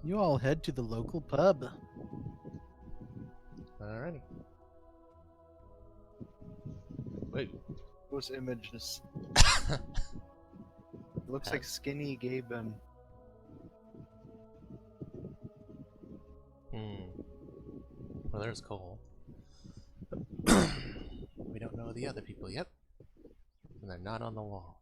You all head to the local pub. Alrighty. Wait. Those images. Looks like skinny Gabe and Well, there's Cole. We don't know the other people yet. And they're not on the wall.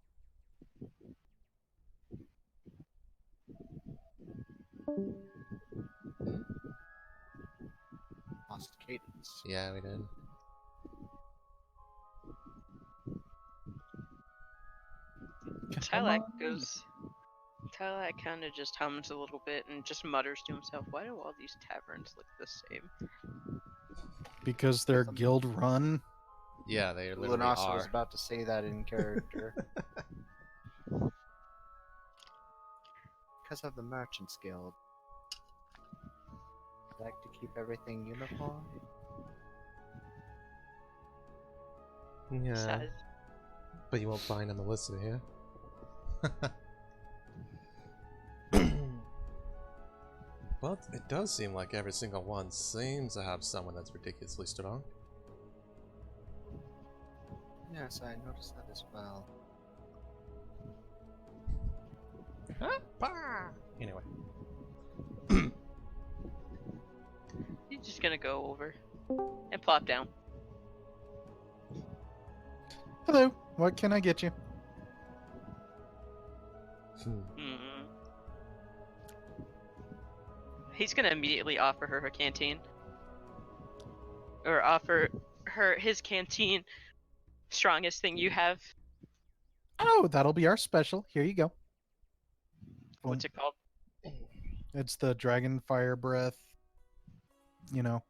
lost cadence. Yeah, we did. Tylak kind of just hums a little bit and just mutters to himself, why do all these taverns look the same? Because they're guild run. Yeah, they literally Lunasa was are. about to say that in character. Because of the Merchants Guild. I like to keep everything uniform. Yeah, Says, but you won't find on the list of here. But it does seem like every single one seems to have someone that's ridiculously strong. Yes, I noticed that as well. Anyway. he's just gonna go over and plop down. Hello, what can I get you? He's gonna immediately offer her canteen. Or offer her his canteen. Strongest thing you have. Oh, that'll be our special. Here you go. What's it called? It's the Dragon Fire Breath. You know.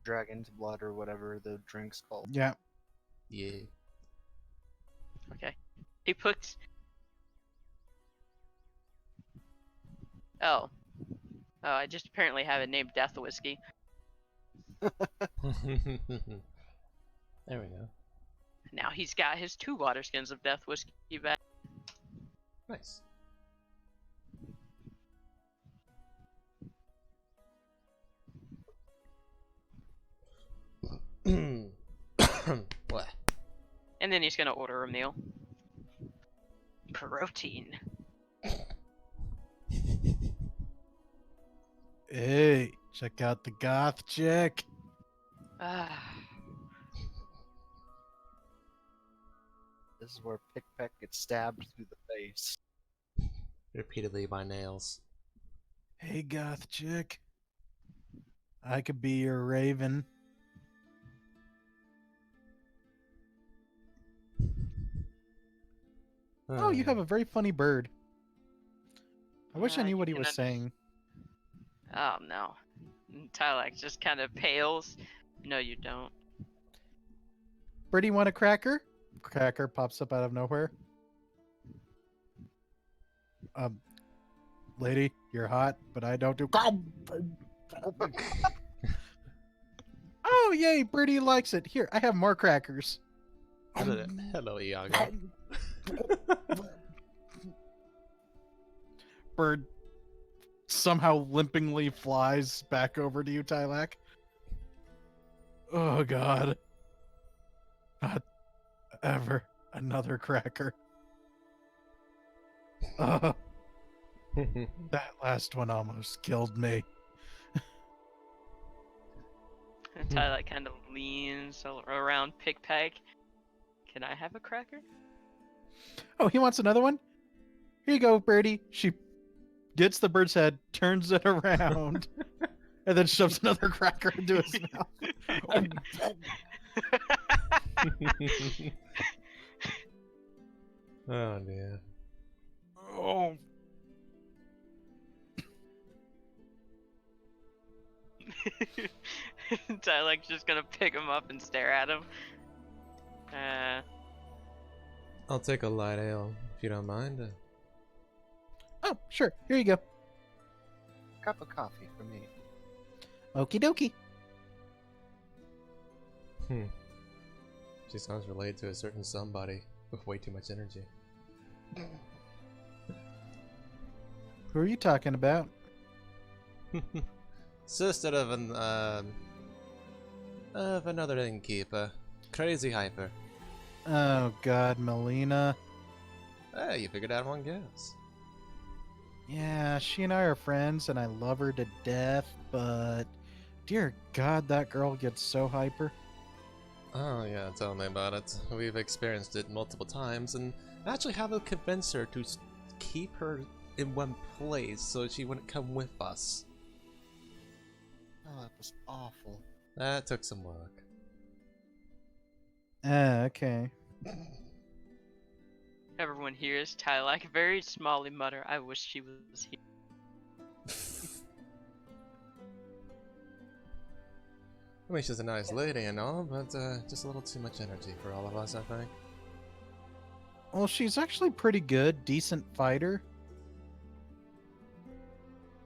Dragon's Blood or whatever the drink's called. Yeah. Yeah. Okay. He puts... Oh. Oh, I just apparently have it named Death Whiskey. There we go. Now he's got his 2 water skins of Death Whiskey back. Nice. What? And then he's gonna order a meal. Protein. Hey, check out the goth chick. This is where Pickpeck gets stabbed through the face. Repeatedly by nails. Hey, goth chick. I could be your raven. Oh, you have a very funny bird. I wish I knew what he was saying. Oh no. Tylak just kind of pales. No, you don't. Birdie, want a cracker? Cracker pops up out of nowhere. Lady, you're hot, but I don't do. Oh, yay! Birdie likes it. Here, I have more crackers. Hello, Iago. Bird somehow limpingly flies back over to you, Tylak. Oh god. Not ever another cracker. That last one almost killed me. And Tylak kind of leans around Pickpeck. Can I have a cracker? Oh, he wants another one? Here you go, Birdie. She gets the bird's head, turns it around, and then shoves another cracker into his mouth. Oh dear. Oh. Tylak's just gonna pick him up and stare at him. I'll take a light ale if you don't mind. Oh, sure. Here you go. Cup of coffee for me. Okie dokie. She sounds related to a certain somebody with way too much energy. Who are you talking about? Sister of another innkeeper. Crazy hyper. Oh God, Melina. Hey, you figured out one guess. Yeah, she and I are friends, and I love her to death, but dear God, that girl gets so hyper. Oh yeah, tell me about it. We've experienced it multiple times, and actually had to convince her to keep her in one place so she wouldn't come with us. Oh, that was awful. That took some work. Okay. Everyone hears Tylak very smallly mutter, I wish she was here. I mean, she's a nice lady and all, but just a little too much energy for all of us, I think. Well, she's actually pretty good, decent fighter.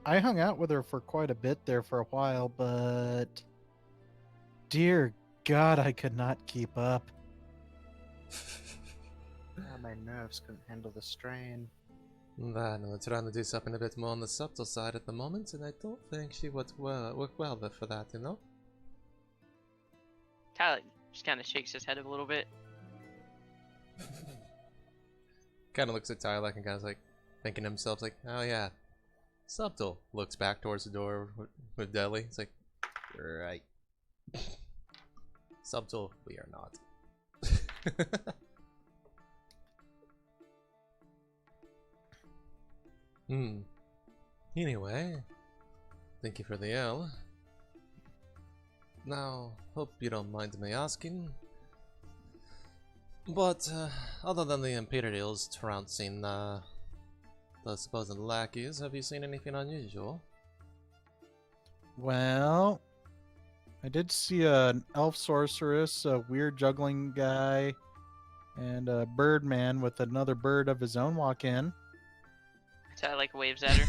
I hung out with her for quite a bit there for a while, but dear God, I could not keep up. My nerves couldn't handle the strain. I know, trying to do something a bit more on the subtle side at the moment, and I don't think she would work well for that, you know? Tylak just kind of shakes his head a little bit. Kind of looks at Tyler and kind of like thinking to himself, like, oh yeah, subtle. Looks back towards the door with Deli. It's like, right. Subtle, we are not. Anyway, thank you for the L. Now, hope you don't mind me asking, but other than the Imperials trouncing the supposed lackeys, have you seen anything unusual? Well, I did see an elf sorceress, a weird juggling guy, and a bird man with another bird of his own walk in. Tylak waves at her.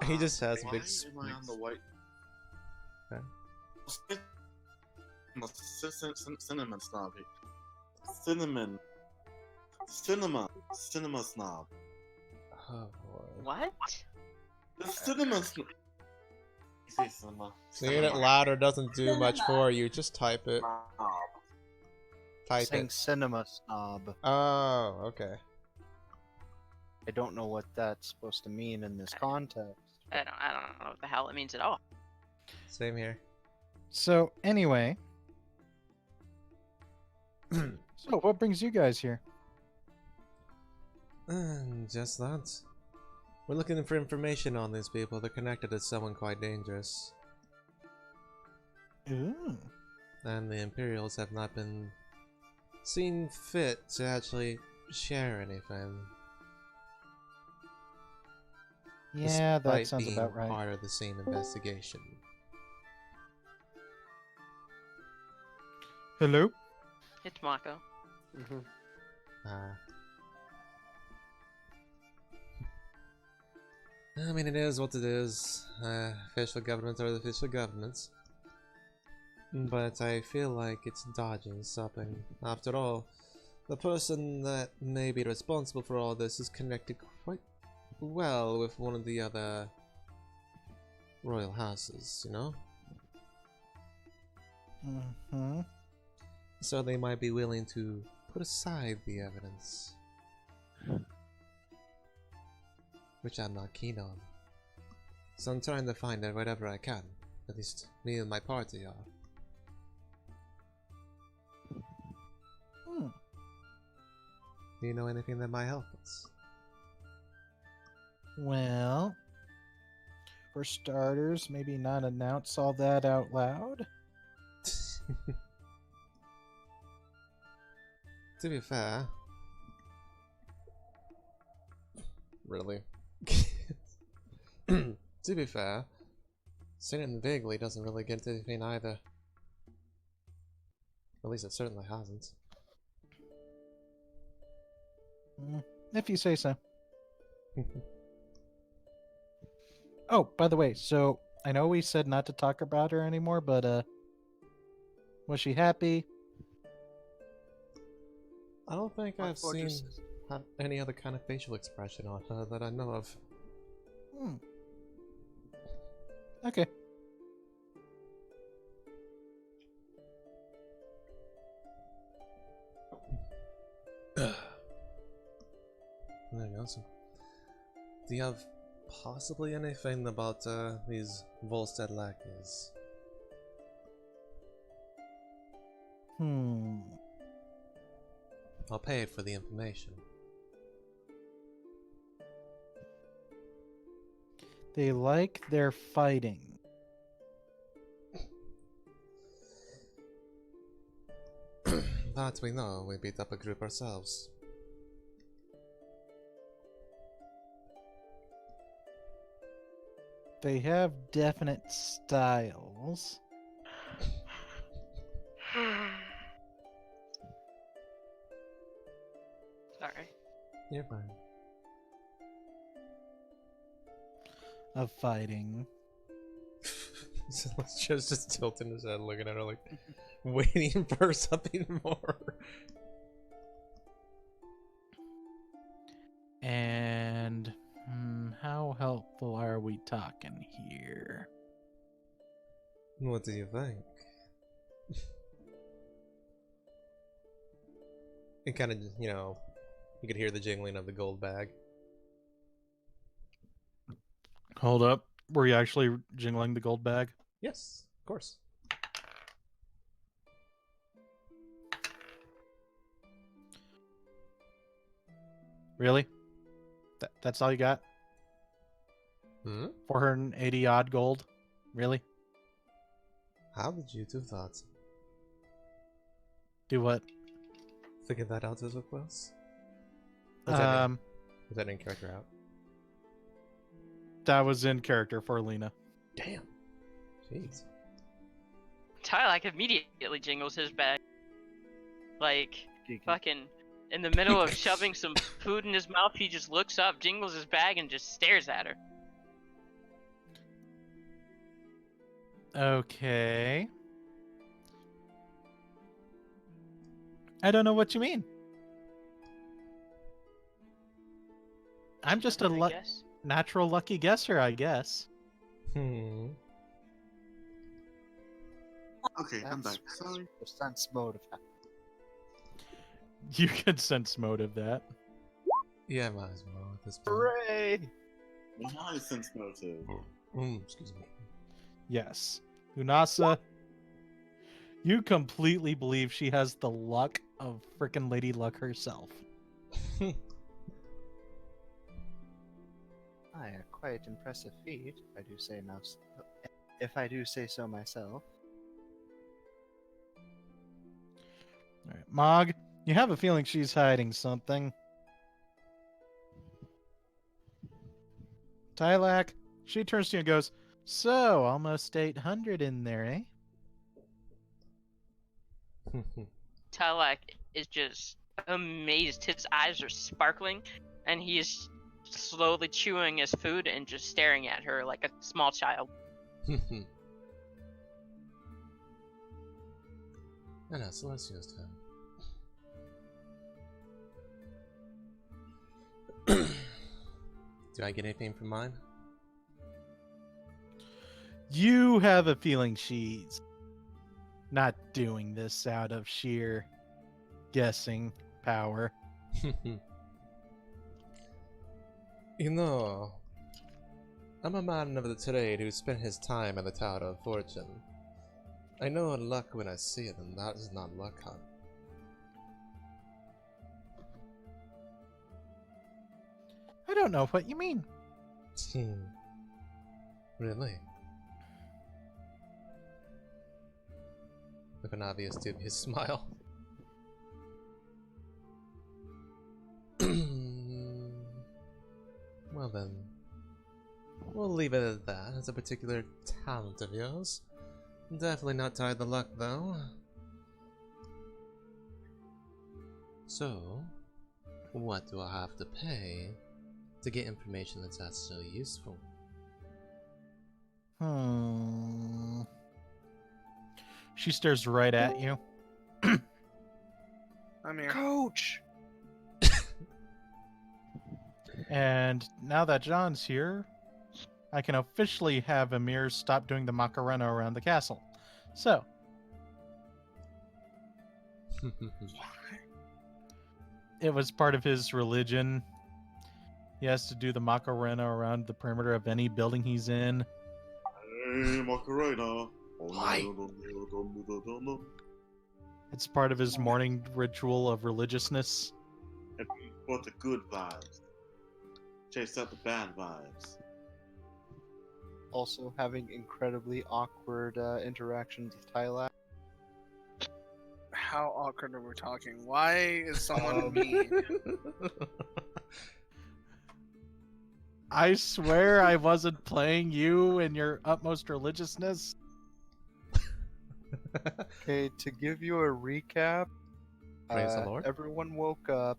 He just has Why big am I on the white? Okay. Cinnamon snob. Cinema snob. Oh boy. What? The cinema snob. Say cinema. Saying it louder doesn't do much for you, just type it. Snob. Type Saying it. cinema snob. Oh, okay. I don't know what that's supposed to mean in this context. I don't know what the hell it means at all. Same here. So, anyway. So, what brings you guys here? Just that. We're looking for information on these people. They're connected to someone quite dangerous. Ooh. And the Imperials have not been seen fit to actually share anything. Yeah, that despite sounds being about right. part of the same investigation. Hello? It's Mako. I mean, it is what it is. Official governments are the official governments. But I feel like it's dodging something. After all, the person that may be responsible for all this is connected quite well with one of the other royal houses, you know? Mm-hmm. So they might be willing to put aside the evidence. Which I'm not keen on. So I'm trying to find out whatever I can. At least me and my party are. Hmm. Do you know anything that might help us? Well, for starters, maybe not announce all that out loud. To be fair... Really? To be fair, saying it vaguely doesn't really get anything either. At least it certainly hasn't. If you say so. Oh, by the way, so I know we said not to talk about her anymore, but was she happy? I don't think I've seen... have any other kind of facial expression on her that I know of. Hmm. Okay. There you go. So, do you have possibly anything about these Volstead lackeys? I'll pay for the information. They like their fighting. That we know. We beat up a group ourselves. They have definite styles. Sorry. You're fine. Of fighting. Celestio's just tilting his head, looking at her like, waiting for something more. And how helpful are we talking here? What do you think? It kind of, you know, you could hear the jingling of the gold bag. Hold up. Were you actually jingling the gold bag? Yes, of course. Really? That's all you got? Hmm? 480 odd gold? Really? How did you do that? Do what? Figure that out as well? Was that in character out? That was in character for Lena. Damn. Jeez. Tylak immediately jingles his bag. Like, fucking, in the middle of shoving some food in his mouth, he just looks up, jingles his bag, and just stares at her. Okay. I don't know what you mean. I'm just a I guess. natural lucky guesser, I guess. Hmm. Okay, I'm back. Sorry. The sense mode effect. You can sense motive that. Yeah, might as well at this point. Hooray! My sense motive. Excuse me. Yes. Unasa, you completely believe she has the luck of frickin' Lady Luck herself. A quite impressive feat, if I do say so myself. Alright, Mog, you have a feeling she's hiding something. Tylak, she turns to you and goes, "So, almost 800 in there, eh?" Tylak is just amazed. His eyes are sparkling, and he is slowly chewing his food and just staring at her like a small child. And now Celestio's turn. Do I get anything from mine? You have a feeling she's not doing this out of sheer guessing power. You know, I'm a man of the trade who spent his time at the Tower of Fortune. I know luck when I see it, and that is not luck, huh? I don't know what you mean. Really? With an obvious dubious smile. Well then, we'll leave it at that. It's a particular talent of yours. Definitely not tied to luck, though. So, what do I have to pay to get information that's actually useful? She stares right at you. I'm here. Coach! And now that John's here, I can officially have Amir stop doing the Macarena around the castle. So, it was part of his religion. He has to do the Macarena around the perimeter of any building he's in. Hey, Macarena. Why? It's part of his morning ritual of religiousness. And brought the good vibes. Chased out the bad vibes. Also having incredibly awkward interactions with Tyler. How awkward are we talking? Why is someone mean? I swear I wasn't playing you in your utmost religiousness. Okay, to give you a recap, Praise the Lord. everyone woke up.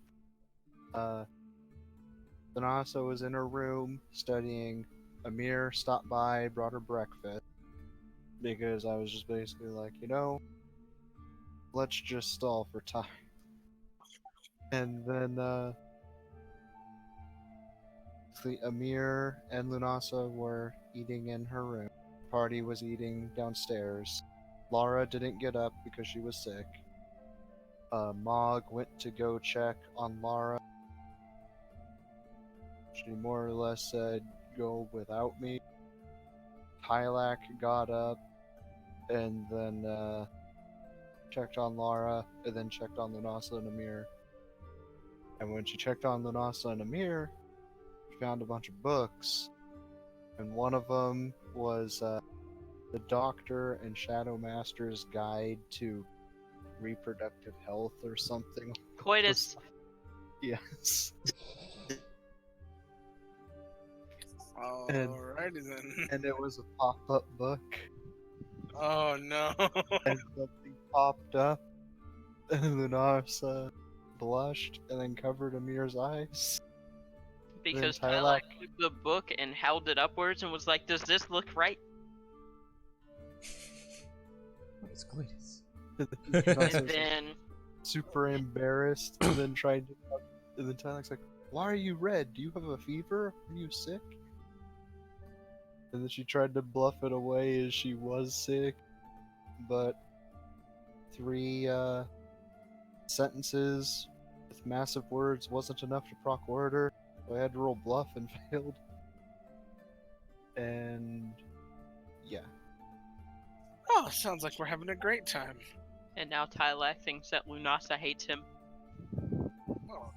Thanasa was in her room studying. Amir stopped by, brought her breakfast. Because I was just basically like, let's just stall for time. And then, Amir and Lunasa were eating in her room. Party was eating downstairs. Lara didn't get up because she was sick. Mog went to go check on Lara. She more or less said, go without me. Tylak got up and then checked on Lara and then checked on Lunasa and Amir. And when she checked on Lunasa and Amir, she found a bunch of books. And one of them was The Doctor and Shadow Master's Guide to Reproductive Health or something. Coitus. Yes. Alrighty then. And it was a pop-up book. Oh no. And something popped up. And Lunasa blushed and then covered Amir's eyes. Because Then Tyler Tylak- took the book and held it upwards and was like, does this look right? It's Cletus. And then Super embarrassed and then tried to. And then Tylak's like, why are you red? Do you have a fever? Are you sick? And then she tried to bluff it away as she was sick. But 3 sentences with massive words wasn't enough to proc order. So I had to roll bluff and failed. And yeah. Oh, sounds like we're having a great time. and now Tyler thinks that Lunasa hates him. Oh no.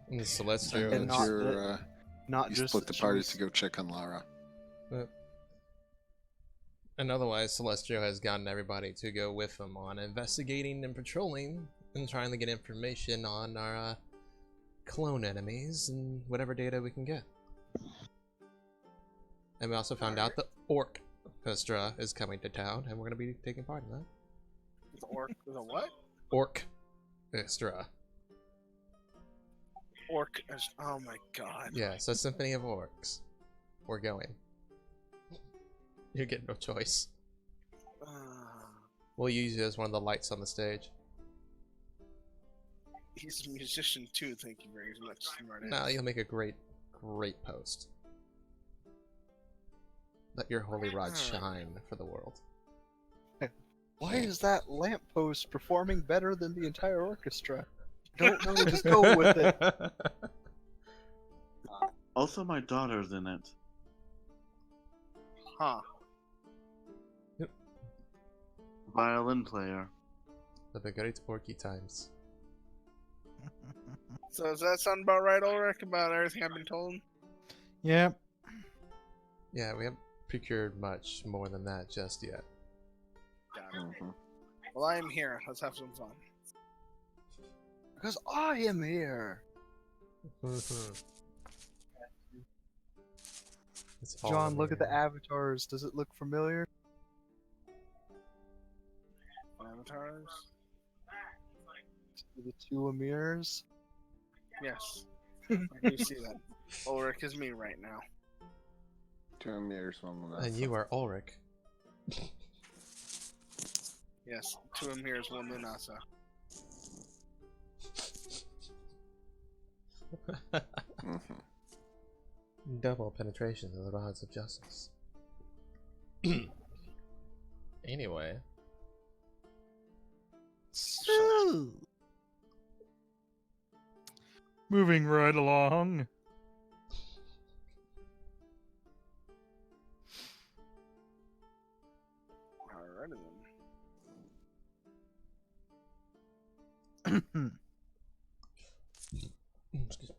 And Celestrio And is- not You're, that- Not you just split that the she party was- to go check on Lara. And otherwise, Celestrio has gotten everybody to go with him on investigating and patrolling and trying to get information on our clone enemies and whatever data we can get. And we also found out the Orchestra is coming to town, and we're going to be taking part in that. The what? Orchestra. Oh my god. Yeah, so Symphony of Orcs. We're going. You get no choice. We'll use you as one of the lights on the stage. He's a musician too, thank you very much, smart Nah, ass. you'll make a great post. Let your holy rod shine for the world. Why is that lamppost performing better than the entire orchestra? Don't know, just go with it. Also, my daughter's in it. Huh. Violin player. The great Orky times. So does that sound about right, Ulric, about everything I've been told? Yep. Yeah, we haven't procured much more than that just yet. Got it. Mm-hmm. Well, I am here. Let's have some fun. Because I am here. It's all John, look at the over. avatars. Does it look familiar? Avatars? The 2 Amirs? Yes. I do see that. Ulric is me right now. 2 Amirs, 1 Lunasa. And you are Ulric. Yes, 2 Amirs, 1 Lunasa. Mm-hmm. Double penetration of the rods of justice. Anyway. So, moving right along. Alrighty then. Excuse me.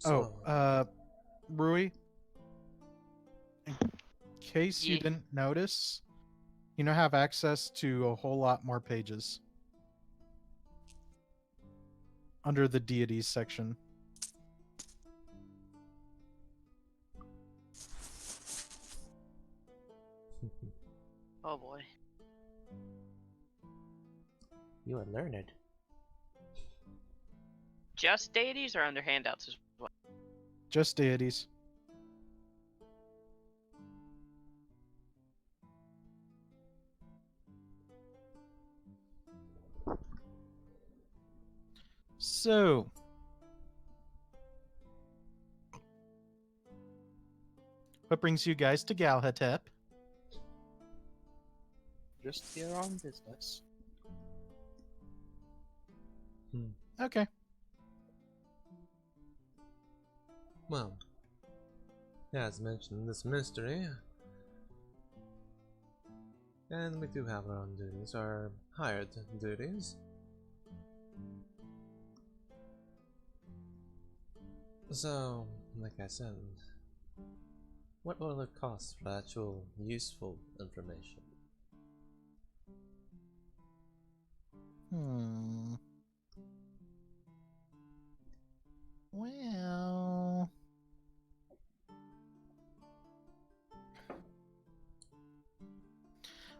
Alright, Rui, in case you Yeah. didn't notice, you now have access to a whole lot more pages under the deities section. Oh boy. You are learned. Just deities or under handouts as well? Just deities. So, what brings you guys to Galhatep? Just here on business. Okay. Well, as mentioned, this mystery, and we do have our own duties, our hired duties. So, like I said, what will it cost for actual useful information? Well,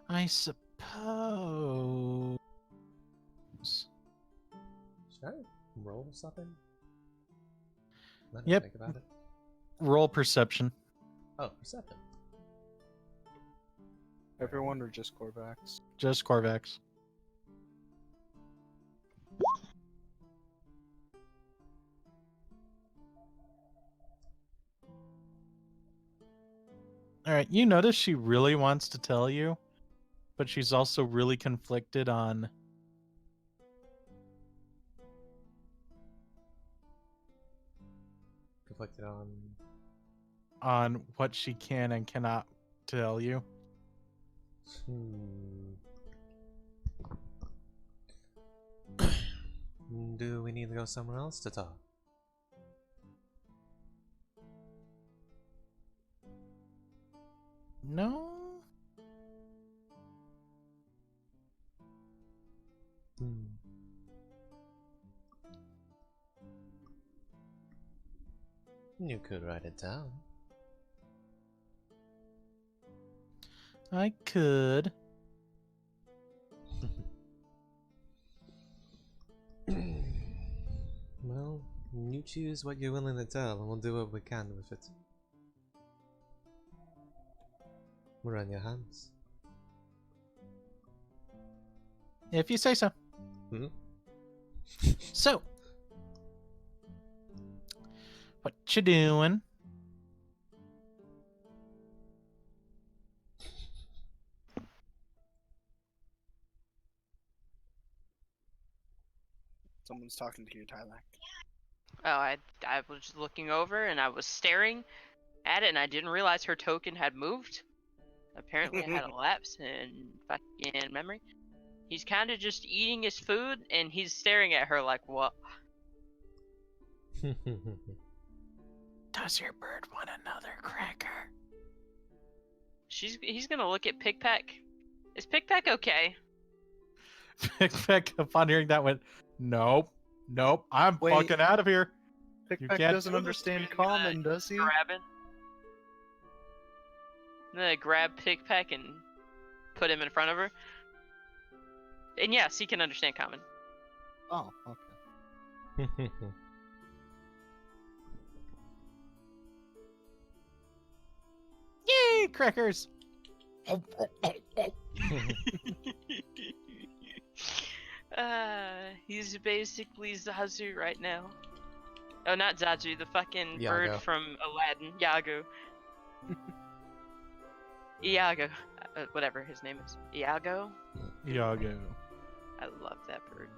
I suppose. Should I roll something? Let me Yep. think about it. Roll perception. Oh, perception. Everyone or just Corvax? Just Corvax. Alright, you notice she really wants to tell you, but she's also really conflicted on Conflicted on. what she can and cannot tell you. Do we need to go somewhere else to talk? No? You could write it down. I could. Well, you choose what you're willing to tell, and we'll do what we can with it. We're on your hands. If you say so. Hmm? So, what you doing? Someone's talking to you, Tyler. Oh, I was just looking over and I was staring at it and I didn't realize her token had moved. Apparently I had a lapse in fucking memory. He's kind of just eating his food and he's staring at her like, what? Does your bird want another cracker? He's gonna look at Pickpack. Is Pickpack okay? Pickpack, upon hearing that, went, nope, I'm Wait. fucking out of here. Pickpack can't doesn't do understand this. common, does he? Grabbing. Then I grab Pickpack and put him in front of her. And yes, he can understand common. Oh, okay. Yay, crackers! He's basically Zazu right now. Oh, not Zazu, the fucking bird Iago. from Aladdin. Iago. Iago. Whatever his name is. Iago? Iago. I love that bird.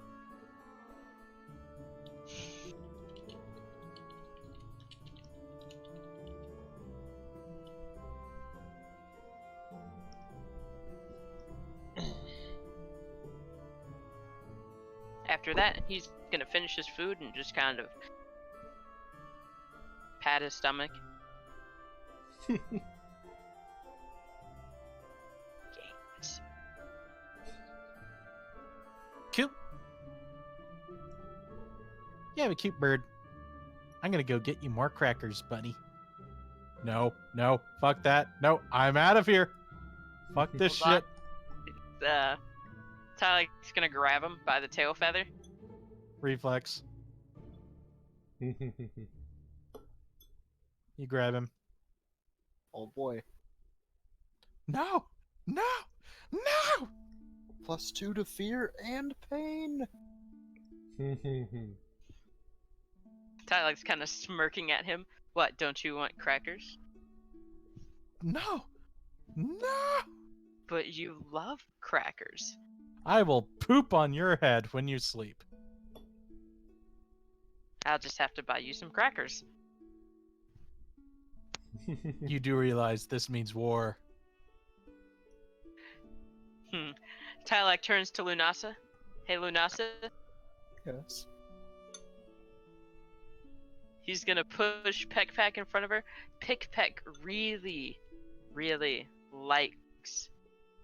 After that, he's gonna finish his food and just kind of pat his stomach. Games. Cute. You have a cute bird. I'm gonna go get you more crackers, bunny. No, no, fuck that. No, I'm out of here. Fuck this Hold on. shit. Tyler's gonna grab him by the tail feather. Reflex. You grab him. Oh boy. No! No! No! +2 to fear and pain. Tyler's kind of smirking at him. What, don't you want crackers? No! No! But you love crackers. I will poop on your head when you sleep. I'll just have to buy you some crackers. You do realize this means war. Tylak turns to Lunasa. Hey, Lunasa. Yes. He's gonna push Peck Peck in front of her. Peck Peck really, really likes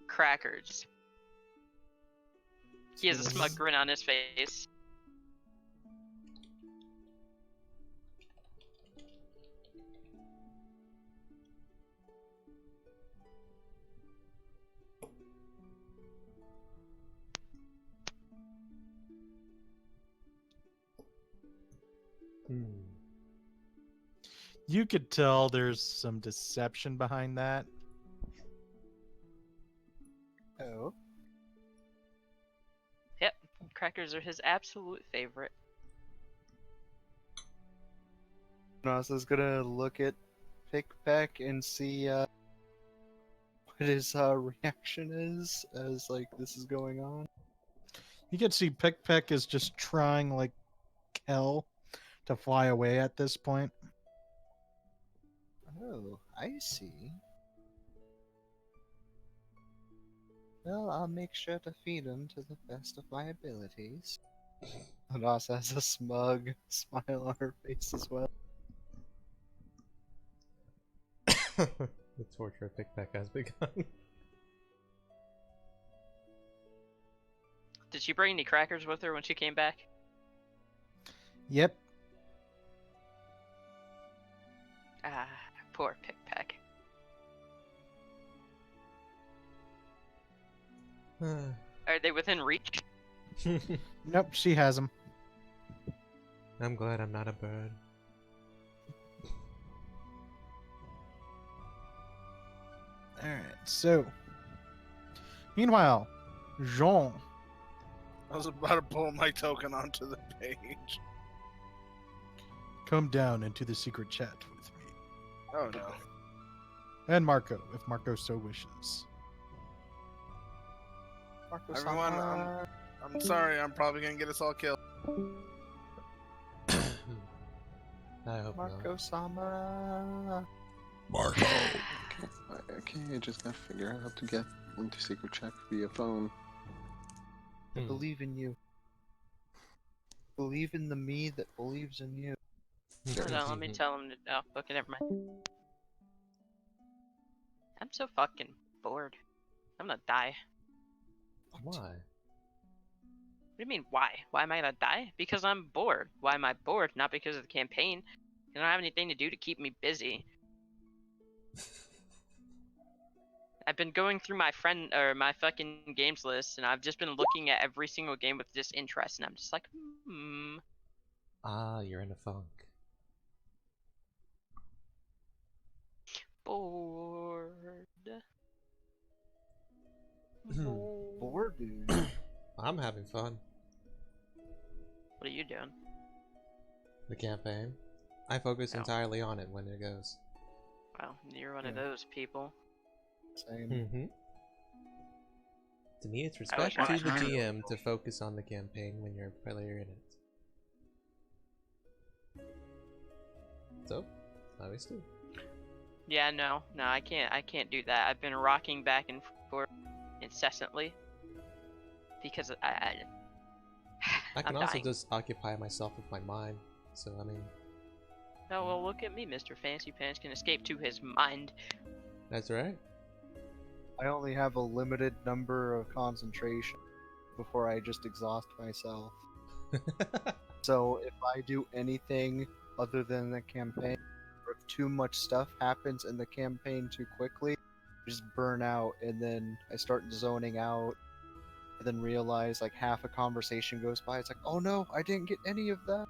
crackers. He has a smug grin on his face. You could tell there's some deception behind that. Oh. Yep, crackers are his absolute favorite. Nasa's gonna look at Pickpeck and see what his reaction is as like this is going on. You can see Pick Peck is just trying like hell to fly away at this point. Oh, I see. Well, I'll make sure to feed him to the best of my abilities. Nasa has a smug smile on her face as well. The torture of Pickpeck has begun. Did she bring any crackers with her when she came back? Yep. Ah, poor Pick Peck. Are they within reach? Nope, she has him. I'm glad I'm not a bird. Alright, so. Meanwhile, Jean. I was about to pull my token onto the page. Come down into the secret chat with me. Oh no. And Marco, if Marco so wishes. Everyone, I'm sorry, I'm probably gonna get us all killed. I hope Marco-sama. Marco. Okay, I just gotta figure out how to get into secret check via phone. I believe in you. Believe in the me that believes in you. Hold on, let me tell him to. Oh, okay, never mind. I'm so fucking bored. I'm gonna die. Why? What do you mean, why? Why am I gonna die? Because I'm bored. Why am I bored? Not because of the campaign. I don't have anything to do to keep me busy. I've been going through my my fucking games list, and I've just been looking at every single game with disinterest, and I'm just like, Ah, you're in a funk. bored. Bored, dude. I'm having fun. What are you doing? The campaign. I focus Oh. entirely on it when it goes. Well, you're one of Yeah. those people. Same. Mm-hmm. To me, it's I wish respect I to the had- GM to focus on the campaign when you're a player in it. So, obviously. Yeah, no, I can't do that. I've been rocking back and forth incessantly because I I'm can also dying. just occupy myself with my mind. So, I mean, Oh well, look at me, Mr. Fancy Pants can escape to his mind. that's right. I only have a limited number of concentration before I just exhaust myself. So if I do anything other than the campaign, or if too much stuff happens in the campaign too quickly, I just burn out, and then I start zoning out, and then realize like half a conversation goes by. It's like, oh no, I didn't get any of that.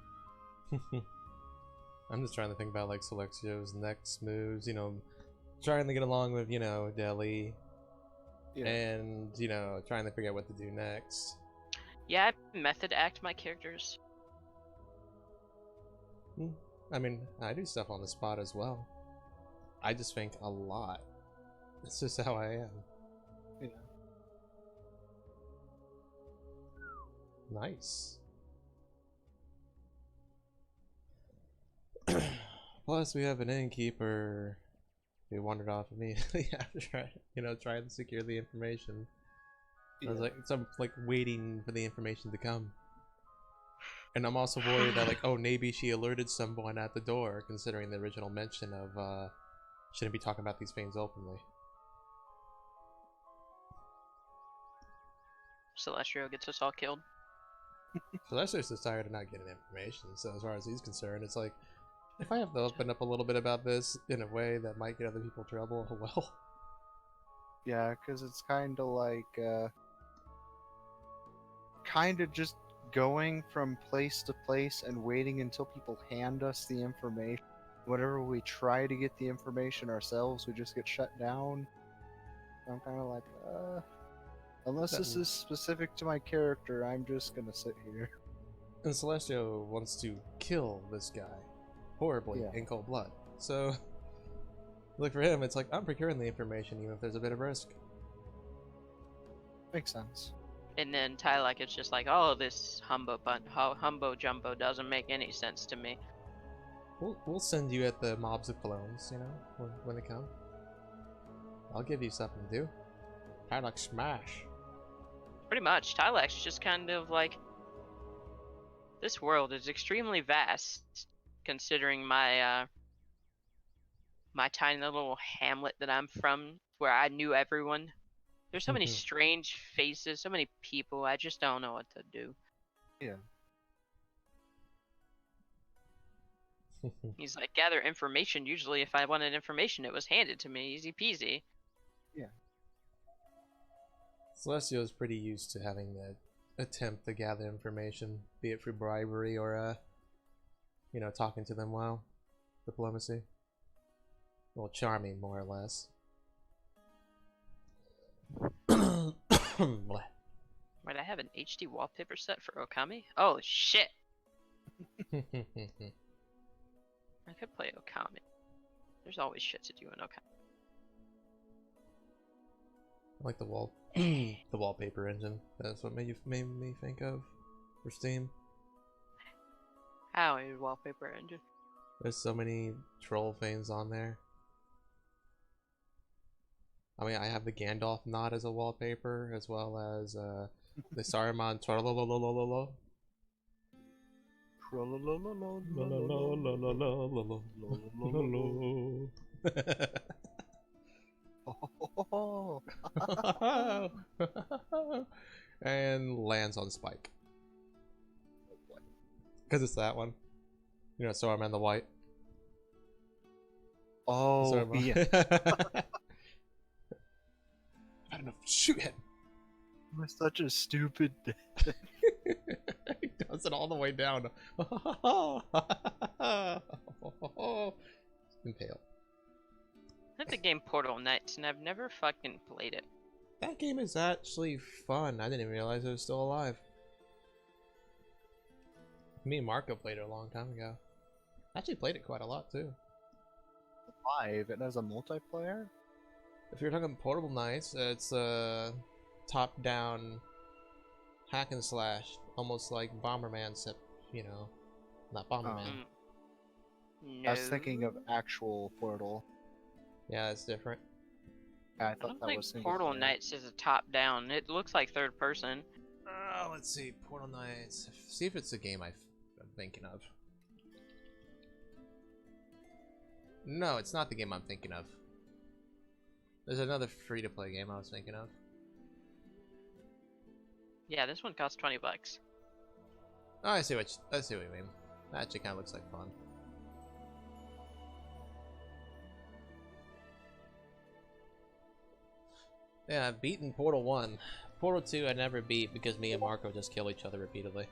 I'm just trying to think about like Celestio's next moves, you know, trying to get along with, you know, Deli, Yeah. and, you know, trying to figure out what to do next. Yeah, I method act my characters. I mean, I do stuff on the spot as well. I just think a lot. It's just how I am. Yeah. Nice. Plus, we have an innkeeper who wandered off immediately after trying to secure the information. I was like, so I'm like waiting for the information to come. And I'm also worried that like, oh, maybe she alerted someone at the door, considering the original mention of shouldn't be talking about these things openly. Celestrio gets us all killed. So that's just tired of not getting information. So as far as he's concerned, it's like, if I have to open up a little bit about this in a way that might get other people trouble, well. Yeah, because it's kind of like, kind of just going from place to place and waiting until people hand us the information. Whenever we try to get the information ourselves, we just get shut down. I'm kind of like, unless this is specific to my character, I'm just gonna sit here. And Celestio wants to kill this guy horribly Yeah. in cold blood. So, look, for him, it's like, I'm procuring the information even if there's a bit of risk. Makes sense. And then Tylek is just like, oh, this humbo jumbo doesn't make any sense to me. We'll send you at the mobs of clones, you know, when they come. I'll give you something to do. Kind of like smash. Pretty much, Tylek's just kind of like, this world is extremely vast, considering my my tiny little hamlet that I'm from, where I knew everyone. There's so many strange faces, so many people, I just don't know what to do. Yeah. He's like, gather information. Usually if I wanted information, it was handed to me, easy peasy. Celestio is pretty used to having the attempt to gather information, be it through bribery or, you know, talking to them well. Diplomacy. Well, charming, more or less. Bleh. Might I have an HD wallpaper set for Okami? Oh shit! I could play Okami. There's always shit to do in Okami. I like the wallpaper engine. That's what made me think of for Steam. How a wallpaper engine? There's so many troll things on there. I mean, I have the Gandalf nod as a wallpaper, as well as the Saruman Trololololololo. And lands on Spike. Because it's that one. You know, Saruman the White. Oh, Saruman. yeah. I don't know. Shoot him. We're such a stupid. He does it all the way down. Impale. I have the game Portal Knights, and I've never fucking played it. That game is actually fun. I didn't even realize it was still alive. Me and Marco played it a long time ago. Actually played it quite a lot too. 5. It has a multiplayer. If you're talking Portable Knights, it's a top-down hack and slash, almost like Bomberman, except, you know, not Bomberman. No. I was thinking of actual Portal. Yeah, it's different. I I thought don't that think was single Portal player. Knights is a top-down. It looks like third person. Let's see, Portal Knights. See if it's the game I'm thinking of. No, it's not the game I'm thinking of. There's another free-to-play game I was thinking of. Yeah, this one costs $20. Oh, I see what you mean. That actually kind of looks like fun. Yeah, I've beaten Portal 1. Portal 2 I never beat because me and Marco just kill each other repeatedly.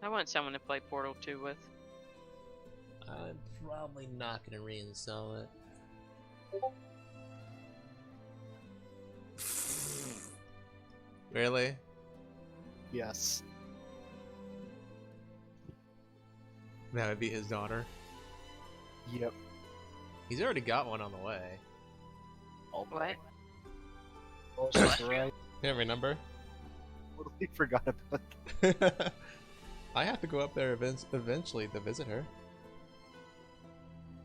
I want someone to play Portal 2 with. I'm probably not gonna reinstall it. Really? Yes. That would be his daughter. Yep. He's already got one on the way. All What? Oh, Celestrio? that's right. You have my number? Totally forgot about that. I have to go up there eventually to visit her.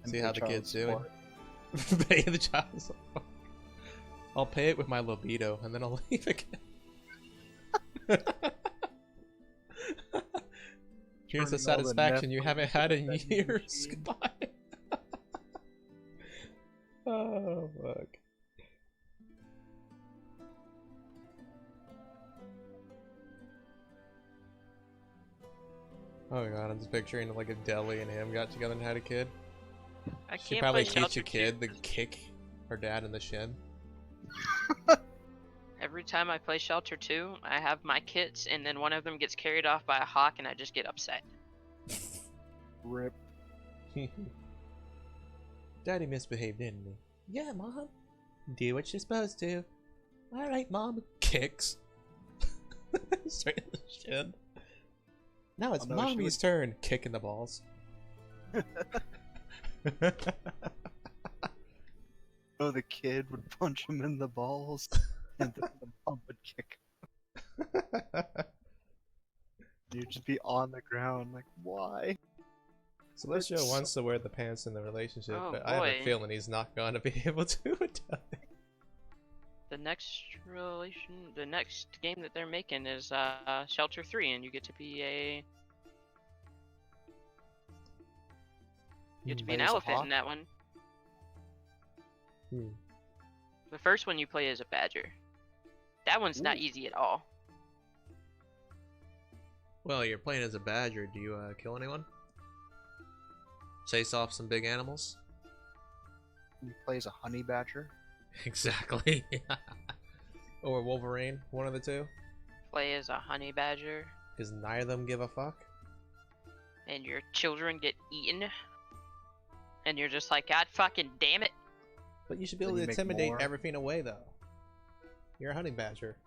And See pay how the child kid's doing. support. Pay the child support. I'll pay it with my libido and then I'll leave again. Here's the Turning all the satisfaction you Netflix haven't had in vending years. machine. Goodbye. Oh, fuck. Oh god, I'm just picturing like a deli and him got together and had a kid. I She can't probably play teach Shelter a kid 2. to kick her dad in the shin. Every time I play Shelter 2, I have my kits, and then one of them gets carried off by a hawk, and I just get upset. Rip. Daddy misbehaved, didn't he? Yeah, Mom. Do what you're supposed to. Alright, Mom. Kicks. Straight in the shin. Now it's Oh, no, she Mommy's turn. Kicking the balls. Oh, the kid would punch him in the balls, and then the mom would kick. You'd just be on the ground, like, why? Celestrio wants to wear the pants in the relationship, Oh, but I have a boy. feeling he's not going to be able to with that. The next game that they're making is Shelter 3, and you get to be an Play as a elephant hawk? in that one. Hmm. The first one you play as a badger. That one's not easy at all. Well, you're playing as a badger. Do you kill anyone? Chase off some big animals? He plays a honey badger. Exactly. Or Wolverine, one of the two. Play as a honey badger, Because neither of them give a fuck. and your children get eaten. And you're just like, God fucking damn it. But you should be Then able to you make intimidate more. everything away, though. You're a honey badger.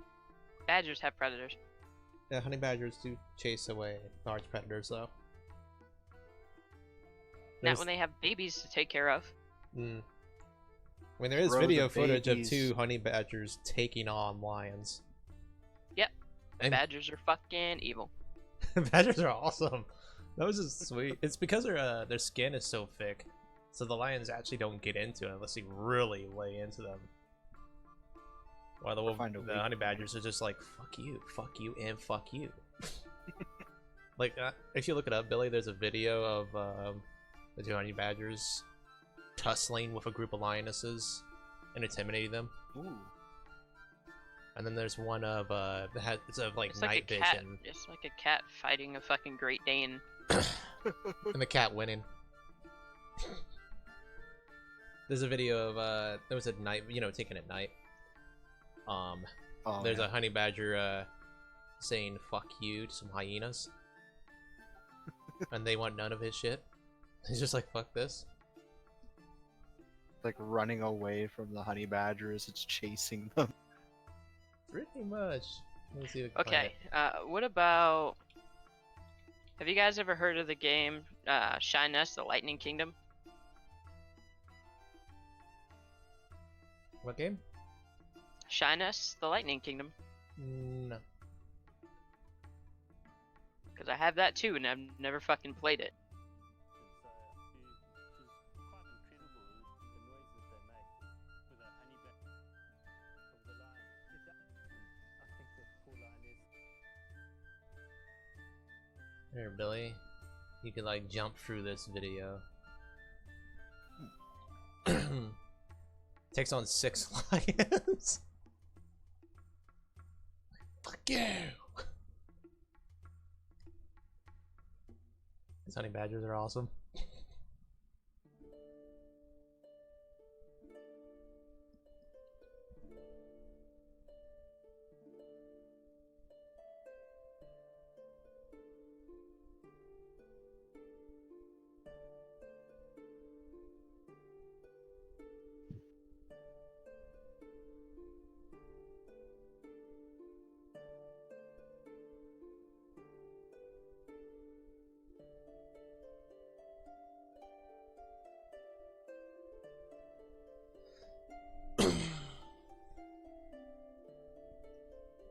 Badgers have predators. Yeah, honey badgers do chase away large predators, though. Not when they have babies to take care of. Mm. I mean, there is Throw video the footage of babies. 2 honey badgers taking on lions. Yep. And Badgers are fucking evil. badgers are awesome. That was just sweet. It's because their skin is so thick, so the lions actually don't get into it unless you really lay into them. While the Find a the weak honey point. badgers are just like fuck you, and fuck you. Like if you look it up, Billy, there's a video of the 2 honey badgers tussling with a group of lionesses and intimidating them. Ooh. And then there's one of it's of like It's night like a cat. vision It's like a cat fighting a fucking Great Dane. and the cat winning. There's a video of there was a night, taken at night. Oh, There's yeah. a honey badger saying "fuck you" to some hyenas, and they want none of his shit. He's just like "fuck this." like running away from the honey badger as it's chasing them. Pretty much. Let's see if we can find Okay, what about Have you guys ever heard of the game Shyness, the Lightning Kingdom? What game? Shyness, the Lightning Kingdom. No. Because I have that too, and I've never fucking played it. Here, Billy. You could like jump through this video. Takes on 6 lions. Fuck you! These honey badgers are awesome.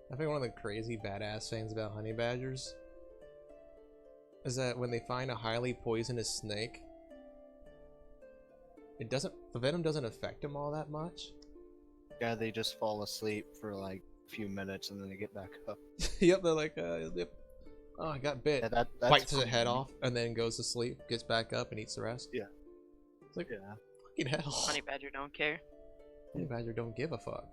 I think one of the crazy badass things about honey badgers is that when they find a highly poisonous snake, the venom doesn't affect them all that much. Yeah, they just fall asleep for like a few minutes and then they get back up. Yep, they're like, yep. Oh, I got bit. Yeah, that's Bites the head off and then goes to sleep, gets back up and eats the rest. Yeah. It's like, Yeah. fucking hell. Honey Badger don't care. Honey badger don't give a fuck.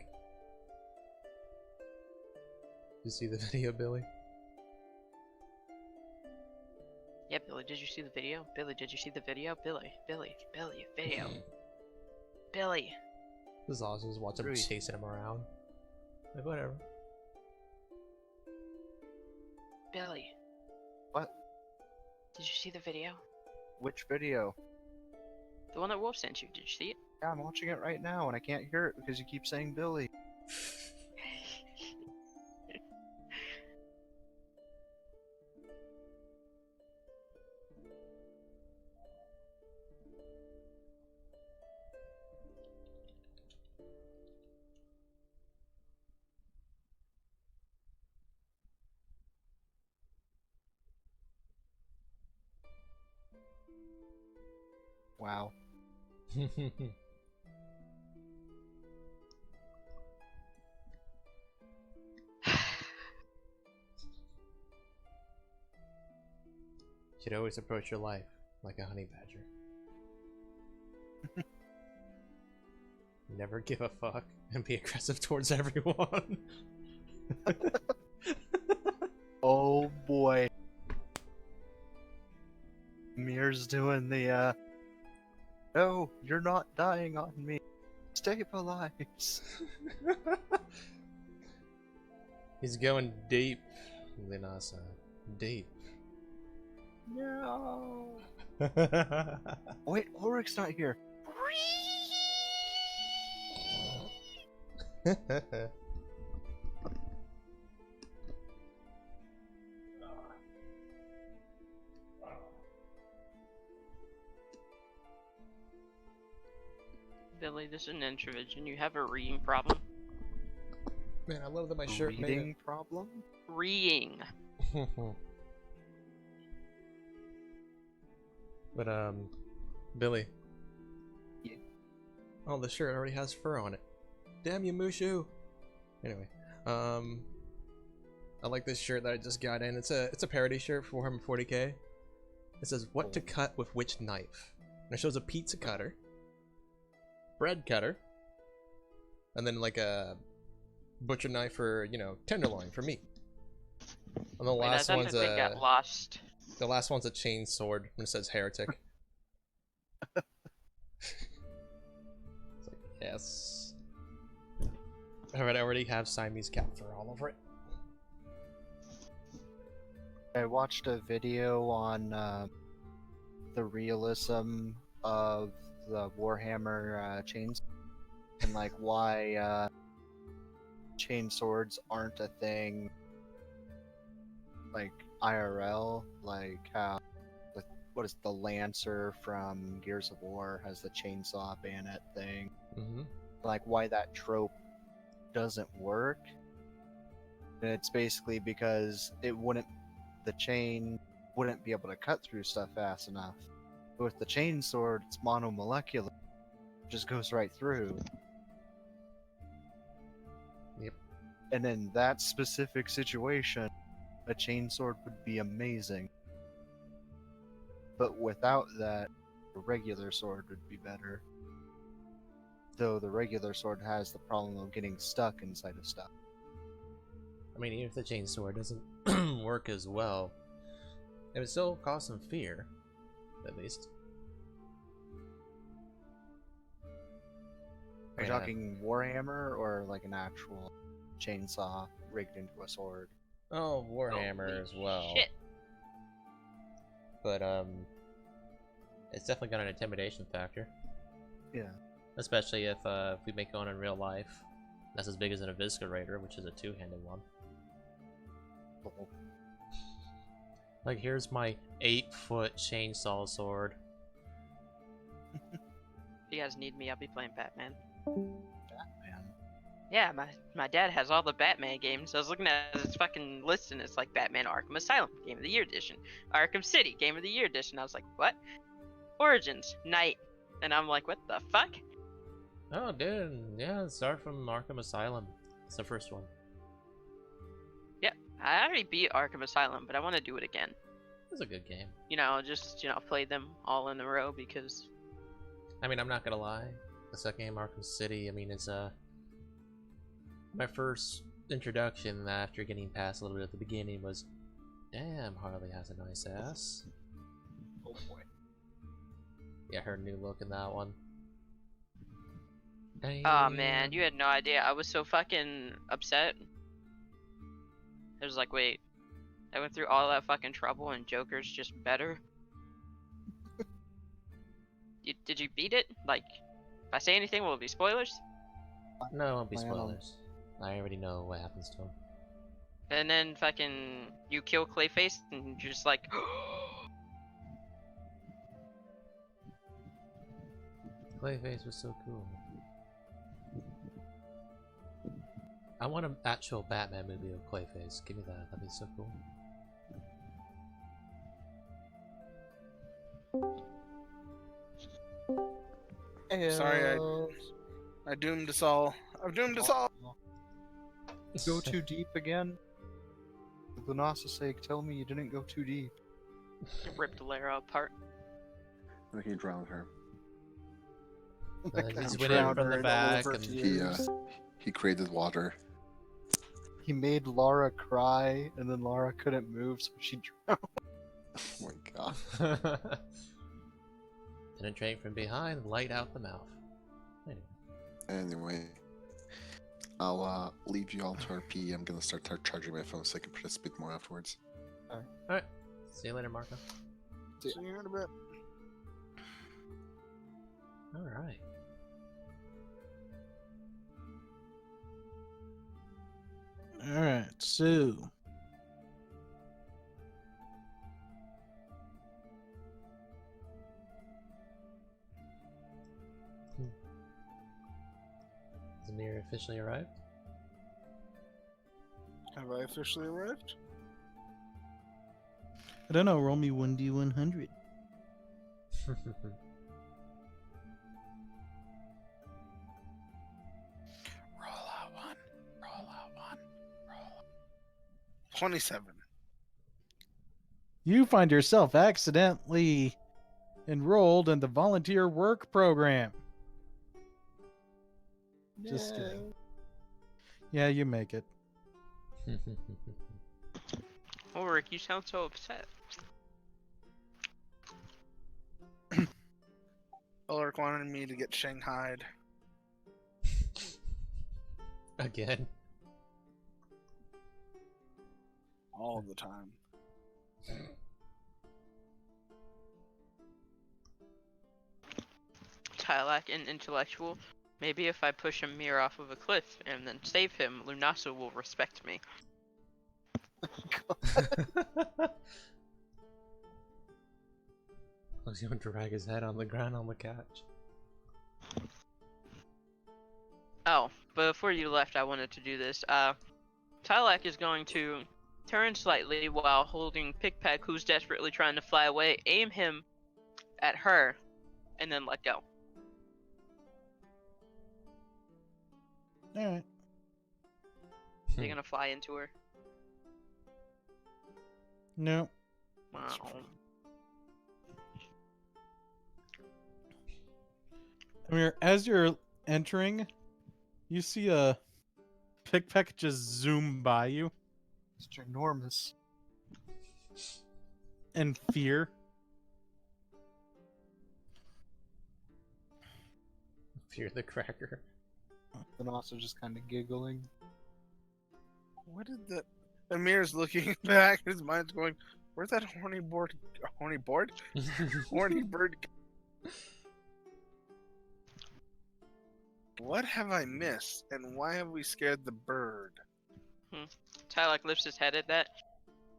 Did you see the video, Billy? Yeah, Billy, did you see the video? Billy, did you see the video? Billy, video. Billy. This is awesome. Just watch them Really? chasing him around. Like, whatever. Billy. What? Did you see the video? Which video? The one that Wolf sent you. Did you see it? Yeah, I'm watching it right now and I can't hear it because you keep saying Billy. Wow. Should always approach your life like a honey badger. Never give a fuck and be aggressive towards everyone. Oh boy. Mir's doing the no, you're not dying on me. Stabilize. He's going deep, Linasa. Deep. No. Wait, Ulric's not here. Billy, this is an introvision. You have a reading problem. Man, I love that my shirt made Reading problem? Reading. it. But Billy. Yeah. Oh, the shirt already has fur on it. Damn you, Mushu. Anyway, I like this shirt that I just got in. It's a parody shirt for 440k. It says what to cut with which knife. And it shows a pizza cutter, bread cutter, and then like a butcher knife for, you know, tenderloin for meat. And the Wait, last I one's thought they got lost. the last one's a chain sword and it says heretic. It's like, yes. Alright, I already have Siamese cat fur all over it. I watched a video on the realism of the Warhammer chains and like why chain swords aren't a thing like IRL, like how what is the Lancer from Gears of War has the chainsaw bayonet thing, Mm-hmm. like why that trope doesn't work. And it's basically because the chain wouldn't be able to cut through stuff fast enough. But with the chain sword, it's monomolecular. It just goes right through. Yep. And in that specific situation, a chain sword would be amazing. But without that, a regular sword would be better. Though the regular sword has the problem of getting stuck inside of stuff. I mean, even if the chainsaw doesn't work as well, it would still cause some fear, at least. Are you Yeah. talking Warhammer or like an actual chainsaw rigged into a sword? Oh, Warhammer Holy as well. Shit. But it's definitely got an intimidation factor, Yeah. especially if we make it on in real life. That's as big as an Invesitgator, which is a two-handed one. Like, here's my 8-foot chainsaw sword. If you guys need me, I'll be playing Batman. Man. Yeah, my dad has all the Batman games. I was looking at his fucking list and it's like Batman Arkham Asylum, Game of the Year Edition. Arkham City, Game of the Year Edition. I was like, what? Origins, Night. And I'm like, what the fuck? Oh, dude, yeah, start from Arkham Asylum. It's the first one. I already beat Arkham Asylum, but I want to do it again. It's a good game. Just play them all in a row because I mean, I'm not gonna lie. The second game, Arkham City, I mean, it's my first introduction after getting past a little bit at the beginning was, damn, Harley has a nice ass. Oh boy. Yeah, her new look in that one. oh man, you had no idea. I was so fucking upset. I was like, wait, I went through all that fucking trouble and Joker's just better. Did you beat it? Like, if I say anything, will it be spoilers? No, it won't be Plan on- spoilers. I already know what happens to him. And then fucking you kill Clayface and you're just like, Clayface was so cool. I want an actual Batman movie of Clayface. Give me that. That'd be so cool. Sorry, I doomed us all. I've doomed us all. Go too deep again? For Lunasa's sake, tell me you didn't go too deep. ripped Lara apart. No, he drowned her. He's I'm winning drowned from her the in back, over and He created water. He made Lara cry, and then Lara couldn't move, so she drowned. Oh my god. penetrate from behind, light out the mouth. Anyway, I'll leave you all to RP. I'm gonna start charging my phone so I can participate more afterwards. Alright. See you later, Marco. See you in a bit. Alright. All right, so Zamir officially arrived. Have I officially arrived? I don't know. Roll me 1d100. Roll out one. Roll out one. Roll. 27. You find yourself accidentally enrolled in the volunteer work program. Just kidding. Yeah, you make it. Ulric, you sound so upset. Ulric wanted me to get shanghaied. Again. All the time. Tylak and intellectual. Maybe if I push Amir off of a cliff and then save him, Lunasa will respect me. I was going to drag his head on the ground on the couch. Oh, but before you left, I wanted to do this. Tylak is going to turn slightly while holding Pickpeck, who's desperately trying to fly away, aim him at her, and then let go. All right. Is he gonna fly into her? No. Wow. Amir, as you're entering, you see a pickpeck just zoom by you It's ginormous. in fear. Fear the cracker. And also just kind of giggling. What did the Amir's looking back, his mind's going, where's that horny bird? Horny bird? What have I missed, and why have we scared the bird? Tylak lifts his head at that.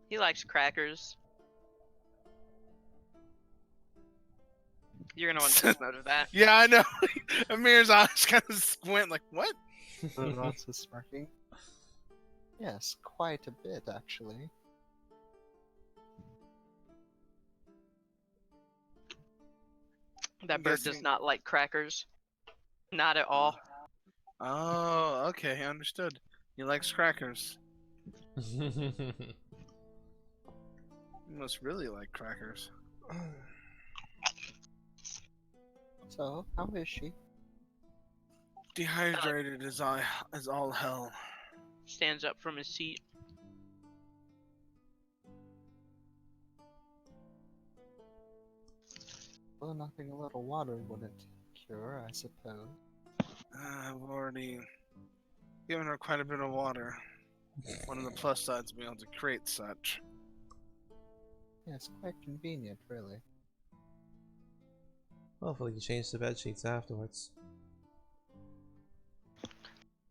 He likes crackers. You're gonna want to take note of that. Yeah, I know. Amir's eyes kind of squint, like, what? And also smirking. Yes, quite a bit, actually. That bird does guessing- not like crackers. Not at all. Oh, okay, understood. He likes crackers. He must really like crackers. So, how is she? Dehydrated as all hell. Stands up from his seat. Well, nothing a little water wouldn't cure, I suppose. I've already given her quite a bit of water. One of the plus sides of being able to create such. Yes, quite convenient, really. Hopefully you change the bed sheets afterwards.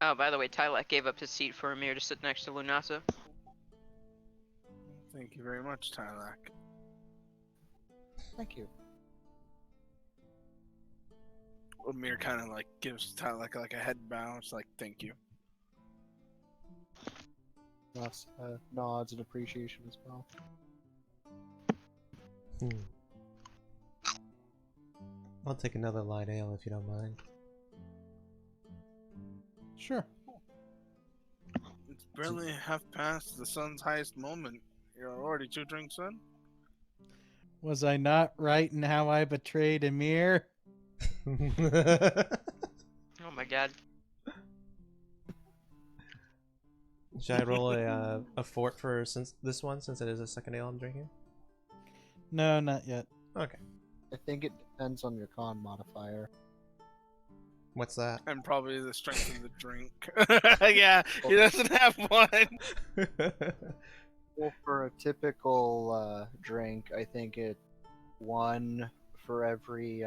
Oh, by the way, Tylak gave up his seat for Amir to sit next to Lunasa. Thank you very much, Tylak. Thank you. Amir kind of like gives Tylak like a head bow. It's like, thank you. Thus, nods and appreciation as well. I'll take another light ale if you don't mind. Sure. It's barely half past the sun's highest moment. You're already 2 drinks in? Was I not right in how I betrayed Amir? Oh my god. Should I roll a fort for this one since it is a second ale I'm drinking? No, not yet. Okay. I think it depends on your con modifier. What's that? And probably the strength of the drink. Yeah, he doesn't have one. Well, for a typical drink, I think it 1 for every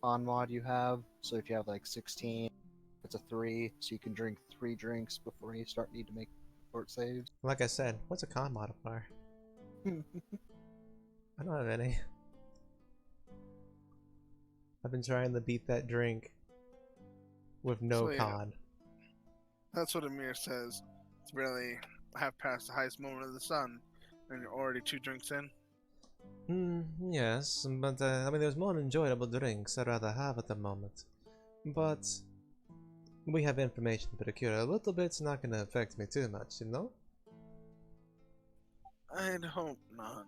con mod you have. So if you have like 16, it's a 3, so you can drink 3 drinks before you need to make fort saves. Like I said, what's a con modifier? I don't have any. I've been trying to beat that drink with no So, yeah. con. That's what Amir says. It's barely half past the highest moment of the sun, and you're already 2 drinks in. Yes, but I mean, there's more enjoyable drinks I'd rather have at the moment. But we have information to procure. A little bit's not gonna affect me too much, you know? I'd hope not.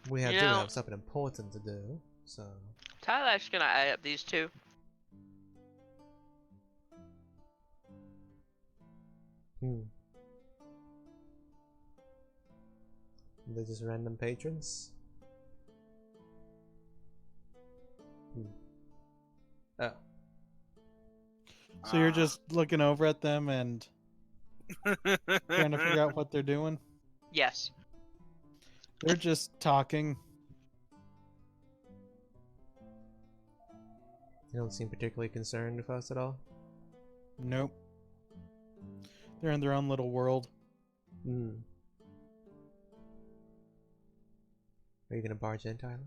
We You do know- have something important to do, so... Tylak's gonna eye up these two. They're just random patrons? Oh. So you're just looking over at them and trying to figure out what they're doing? Yes. They're just talking. You don't seem particularly concerned with us at all? Nope. They're in their own little world. Hmm. Are you gonna barge in, Tyler?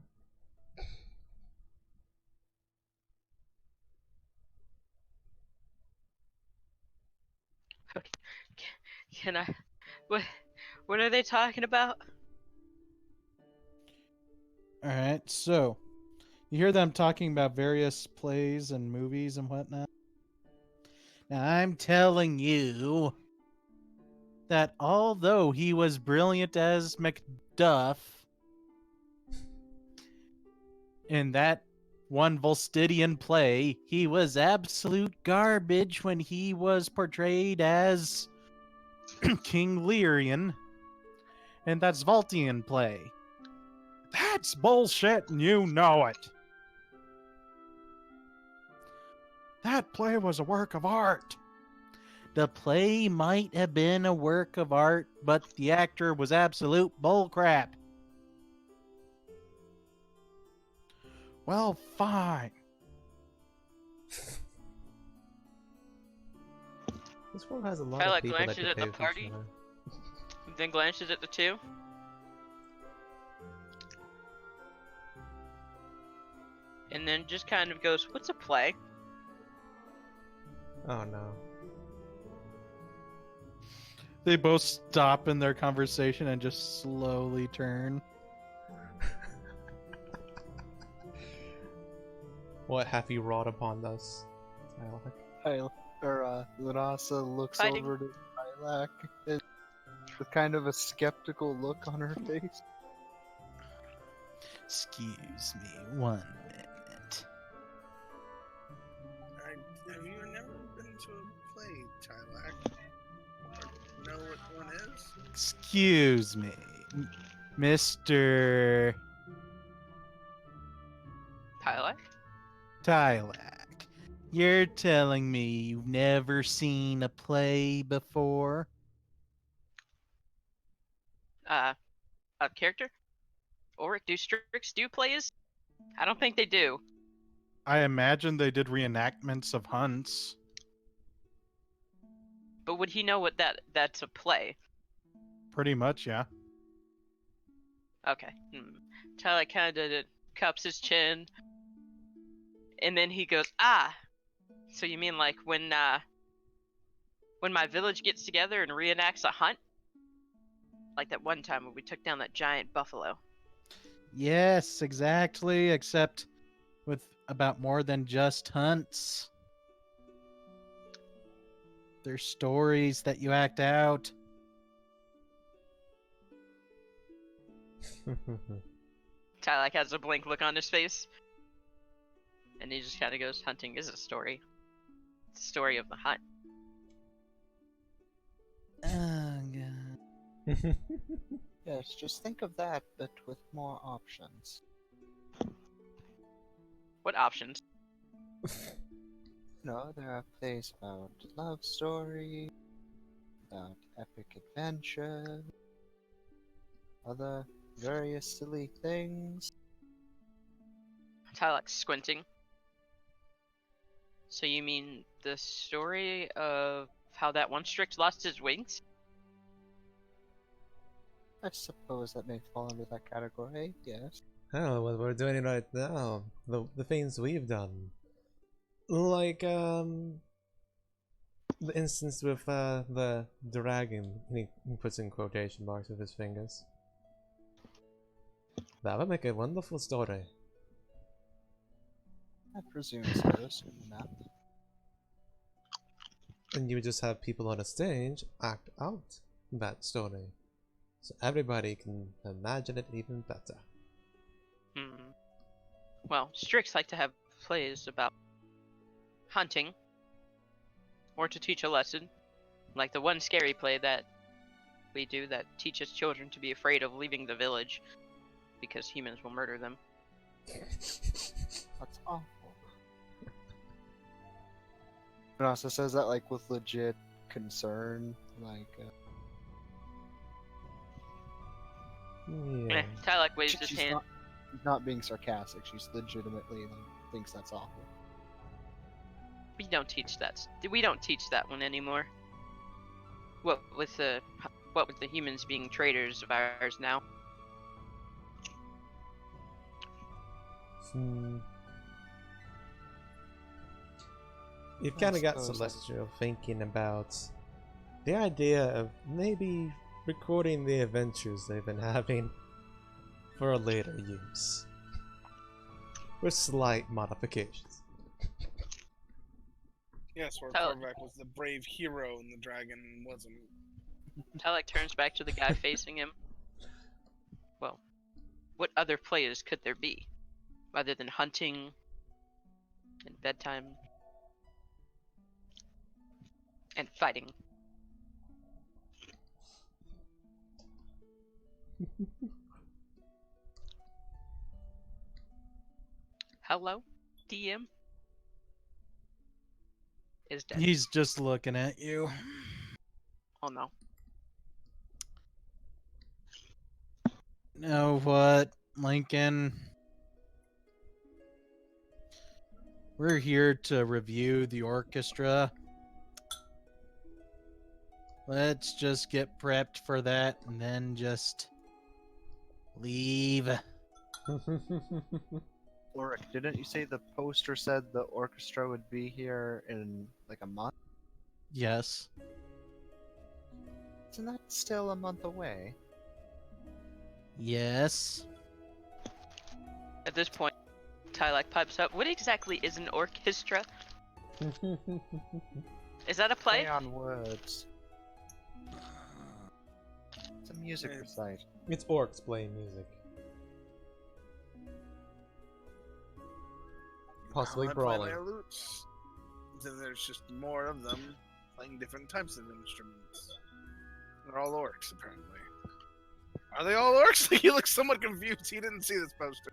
Can I? What are they talking about? All right, so you hear them talking about various plays and movies and whatnot. Now, I'm telling you that although he was brilliant as Macduff in that one Volstidian play, he was absolute garbage when he was portrayed as King Leirion in that Svaltian play. That's bullshit and you know it. That play was a work of art. The play might have been a work of art, but the actor was absolute bullcrap. Well, fine. This world has a lot Tyler of people that glances at the behave with party. each other. Then glances at the two. And then just kind of goes, "What's a play?" Oh no. They both stop in their conversation and just slowly turn. What have you wrought upon us, Tyler? Lunasa looks Fighting. over to Lilac with kind of a skeptical look on her face. Excuse me 1 minute. Have you never been to a play, Tyler? Or know what one is? Excuse me, Mr. Tyler? Tylak. You're telling me you've never seen a play before? A character? Ulric, do Strix do plays? I don't think they do. I imagine they did reenactments of hunts. But would he know what that's a play? Pretty much, yeah. Okay. Tyler kind of cups his chin, and then he goes, "Ah, so you mean like when my village gets together and reenacts a hunt? Like that one time when we took down that giant buffalo." Yes, exactly, except with about more than just hunts. There's stories that you act out. Tyler has a blank look on his face, and he just kind of goes, "Hunting is a story. It's a story of the hunt." Oh, God. Yes, just think of that, but with more options. What options? No, there are plays about love story, about epic adventure, other various silly things. Tyler's squinting. So you mean the story of how that one Strix lost his wings? I suppose that may fall under that category, yes. Oh, what we're doing right now. The things we've done. Like, the instance with, the dragon. He puts in quotation marks with his fingers. That would make a wonderful story. I presume so, assuming that. And you would just have people on a stage act out that story. So everybody can imagine it even better. Well, Strix like to have plays about hunting, or to teach a lesson, like the one scary play that we do that teaches children to be afraid of leaving the village because humans will murder them. That's awful. It also says that like with legit concern, like. Yeah. Tyler waves his She's hand. not being sarcastic. She's legitimately like thinks that's awful. We don't teach that. We don't teach that one anymore. What with the what with the humans being traitors of ours now. You've kind of got suppose Celestrio thinking about the idea of maybe recording the adventures they've been having for a later use. With slight modifications. Yes, where Tell- Corvax was the brave hero and the dragon wasn't. Talek turns back to the guy facing him. Well, what other players could there be? Other than hunting and bedtime and fighting. Hello, DM? Is dead. He's just looking at you. Oh no. Know what, Lincoln? We're here to review the orchestra. Let's just get prepped for that and then just leave. Ulric, didn't you say the poster said the orchestra would be here in like a month? Yes. Isn't that still a month away? Yes. At this point, Tylak pipes up. What exactly is an orchestra? Is that a play? Play on words. It's a music recite. It's orcs playing music. Possibly I play brawling. their lutes. Then there's just more of them playing different types of instruments. They're all orcs, apparently. Are they all orcs? He looks somewhat confused. He didn't see this poster.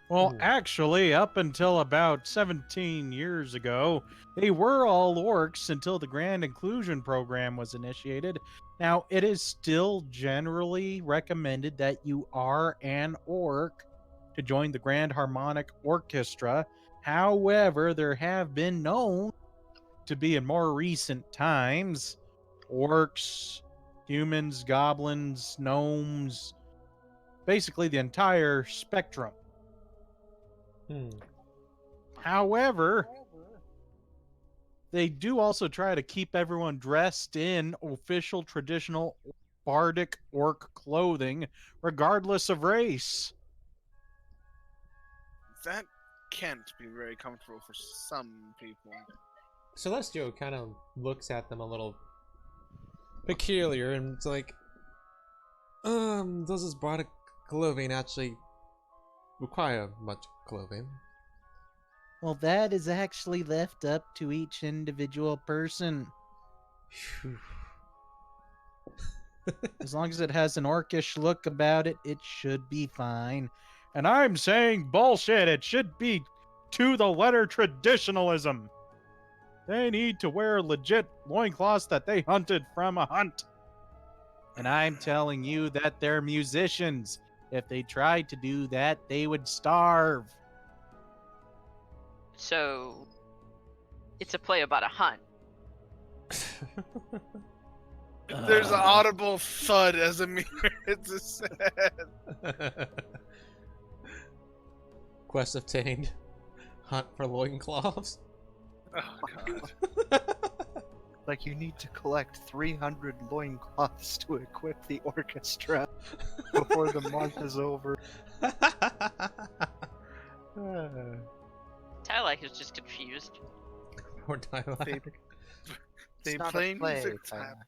Well, Ooh. actually, up until about 17 years ago, they were all orcs until the Grand Inclusion Program was initiated. Now, it is still generally recommended that you are an orc to join the Grand Harmonic Orchestra. However, there have been known to be in more recent times orcs, humans, goblins, gnomes, basically the entire spectrum. However, they do also try to keep everyone dressed in official traditional bardic orc clothing, regardless of race. That can't be very comfortable for some people. Celestio kind of looks at them a little peculiar and it's like, does this bardic clothing actually require much clothing? Well, that is actually left up to each individual person. As long as it has an orcish look about it, it should be fine. And I'm saying bullshit. It should be to the letter traditionalism. They need to wear legit loincloths that they hunted from a hunt. And I'm telling you that they're musicians. If they tried to do that, they would starve. So, it's a play about a hunt. There's an audible thud as a mirror. It's a sad. Quest obtained. Hunt for loincloths. Oh god. Like you need to collect 300 loincloths to equip the orchestra before the month is over. Tylak is just confused. Poor Tyler. They not a play play, music. Tyler.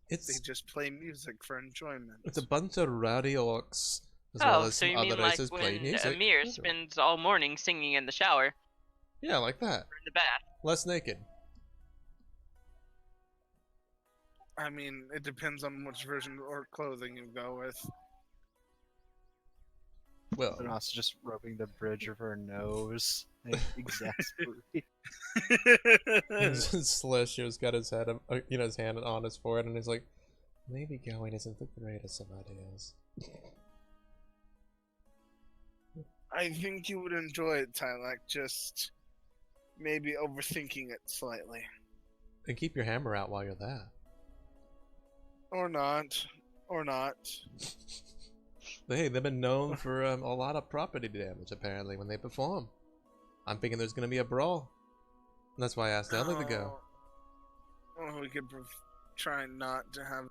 They It's just play music for enjoyment. it's a bunch of rowdy orcs as well Oh, as so some you other mean like races play when music. Amir spends all morning singing in the shower Yeah, like that. or in the bath? Less naked. I mean, it depends on which version or clothing you go with. Well, And also just rubbing the bridge of her nose. Like, exasperate. Celestio's got his head, his hand on his forehead, and he's like, maybe going isn't the greatest of ideas. I think you would enjoy it, Tylak, just maybe overthinking it slightly. And keep your hammer out while you're there. Or not. Or not. Hey, they've been known for a lot of property damage, apparently, when they perform. I'm thinking there's gonna be a brawl. And that's why I asked Ellie to go. Well, we could try not to have...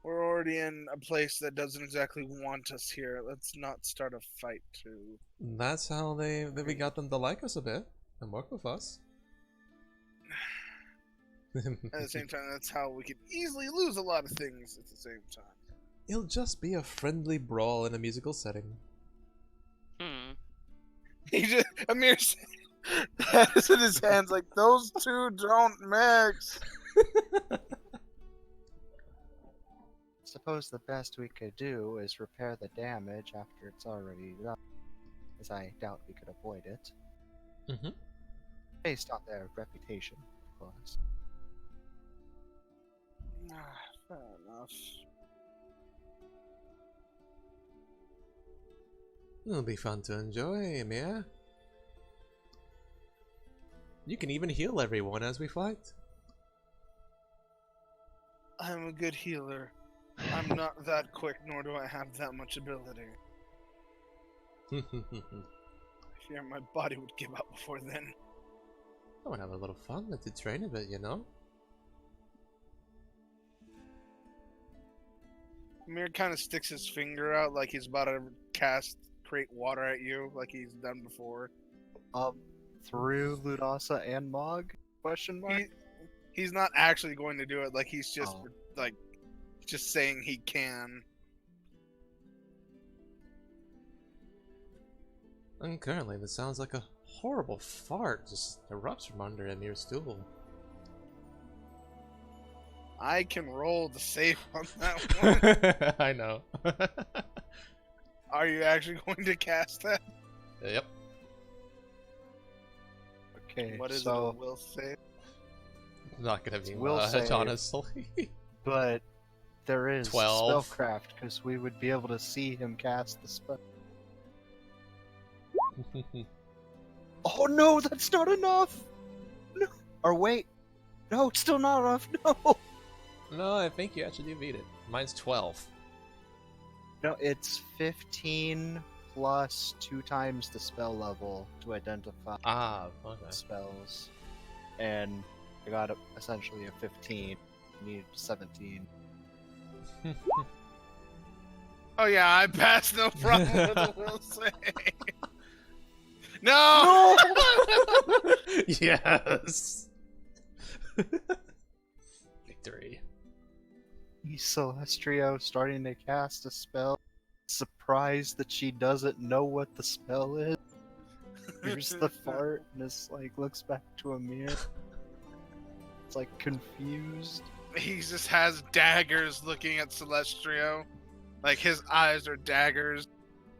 We're already in a place that doesn't exactly want us here. Let's not start a fight, too. That's how we got them to like us a bit and work with us. At the same time, that's how we could easily lose a lot of things at the same time. It'll just be a friendly brawl in a musical setting. Amir has in his hands like, those two don't mix. Suppose the best we could do is repair the damage after it's already done, as I doubt we could avoid it. Mm-hmm. Based on their reputation, of course. Fair enough. It'll be fun to enjoy, Amir. You can even heal everyone as we fight. I'm a good healer. I'm not that quick, nor do I have that much ability. I fear my body would give up before then. I would have a little fun to train a bit, you know? Amir kind of sticks his finger out like he's about to create water at you, like he's done before. Through Ludasa and Mog? Question mark? He's not actually going to do it, like he's just just saying he can. And currently, this sounds like a horrible fart just erupts from under Amir's stool. I can roll the save on that one. I know. Are you actually going to cast that? Yep. Okay, What is so it, a will save? Not gonna be will much, save. honestly. but there is 12. spellcraft, because we would be able to see him cast the spell. Oh no, that's not enough! No. Or wait. No, it's still not enough, no! No, I think you actually beat it. Mine's 12. No, it's 15 plus 2 times the spell level to identify Okay. spells. And I got essentially a 15. I needed 17. Oh yeah, I passed, no problem with the will save. No! Yes! Victory. Celestrio starting to cast a spell. Surprised that she doesn't know what the spell is. Here's the fart and it's like looks back to Amir. It's like confused. He just has daggers looking at Celestrio. Like his eyes are daggers.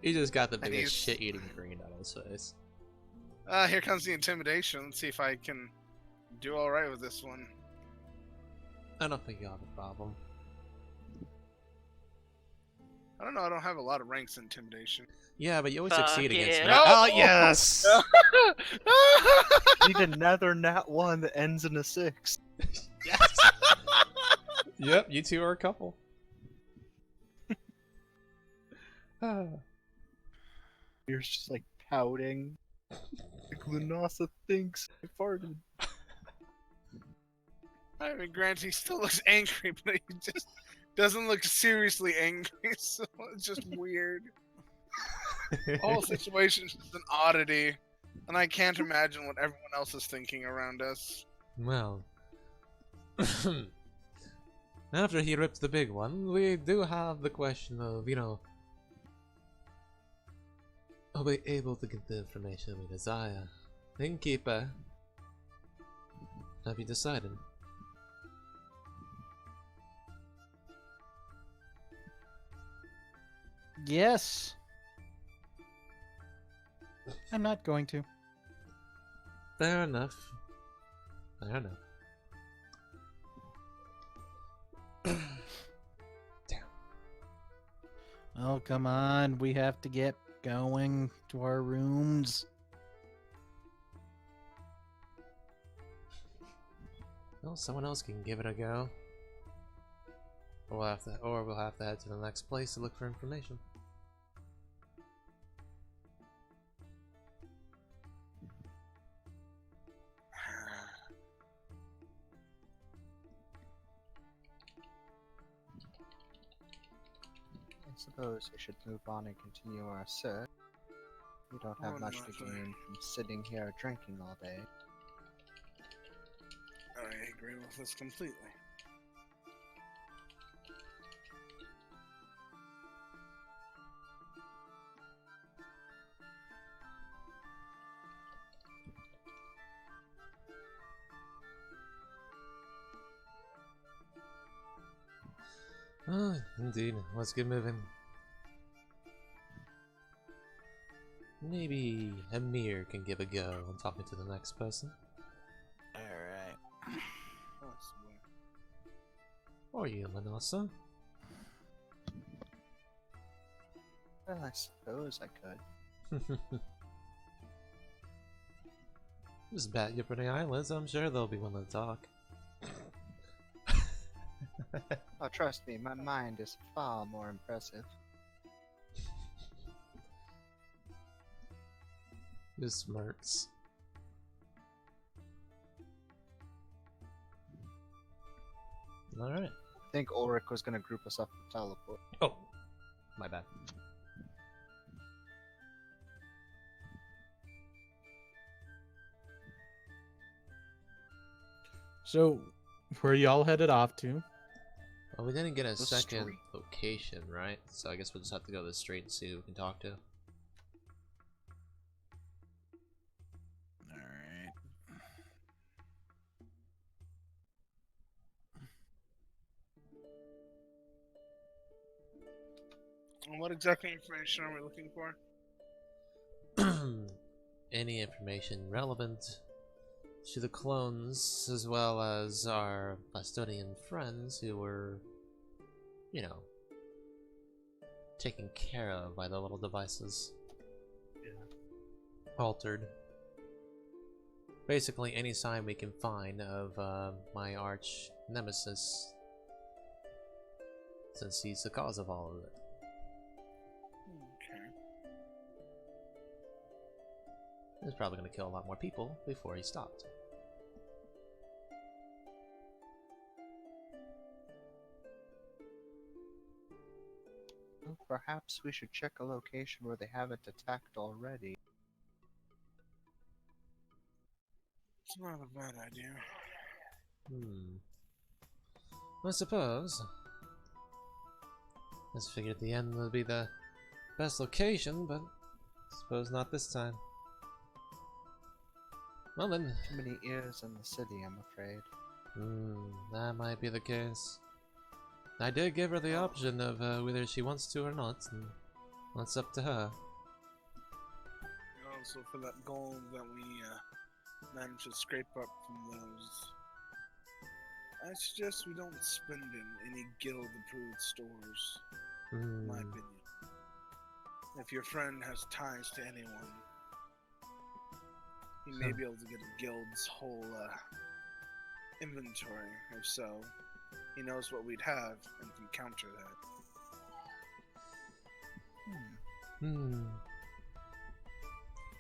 He just got the And biggest he's- shit-eating grin on his face. Here comes the intimidation. Let's see if I can do alright with this one. I don't think you have a problem. I don't know, I don't have a lot of ranks in intimidation. Yeah, but you always Fuck succeed against yeah. me. No! Oh, yes! Need another nat 1 that ends in a 6. Yes! Yep, you two are a couple. You're just like pouting. Like Lunasa thinks I farted. I mean, granted, he still looks angry, but he just doesn't look seriously angry, so it's just weird. The whole situation's just an oddity, and I can't imagine what everyone else is thinking around us. Well, after he rips the big one, we do have the question of, you know, are we able to get the information we desire? Innkeeper, have you decided? Yes. I'm not going to. Fair enough. Fair enough. Damn. Oh, come on. We have to get going to our rooms. Well, someone else can give it a go. we'll have to head to the next place to look for information. I suppose we should move on and continue our search. We don't have much to gain from sitting here drinking all day. I agree with this completely. Oh, indeed. Let's get moving. Maybe Amir can give a go on talking to the next person. Alright. Possibly. Or you, Manasa. Well, I suppose I could. Just bat your pretty eyelids, I'm sure they'll be willing to talk. Oh, trust me, my mind is far more impressive. Just smirks. Alright. I think Ulric was gonna group us up and teleport. Oh, my bad. So, where y'all headed off to? Well, we didn't get a The second street. location, right? So I guess we'll just have to go to the street and see who we can talk to. Alright. And what exactly information are we looking for? Any information relevant to the clones, as well as our Bastonian friends who were, you know, taken care of by the little devices. Altered. Basically, any sign we can find of my arch nemesis, since he's the cause of all of it. Okay. He was probably going to kill a lot more people before he stopped. Well, perhaps we should check a location where they haven't attacked already. It's not a bad idea. I suppose. Just figured the end would be the best location, but I suppose not this time. Well then. Too many ears in the city, I'm afraid. That might be the case. I did give her the option of whether she wants to or not, and that's up to her. And also for that gold that we managed to scrape up from those, I suggest we don't spend in any guild-approved stores, in my opinion. If your friend has ties to anyone, he may be able to get a guild's whole inventory. If so, he knows what we'd have and can counter that.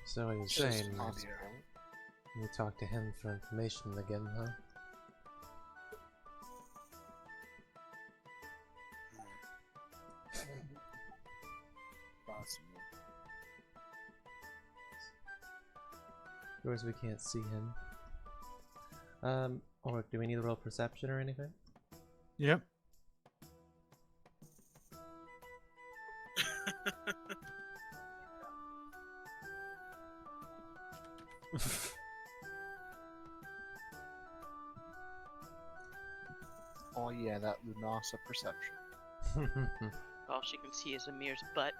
So what you're Just saying possible. is you talk to him for information again, huh? Possible. Of course we can't see him. Or do we need to roll perception or anything? Yep. Oh yeah, that Lunasa perception. All she can see is Amir's butt.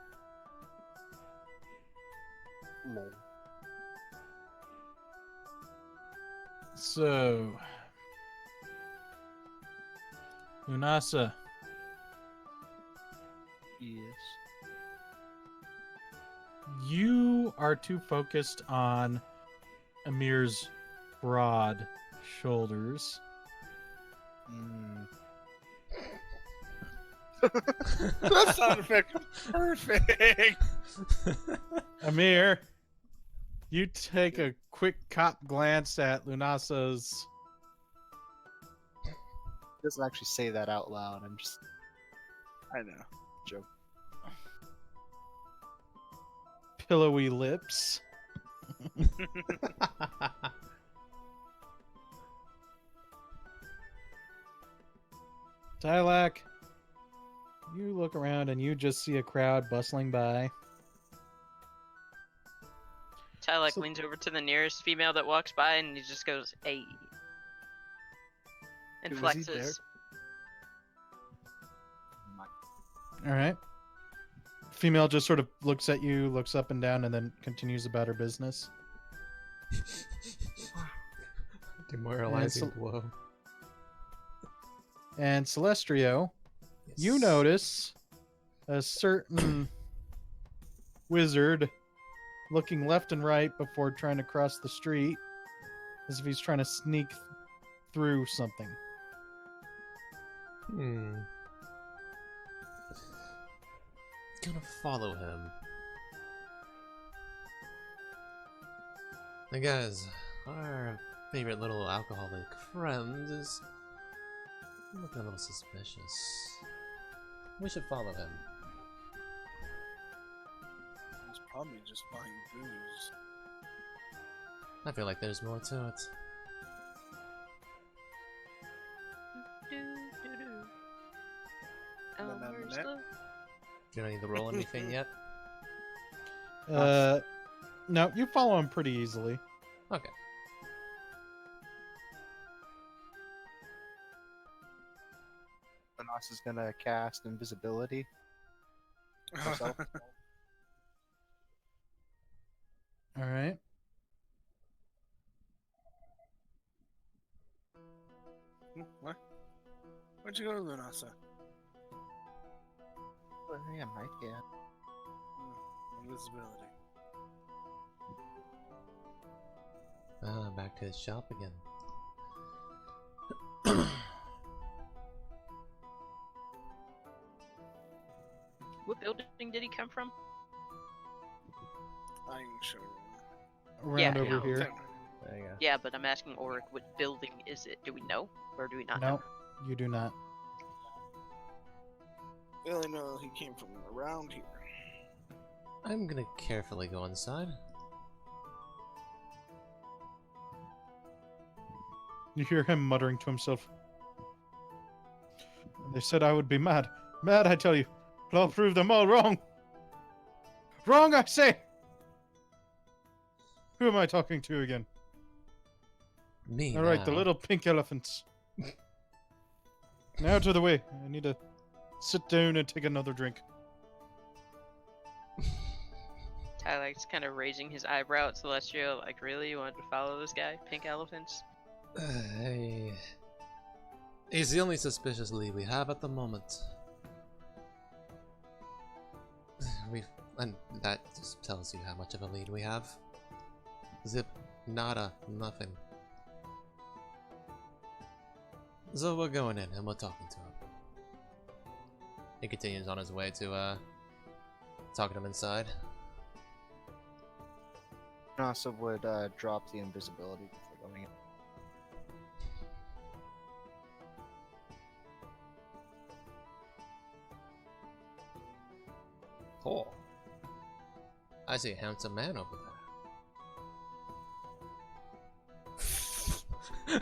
Lol. So, Unasa, Yes. you are too focused on Amir's broad shoulders. That sound effect. Perfect. Amir, you take a quick cop glance at Lunasa's Doesn't actually say that out loud. I'm just I know. joking. pillowy lips. Tylak, you look around and you just see a crowd bustling by. Tylak So- leans over to the nearest female that walks by and he just goes, "Hey," and Was he there? flexes. All right. Female just sort of looks at you, looks up and down, and then continues about her business. Demoralizing And blow. And Celestrio, you notice a certain wizard looking left and right before trying to cross the street, as if he's trying to sneak through something. Gonna follow him. Now guys, our favorite little alcoholic friend is looking a little suspicious. We should follow him. He's probably just buying booze. I feel like there's more to it. Elmer's net. love. Do I need to roll anything yet? No, you follow him pretty easily. Okay. Manas is gonna cast invisibility. herself. All right. What? Where'd you go, Lunasa? Well, yeah, Mike, yeah. Invisibility. Back to his shop again. What building did he come from? I can show you. Around Yeah, over no, here. There you go. Yeah, but I'm asking Ulric, what building is it? Do we know? Or do we not No, know? you do not. I only know he came from around here. I'm gonna carefully go inside. You hear him muttering to himself. They said I would be mad. Mad, I tell you. But I'll prove them all wrong. Wrong, I say! Who am I talking to again? Me All right, the now. little pink elephants. Now to the way. I need to sit down and take another drink. Tyler's kind of raising his eyebrow at Celestrio, like, really? You wanted to follow this guy? Pink elephants? Hey. He's the only suspicious lead we have at the moment. And that just tells you how much of a lead we have. Zip, nada, nothing. So we're going in and we're talking to him. He continues on his way to talking to him inside. Nasa would drop the invisibility before going in. Oh, I see a handsome man over there.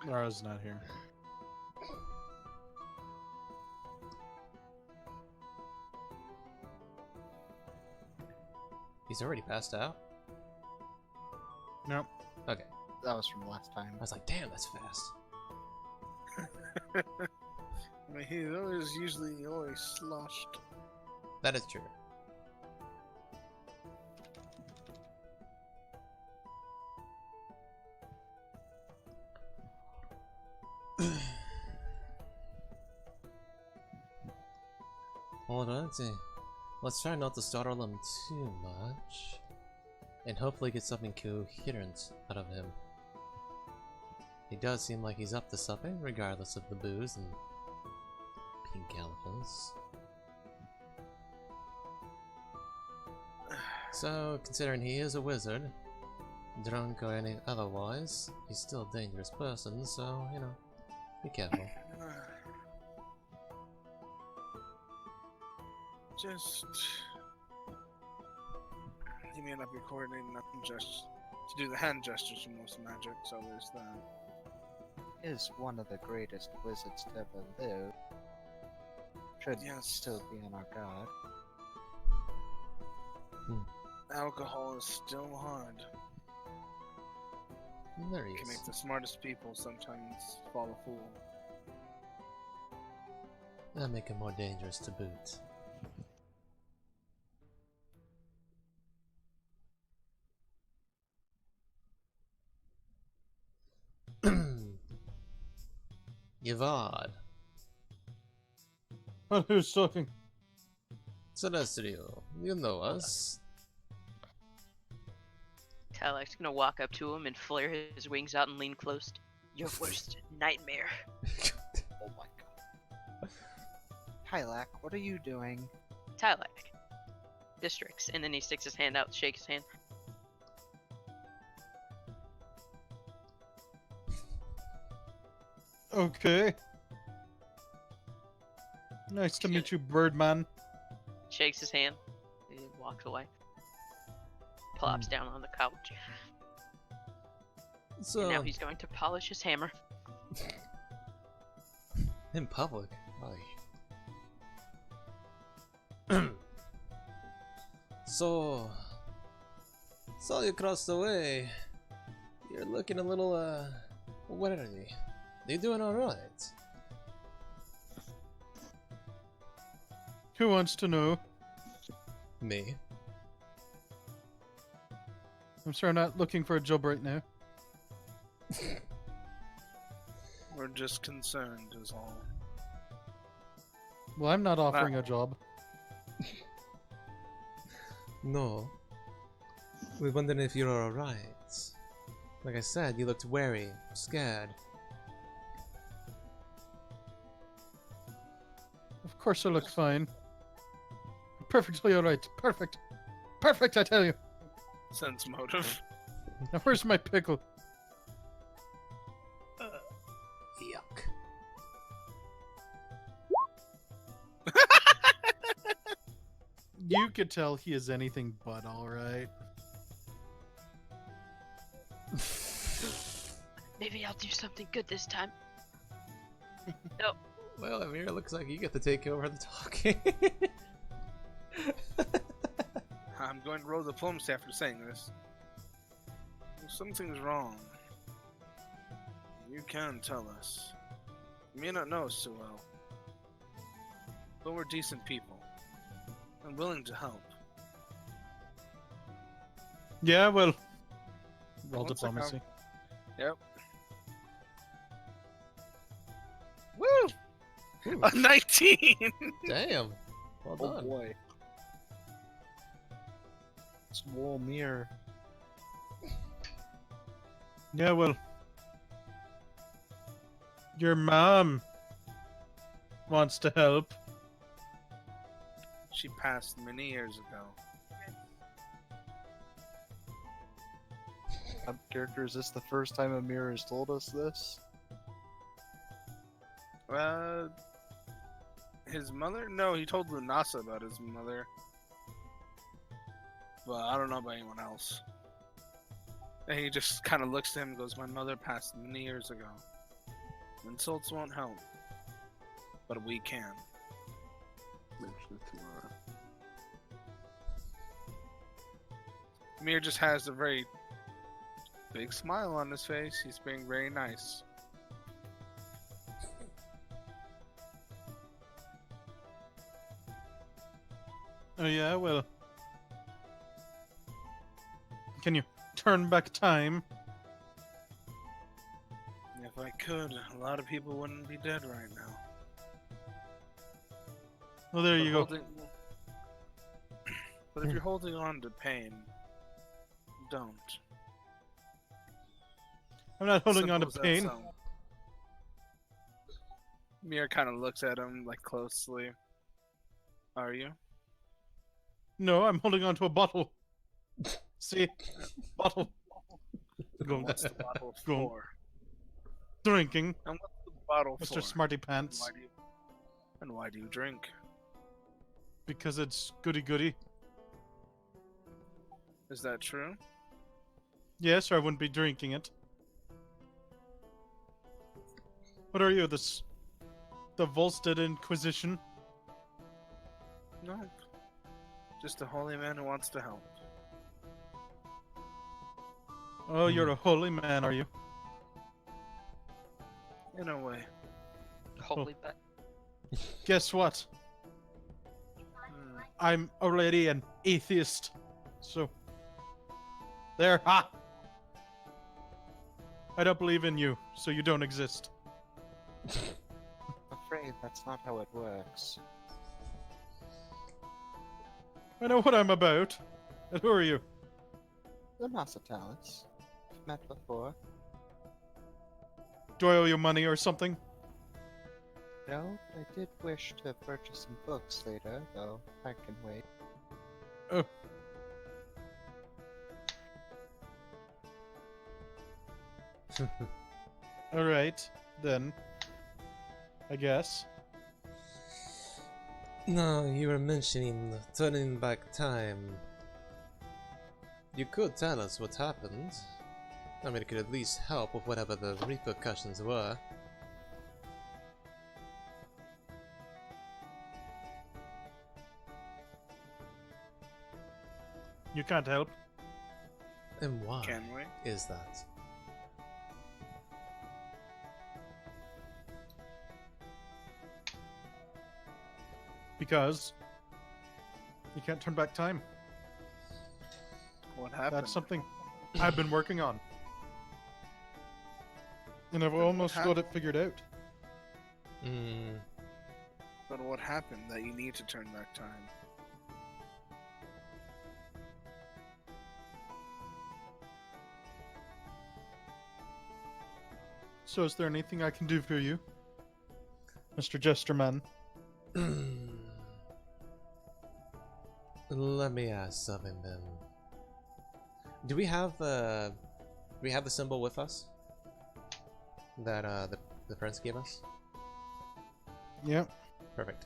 Lara's not here. He's already passed out? Nope. Okay. That was from last time. I was like, damn, that's fast. I mean, he's usually always sloshed. That is true. Hold on, let's try not to startle him too much, and hopefully get something coherent out of him. He does seem like he's up to something, regardless of the booze, and pink elephants. So, considering he is a wizard, drunk or any otherwise, he's still a dangerous person, so, you know, be careful. Just... He may not be coordinating enough just to do the hand gestures for most magic, so there's that. Is one of the greatest wizards to ever live. Should still be on our guard. Alcohol is still hard. There he It can is. make the smartest people sometimes fall a fool. That'll make him more dangerous to boot. Yavad. Well, who's talking? Celestrio, you know us. Talak's gonna walk up to him and flare his wings out and lean close. Your worst nightmare. Oh my god. Tylak, what are you doing? Talak. Districts. And then he sticks his hand out, shakes his hand. Okay. Nice to meet you, Birdman. Shakes his hand. And walks away. Plops down on the couch. So, And now he's going to polish his hammer. in public. Aye. So, saw you across the way. You're looking a little, wary. You doing alright? Who wants to know? Me. I'm sorry, I'm not looking for a job right now. We're just concerned, is all. Well, I'm not offering a job. No. We're wondering if you're alright. Like I said, you looked wary, scared. Of course I look fine. Perfectly alright. Perfect. Perfect, I tell you. Sense motive. Now where's my pickle? Yuck. You could tell he is anything but alright. Maybe I'll do something good this time. Well, Amir, it looks like you get to take over the talking. I'm going to roll diplomacy after saying this. Something's wrong. You can tell us. You may not know us so well, but we're decent people and willing to help. Yeah, well. Roll Looks like diplomacy. Yep. Woo! Ooh, A 19! damn. Well Oh done. boy. It's Wolmir. Yeah, well. Your mom wants to help. She passed many years ago. Character, is this the first time Amir has told us this? His mother? No, he told Lunasa about his mother. But I don't know about anyone else. And he just kind of looks at him and goes, my mother passed many years ago. Insults won't help. But we can. Mention it tomorrow. Mir just has a very big smile on his face. He's being very nice. Oh yeah, well. Can you turn back time? If I could, a lot of people wouldn't be dead right now. Well, there But you go. But if you're holding on to pain, don't. I'm not holding on to Simple as that pain. sounds. Mir kind of looks at him like closely. Are you? No, I'm holding on to a bottle. See? Bottle. Go. What's the bottle Go. for? Drinking, And what's the bottle Mr. for? Smarty And Pants. why do you drink? Because it's goody goody. Is that true? Yes, or I wouldn't be drinking it. What are you, the Volstead Inquisition? No. Just a holy man who wants to help. Oh, you're a holy man, are you? In a way. Holy bet. Guess what? Hmm. I'm already an atheist. So, there, ha! I don't believe in you, so you don't exist. I'm afraid that's not how it works. I know what I'm about. And who are you? The Nosatalis. We've met before. Do I owe you money or something? No, I did wish to purchase some books later, though I can wait. Oh. Alright, then. I guess. No, you were mentioning turning back time. You could tell us what happened. I mean, it could at least help with whatever the repercussions were. You can't help. And why Can we? is that? Because you can't turn back time. What happened? That's something I've been working on. And I've What almost got happened? it figured out. But what happened that you need to turn back time? So is there anything I can do for you, Mr. Jesterman? Let me ask something then. Do we have the symbol with us? That the prince gave us? Yep. Perfect.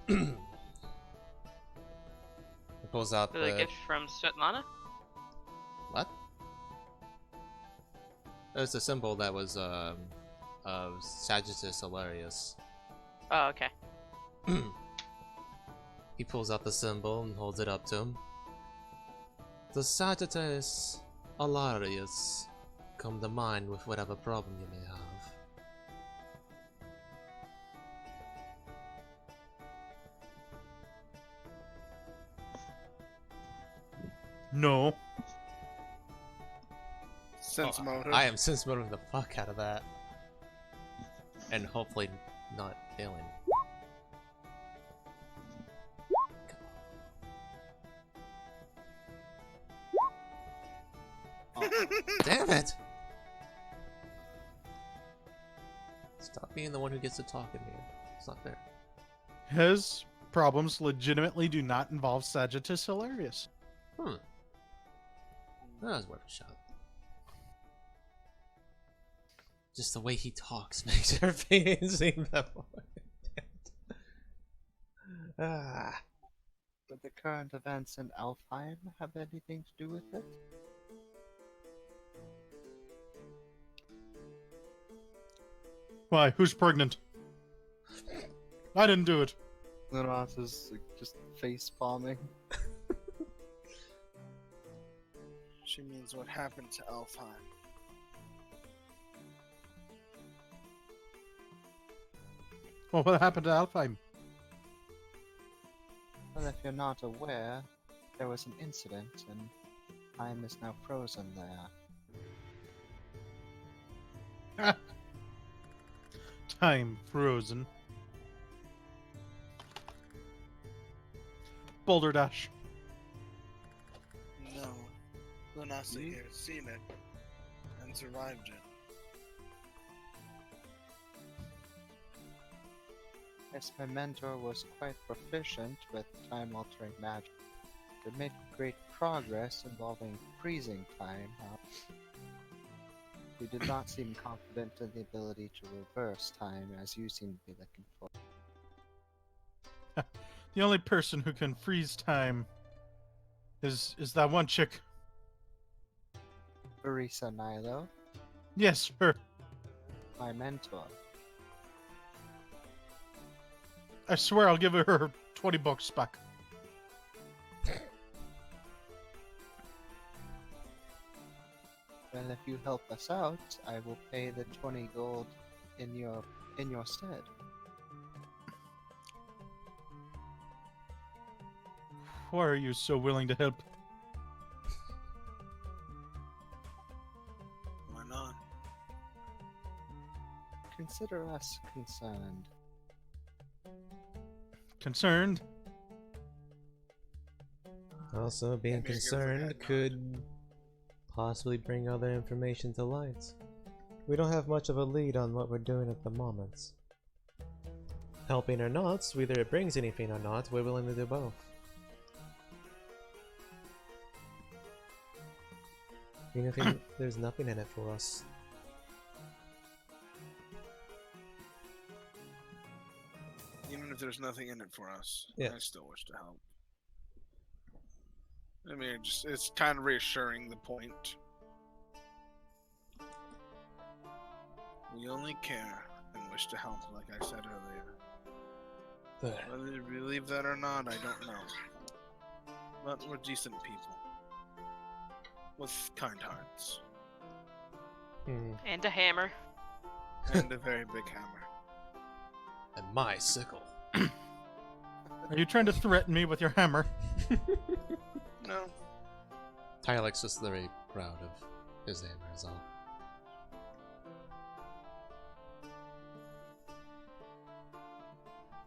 He pulls out The gift from Svetlana? What? It was a symbol that was of Sagittarius Hilarious. Oh, okay. He pulls out the symbol and holds it up to him. Does Sagittarius Hilarious come to mind with whatever problem you may have? No. Sense motive. I am sense motive the fuck out of that. And hopefully not failing. Damn it! Stop being the one who gets to talk in here. It's not fair. His problems legitimately do not involve Sagittarius Hilarious. That was worth a shot. Just the way he talks makes everything seem that way. Ah. Would the current events in Alfheim have anything to do with it? Why? Who's pregnant? I didn't do it. Lunas is like, just face palming. She means what happened to Alfheim. Well, what happened to Alfheim? Well, if you're not aware, there was an incident and time is now frozen there. Time frozen. Boulder Dash. No. Lunasa here has seen it and survived it. Yes, my mentor was quite proficient with time-altering magic. They made great progress involving freezing time. He did not seem confident in the ability to reverse time, as you seem to be looking for. The only person who can freeze time is that one chick. Barisa Nilo, Yes, her. my mentor. I swear I'll give her 20 bucks back. Well, if you help us out, I will pay the 20 gold in your stead. Why are you so willing to help? Why not? Consider us concerned. Concerned? Also, being Maybe give us a concerned head nod. could possibly bring other information to light. We don't have much of a lead on what we're doing at the moment. Helping or not, whether it brings anything or not, we're willing to do both. Even if there's nothing in it for us. Even if there's nothing in it for us, Yeah. I still wish to help. I mean, it's kind of reassuring the point. We only care and wish to help, like I said earlier. There. Whether you believe that or not, I don't know. But we're decent people. With kind hearts. And a hammer. And a very big hammer. And my sickle. Are you trying to threaten me with your hammer? No. Tylex just very proud of his hammer is all.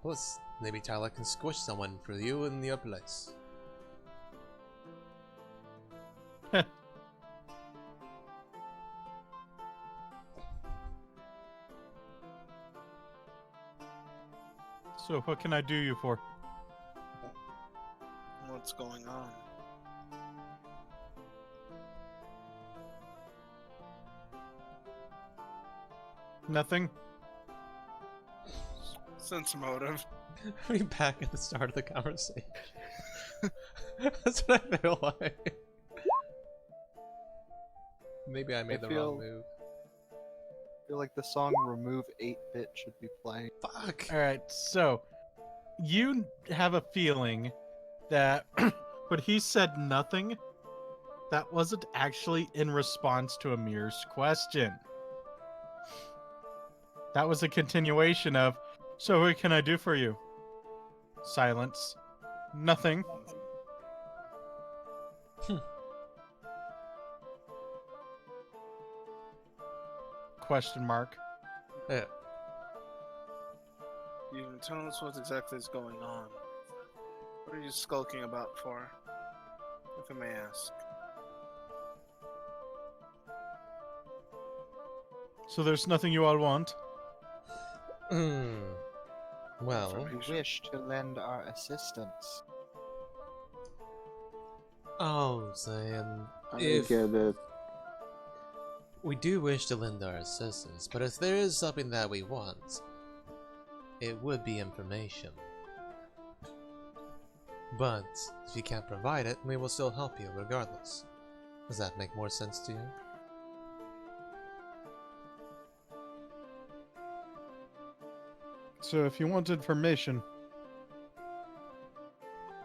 Plus, maybe Tyler can squish someone for you in your place. So what can I do you for? What's going on? Nothing? Sense motive. Are we back at the start of the conversation? That's what I feel like. Maybe I made the wrong move. I feel like the song Remove 8-Bit should be playing. Fuck! Alright, so you have a feeling that when he said nothing, that wasn't actually in response to Amir's question. That was a continuation of, so what can I do for you? Silence. Nothing. Question mark. Yeah. You can tell us what exactly is going on. What are you skulking about for? If I may ask. So there's nothing you all want? Well, We wish to lend our assistance. oh, saying I if get it. we do wish to lend our assistance, but if there is something that we want, it would be information. But if you can't provide it, we will still help you regardless. Does that make more sense to you? So if you want information,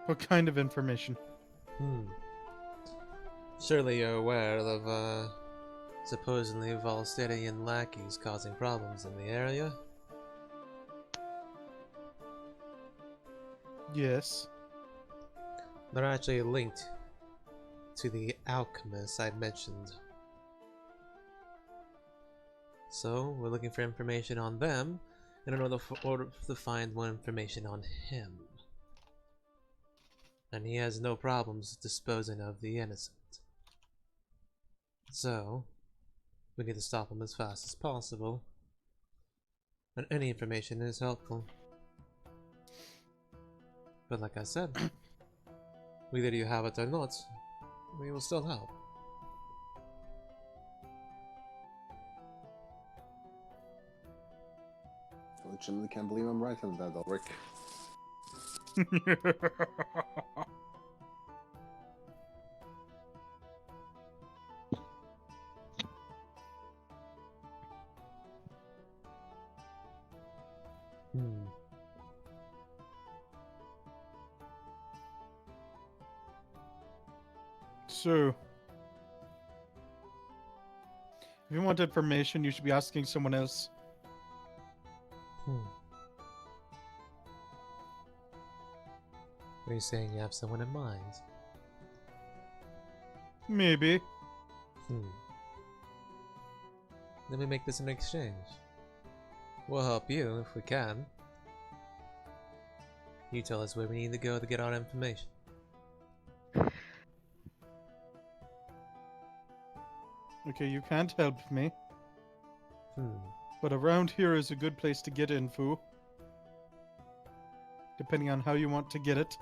what kind of information? Surely you're aware of, supposedly Volstadian lackeys causing problems in the area? Yes. They're actually linked to the alchemists I mentioned. So, we're looking for information on them, and in order to find more information on him. And he has no problems disposing of the innocent. So, we need to stop him as fast as possible. And any information is helpful. But like I said, whether you have it or not, we will still help. I legitimately can't believe I'm right on that, Ulric. So, if you want information, you should be asking someone else. Are you saying you have someone in mind? Maybe. Let me make this an exchange. We'll help you if we can. You tell us where we need to go to get our information. Okay, you can't help me. But around here is a good place to get info. Depending on how you want to get it.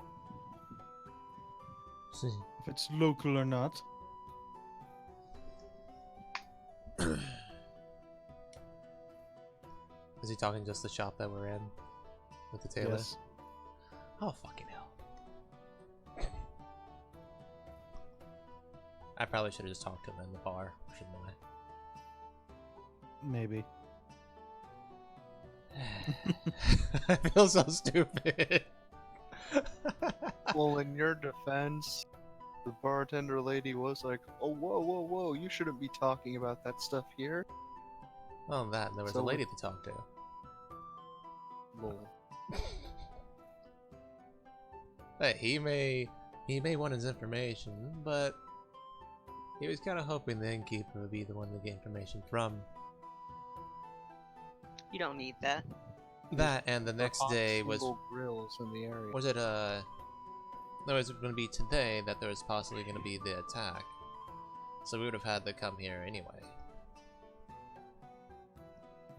If it's local or not. Is he talking just the shop that we're in? With the tailor? Yes. Oh, fucking hell. I probably should have just talked to him in the bar, shouldn't Maybe. I? I feel so stupid. Well, in your defense, the bartender lady was like, "Oh, whoa, whoa, whoa! You shouldn't be talking about that stuff here." Well, that, there was a lady to talk to. Lol. Hey, he may want his information, but he was kind of hoping the innkeeper would be the one to get information from. You don't need that. That, and the next day was... grills in the area. Was it, no, it was going to be today that there was possibly going to be the attack. So we would have had to come here anyway.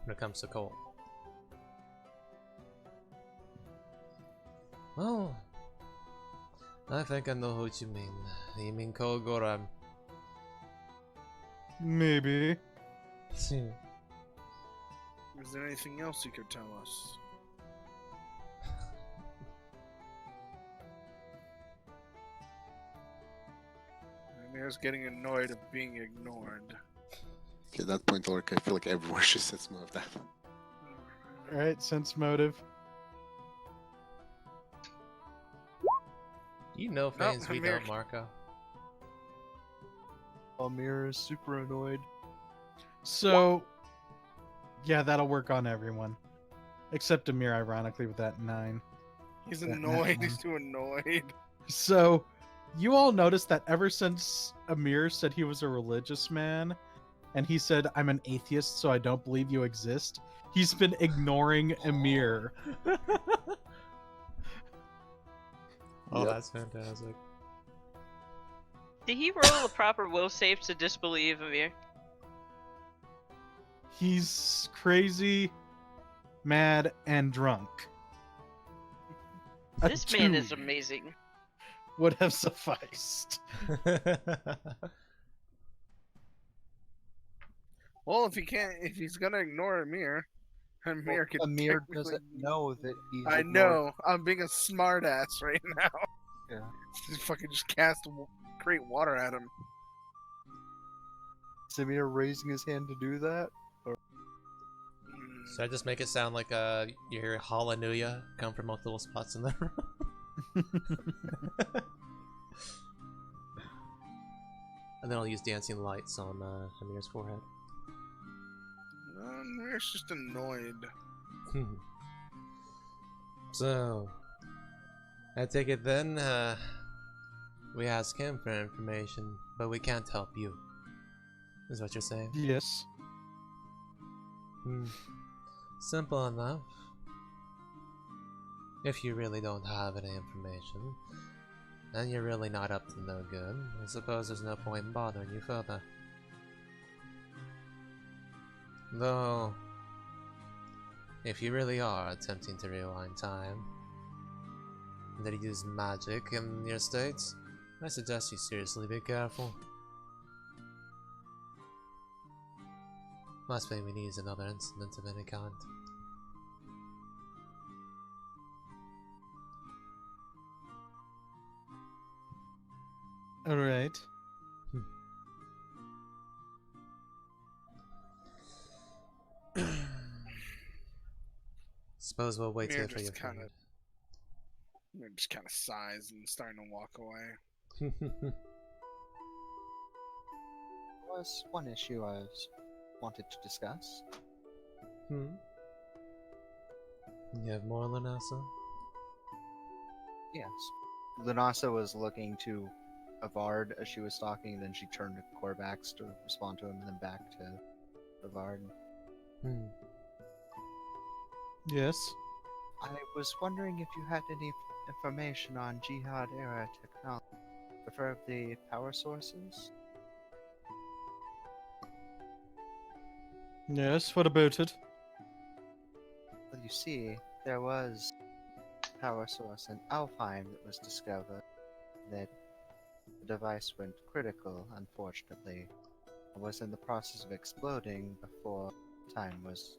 When it comes to coal. Oh, I think I know what you mean. You mean Kol Goram? Maybe. Is there anything else you could tell us? Amir's getting annoyed of being ignored. Okay, at that point, Ulric, I feel like everyone should sense more of that. Alright, sense motive. You know things we Amir. don't, Marco. Amir is super annoyed. So, yeah, that'll work on everyone. Except Amir, ironically, with that 9. He's That annoyed. net He's too annoyed. So, you all noticed that ever since Amir said he was a religious man, and he said, I'm an atheist, so I don't believe you exist, he's been ignoring Amir. Oh, Yep. that's fantastic. Did he roll a proper will save to disbelieve Amir? He's crazy, mad, and drunk. A This man 2 is amazing. would have sufficed. Well, if he's gonna ignore Amir, Amir could Amir technically- doesn't know that he's. I ignored. know. I'm being a smartass right now. Yeah. Just fucking create water at him. Is Amir raising his hand to do that? Should I just make it sound like you hear hallelujah come from multiple spots in the room? And then I'll use dancing lights on Amir's forehead. Amir's just annoyed. So, I take it then, we ask him for information, but we can't help you. Is what you're saying? Yes. Simple enough. If you really don't have any information, and you're really not up to no good, I suppose there's no point in bothering you further. Though, if you really are attempting to rewind time, that he used magic in your states. I suggest you seriously be careful. Last thing we need is another incident of any kind. Alright. Suppose we'll wait here for your Just kind friend. of, just kind of sighs and starting to walk away. Was one issue I wanted to discuss. You have more, Lanasa? Yes. Lunasa was looking to Avard as she was talking, then she turned to Corvax to respond to him, and then back to Avard. Yes. I was wondering if you had any information on Jihad era technology, preferably power sources? Yes, what about it? Well, you see, there was a power source in Alfheim that was discovered that the device went critical, unfortunately. It was in the process of exploding before time was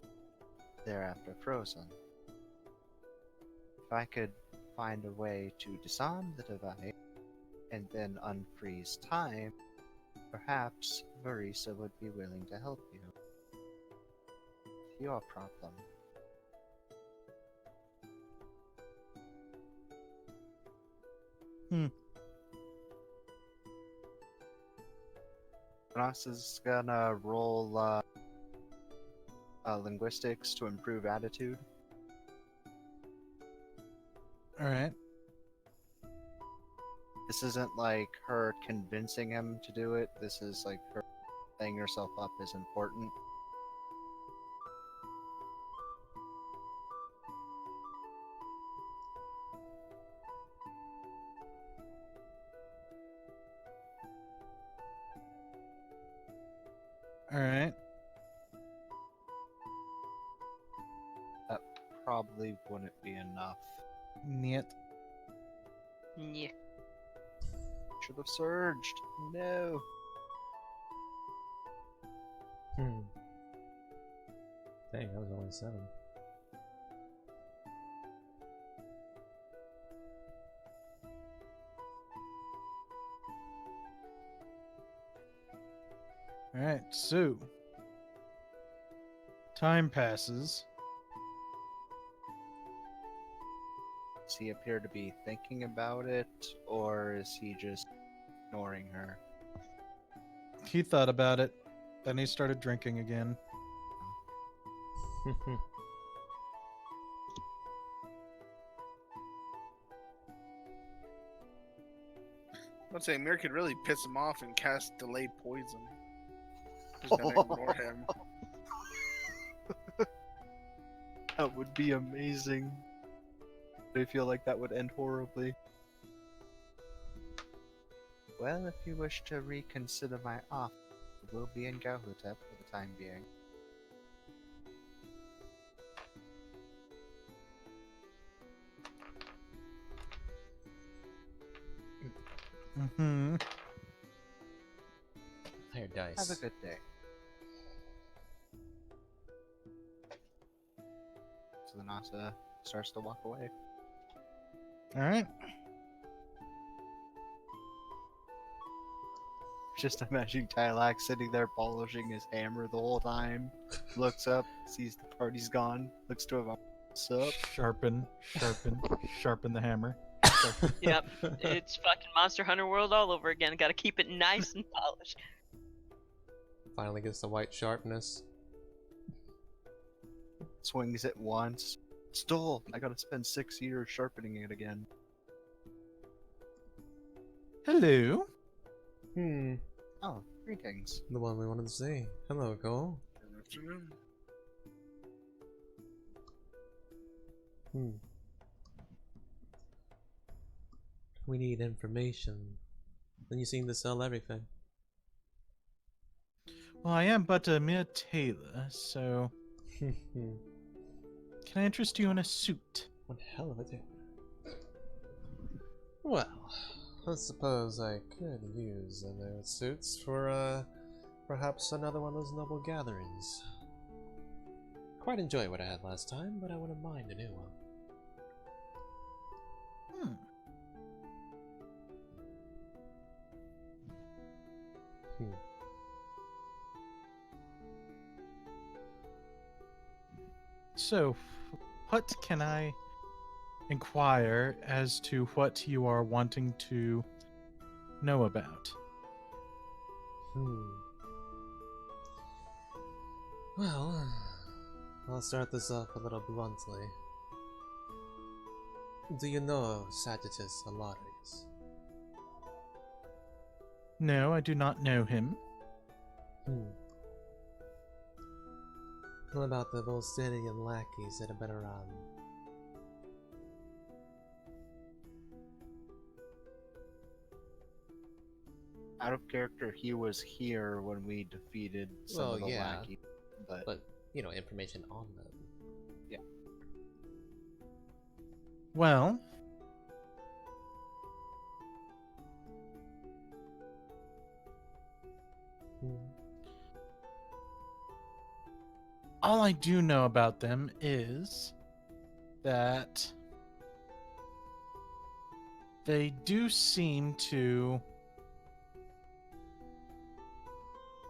thereafter frozen. If I could find a way to disarm the device and then unfreeze time, perhaps Marisa would be willing to help you. Your problem. Ross is gonna roll linguistics to improve attitude. Alright. This isn't like her convincing him to do it. This is like her laying herself up is important. Alright. That probably wouldn't be enough. Niet. Yeah. Should have surged. No. Dang, that was only 7. Alright, so. Time passes. Does he appear to be thinking about it, or is he just ignoring her? He thought about it. Then he started drinking again. I'd say Mir could really piss him off and cast delayed poison. Just gotta ignore him. That would be amazing. I feel like that would end horribly. Well, if you wish to reconsider my offer, it will be in Galhotep for the time being. Mm-hmm. Higher dice. Have a good day. So the Nasa starts to walk away. Alright. Just imagining Tylak sitting there polishing his hammer the whole time. Looks up, sees the party's gone, looks to him, what's up? Sharpen the hammer. Yep. It's fucking Monster Hunter World all over again. Gotta keep it nice and polished. Finally gets the white sharpness. Swings it once. Stole! I gotta spend 6 years sharpening it again. Hello. Oh, greetings. The one we wanted to see. Hello, Cole. Good afternoon. We need information. Then you seem to sell everything. Well, I am but a mere tailor, so can I interest you in a suit? One hell of a tailor. Well, I suppose I could use a new suits for, perhaps another one of those noble gatherings. Quite enjoyed what I had last time, but I wouldn't mind a new one. So, what can I inquire as to what you are wanting to know about? Well, I'll start this off a little bluntly. Do you know Sagittarius Alaris? No, I do not know him. What about the Volstinian lackeys that have been around? Out of character, he was here when we defeated some Well, of the yeah, lackeys, but But, you know, information on them. Well, all I do know about them is that they do seem to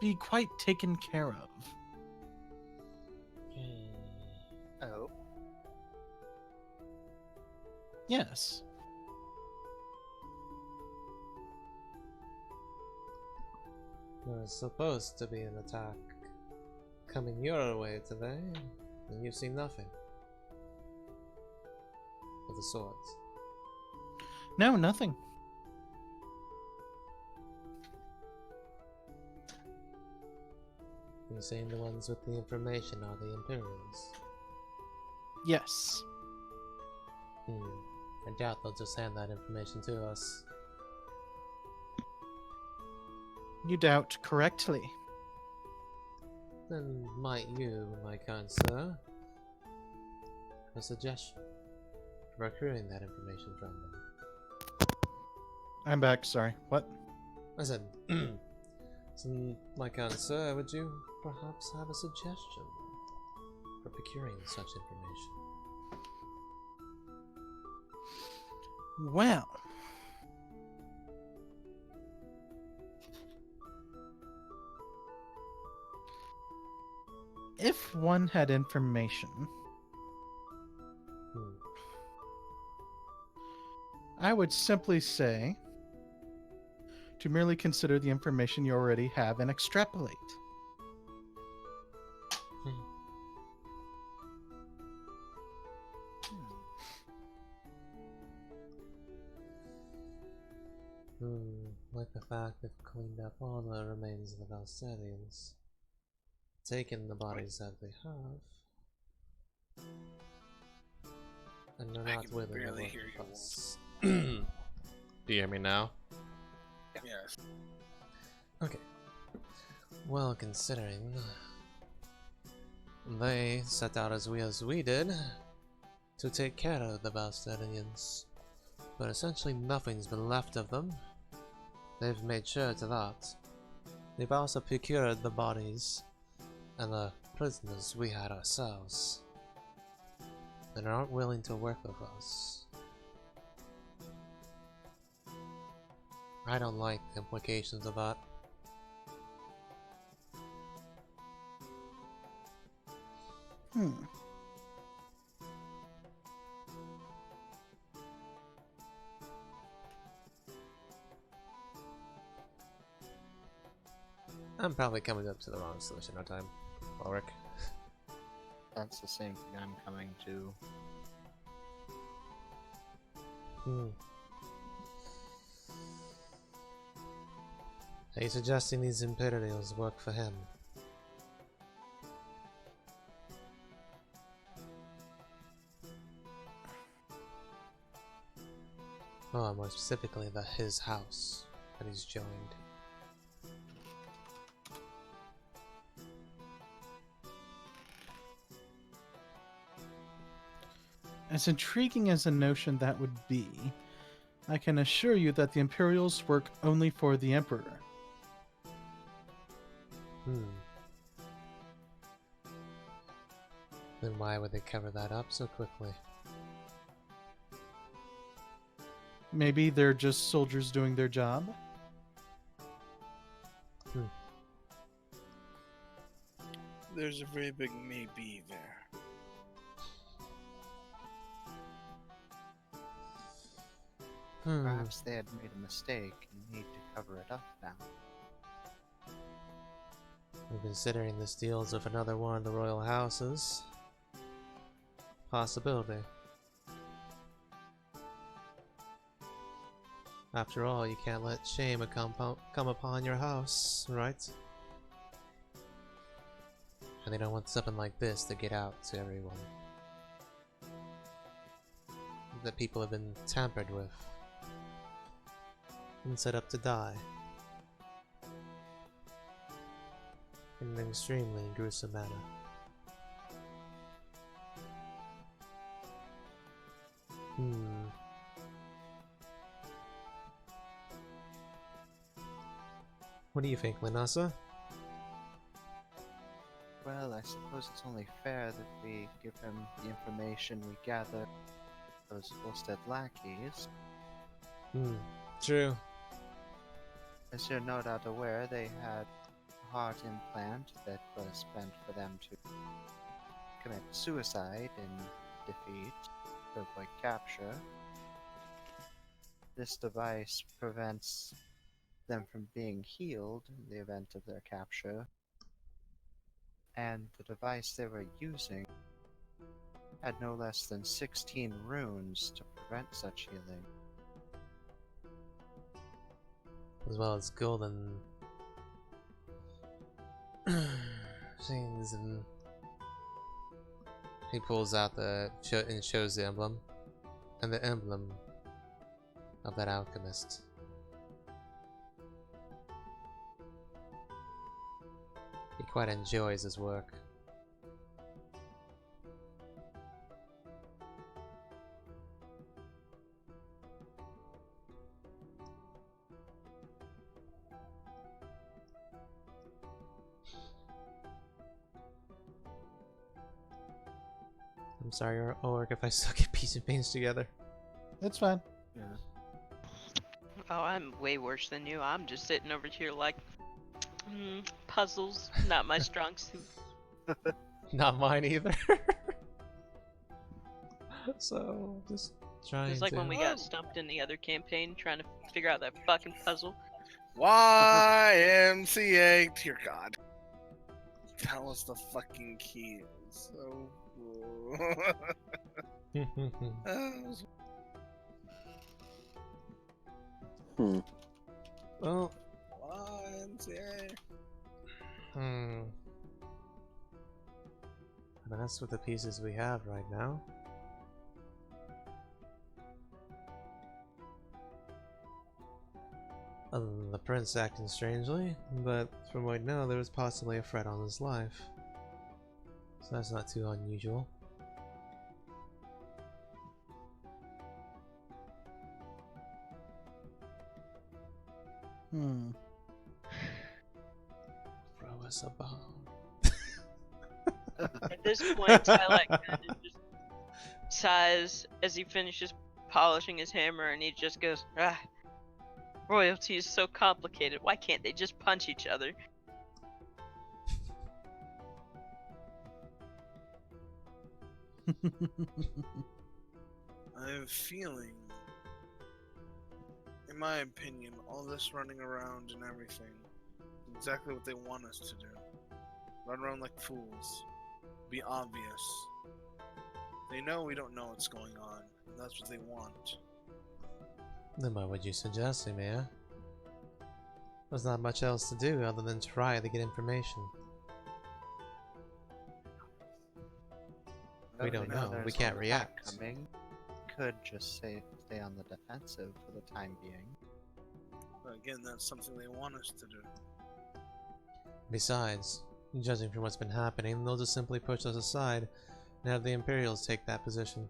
be quite taken care of. oh, Yes. There's supposed to be an attack coming your way today, and you've seen nothing of the swords. No, nothing. You're saying the ones with the information are the Imperials? Yes. I doubt they'll just hand that information to us. You doubt correctly. Then might you, my kind sir, have a suggestion for procuring that information from them? I'm back, sorry. What? I said, so, my kind sir, would you perhaps have a suggestion for procuring such information? Well, if one had information, I would simply say to merely consider the information you already have and extrapolate. Like the fact they've cleaned up all the remains of the Valsterians, taken the bodies that they have, and they're I not can willing to barely work hear with you. us. Do you hear me now? Yes. Okay. Well, considering they set out as we did to take care of the Valsterians, but essentially nothing's been left of them. They've made sure to that. They've also procured the bodies and the prisoners we had ourselves, and aren't willing to work with us. I don't like the implications of that. I'm probably coming up to the wrong solution at time, Ulric. that's the same thing I'm coming to. Are you suggesting these Imperials work for him? Oh, more specifically, his house that he's joined. As intriguing as a notion that would be, I can assure you that the Imperials work only for the Emperor. Then why would they cover that up so quickly? Maybe they're just soldiers doing their job? There's a very big maybe there. Perhaps they had made a mistake and need to cover it up now. And considering this deals with another one of the royal houses, possibility. After all, you can't let shame come upon your house, right? And they don't want something like this to get out to everyone. That people have been tampered with and set up to die in an extremely gruesome manner. What do you think, Linasa? Well, I suppose it's only fair that we give him the information we gather those Volstead lackeys. True. As you're no doubt aware, they had a heart implant that was meant for them to commit suicide in defeat, to avoid capture. This device prevents them from being healed in the event of their capture, and the device they were using had no less than 16 runes to prevent such healing. As well as golden things, and he pulls out and shows the emblem, and the emblem of that alchemist. He quite enjoys his work. I'm sorry, Ulric, if I suck at piece of beans together. It's fine. Yeah. Oh, I'm way worse than you. I'm just sitting over here like, puzzles, not my strong suit. Not mine either. So, just trying It's like to... when we got stumped in the other campaign trying to figure out that fucking puzzle. YMCA, dear God. That was the fucking key. It was so cool. Well, YMCA. But that's with the pieces we have right now. Other than the prince acting strangely, but from what I know, there was possibly a threat on his life. So that's not too unusual. Throw us a bone. At this point, Tyler kind of just sighs as he finishes polishing his hammer, and he just goes, royalty is so complicated. Why can't they just punch each other? I have a feeling, in my opinion, all this running around and everything is exactly what they want us to do. Run around like fools. Be obvious. They know we don't know what's going on, and that's what they want. Then what would you suggest, Emir? There's not much else to do other than try to get information. We don't know. There's We can't an attack react. Coming. Could just stay on the defensive for the time being. But again, that's something they want us to do. Besides, judging from what's been happening, they'll just simply push us aside and have the Imperials take that position.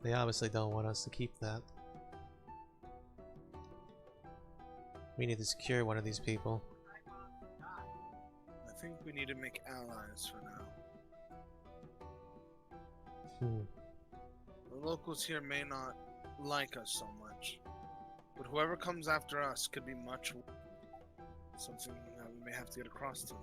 They obviously don't want us to keep that. We need to secure one of these people. I think we need to make allies for now. The locals here may not like us so much, but whoever comes after us could be much worse. Something that we may have to get across to them.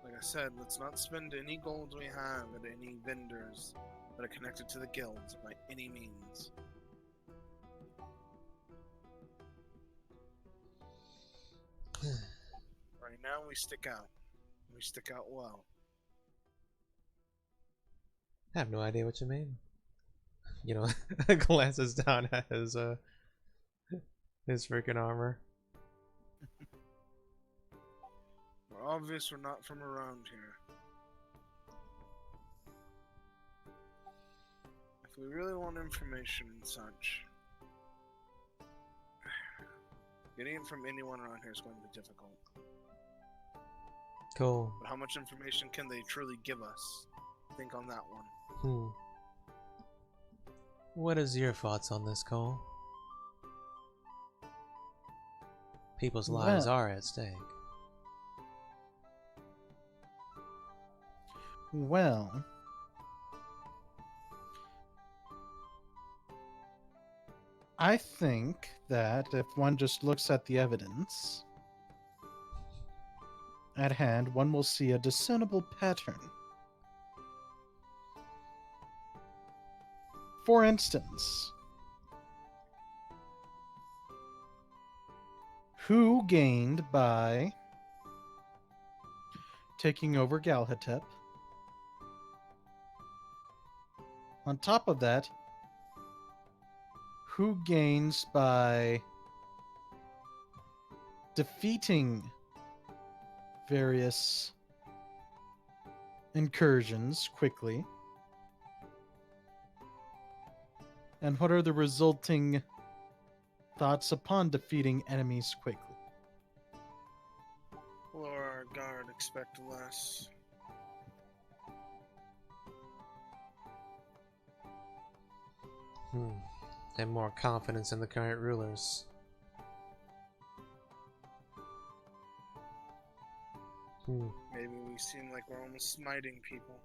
Like I said, let's not spend any gold we have at any vendors that are connected to the guilds by any means. Right now we stick out. We stick out well. I have no idea what you mean. You know, glances down at his freaking armor. We're obvious we're not from around here. If we really want information and such, getting it from anyone around here is going to be difficult. Cool. But how much information can they truly give us? Think on that one. What is your thoughts on this, Cole? People's lives are at stake. Well, I think that if one just looks at the evidence at hand, one will see a discernible pattern. For instance, who gained by taking over Galhatep? On top of that, who gains by defeating various incursions quickly? And what are the resulting thoughts upon defeating enemies quickly? Will our guard expect less? And more confidence in the current rulers. Maybe we seem like we're almost smiting people.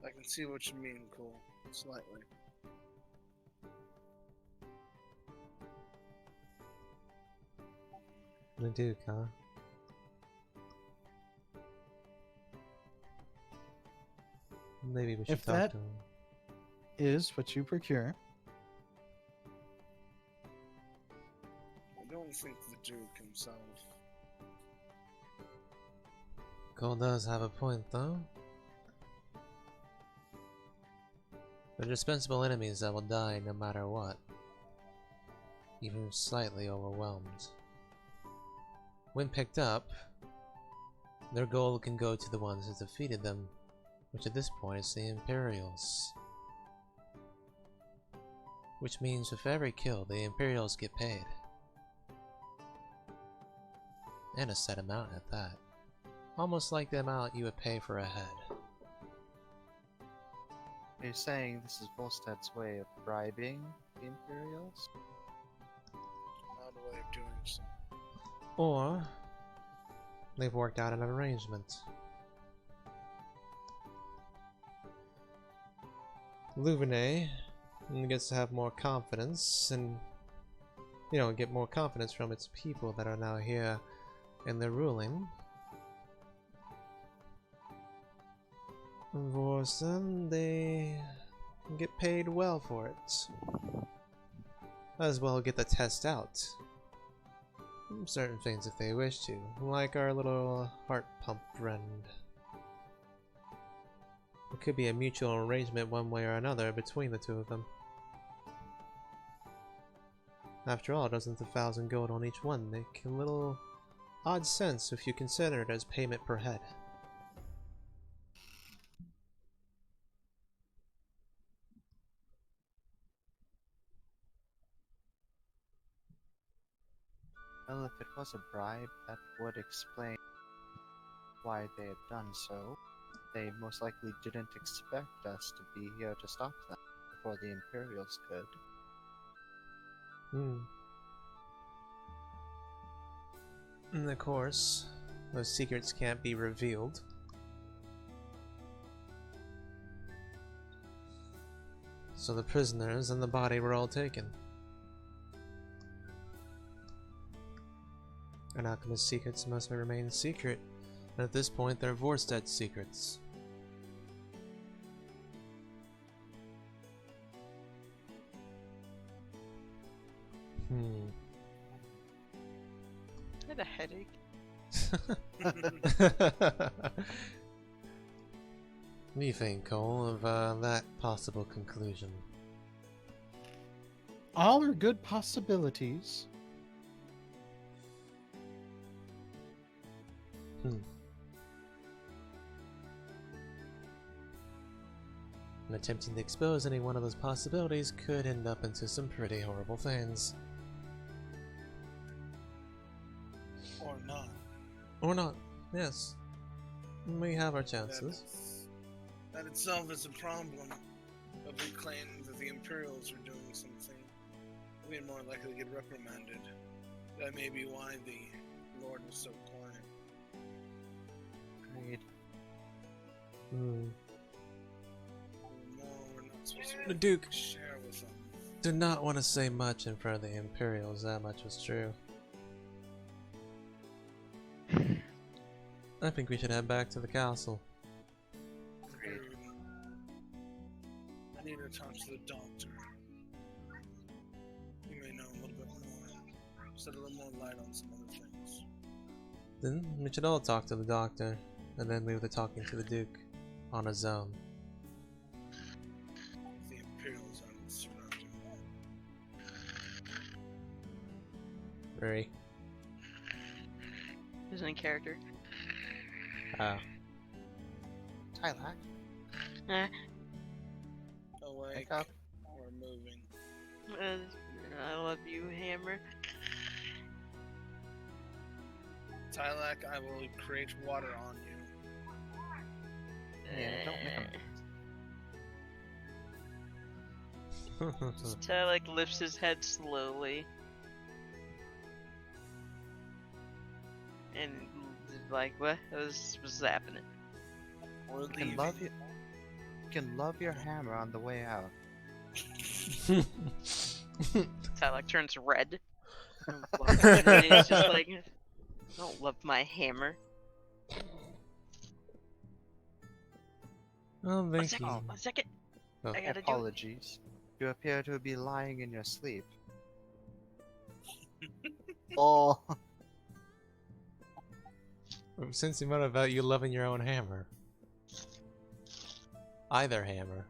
I can see what you mean, Cole. Slightly. I do, huh? Maybe we should If talk that to him. is what you procure, I don't think the Duke himself. Cole does have a point, though. They're dispensable enemies that will die no matter what. Even slightly overwhelmed. When picked up, their gold can go to the ones who defeated them, which at this point is the Imperials. Which means with every kill, the Imperials get paid. And a set amount at that. Almost like the amount you would pay for a head. Are you saying this is Volstad's way of bribing the Imperials? Odd way of doing so. Or they've worked out an arrangement. Louvene gets to have more confidence and, you know, get more confidence from its people that are now here in their ruling. Vorsen, they get paid well for it. As well get the test out. Certain things if they wish to, like our little heart pump friend. It could be a mutual arrangement one way or another between the two of them. After all, doesn't 1,000 gold on each one make a little odd sense if you consider it as payment per head? Well, if if it was a bribe, that would explain why they had done so. They most likely didn't expect us to be here to stop them before the Imperials could. And of course, those secrets can't be revealed. So the prisoners and the body were all taken. An alchemist's secrets must remain secret, and at this point they're Vorsted's secrets. I had a headache. What do you think, Cole, of that possible conclusion? All are good possibilities. And attempting to expose any one of those possibilities could end up into some pretty horrible things. Or not. Or not, yes. We have our chances. That itself is a problem. If we claim that the Imperials are doing something, we're more likely to get reprimanded. That may be why the Lord was so quiet. Agreed. We're not supposed The to Duke share with them. did not want to say much in front of the Imperials, that much was true. I think we should head back to the castle. I need to talk to the doctor. He may know a little bit more. Shed a little more light on some other things. Then we should all talk to the doctor, and then move to talking to the Duke on his own. The Imperials aren't surrounding them. Very. Isn't in character. Tylac, Awake. wake up. We're moving. I love you, Hammer. Tylac, I will create water on you. Yeah, don't make him. Tylac lifts his head slowly. And like, what was happening? We're You leaving. can love your hammer on the way out. Tylac turns red. And he's just like, I don't love my hammer. Oh, One thank second, you. 1 second. Oh. I gotta do it. Apologies. You appear to be lying in your sleep. Oh, Since you wrote about you loving your own hammer. Either hammer.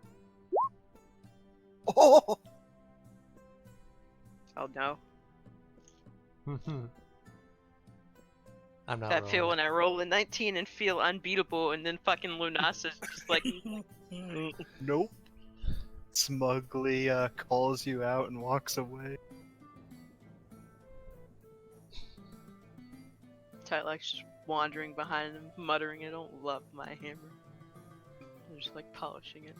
oh! Oh no. I'm not That feel rolling. when I roll a 19 and feel unbeatable, and then fucking Lunasa's just like, Nope. Smugly calls you out and walks away. Tylac's just wandering behind him, muttering, I don't love my hammer. I'm just like polishing it.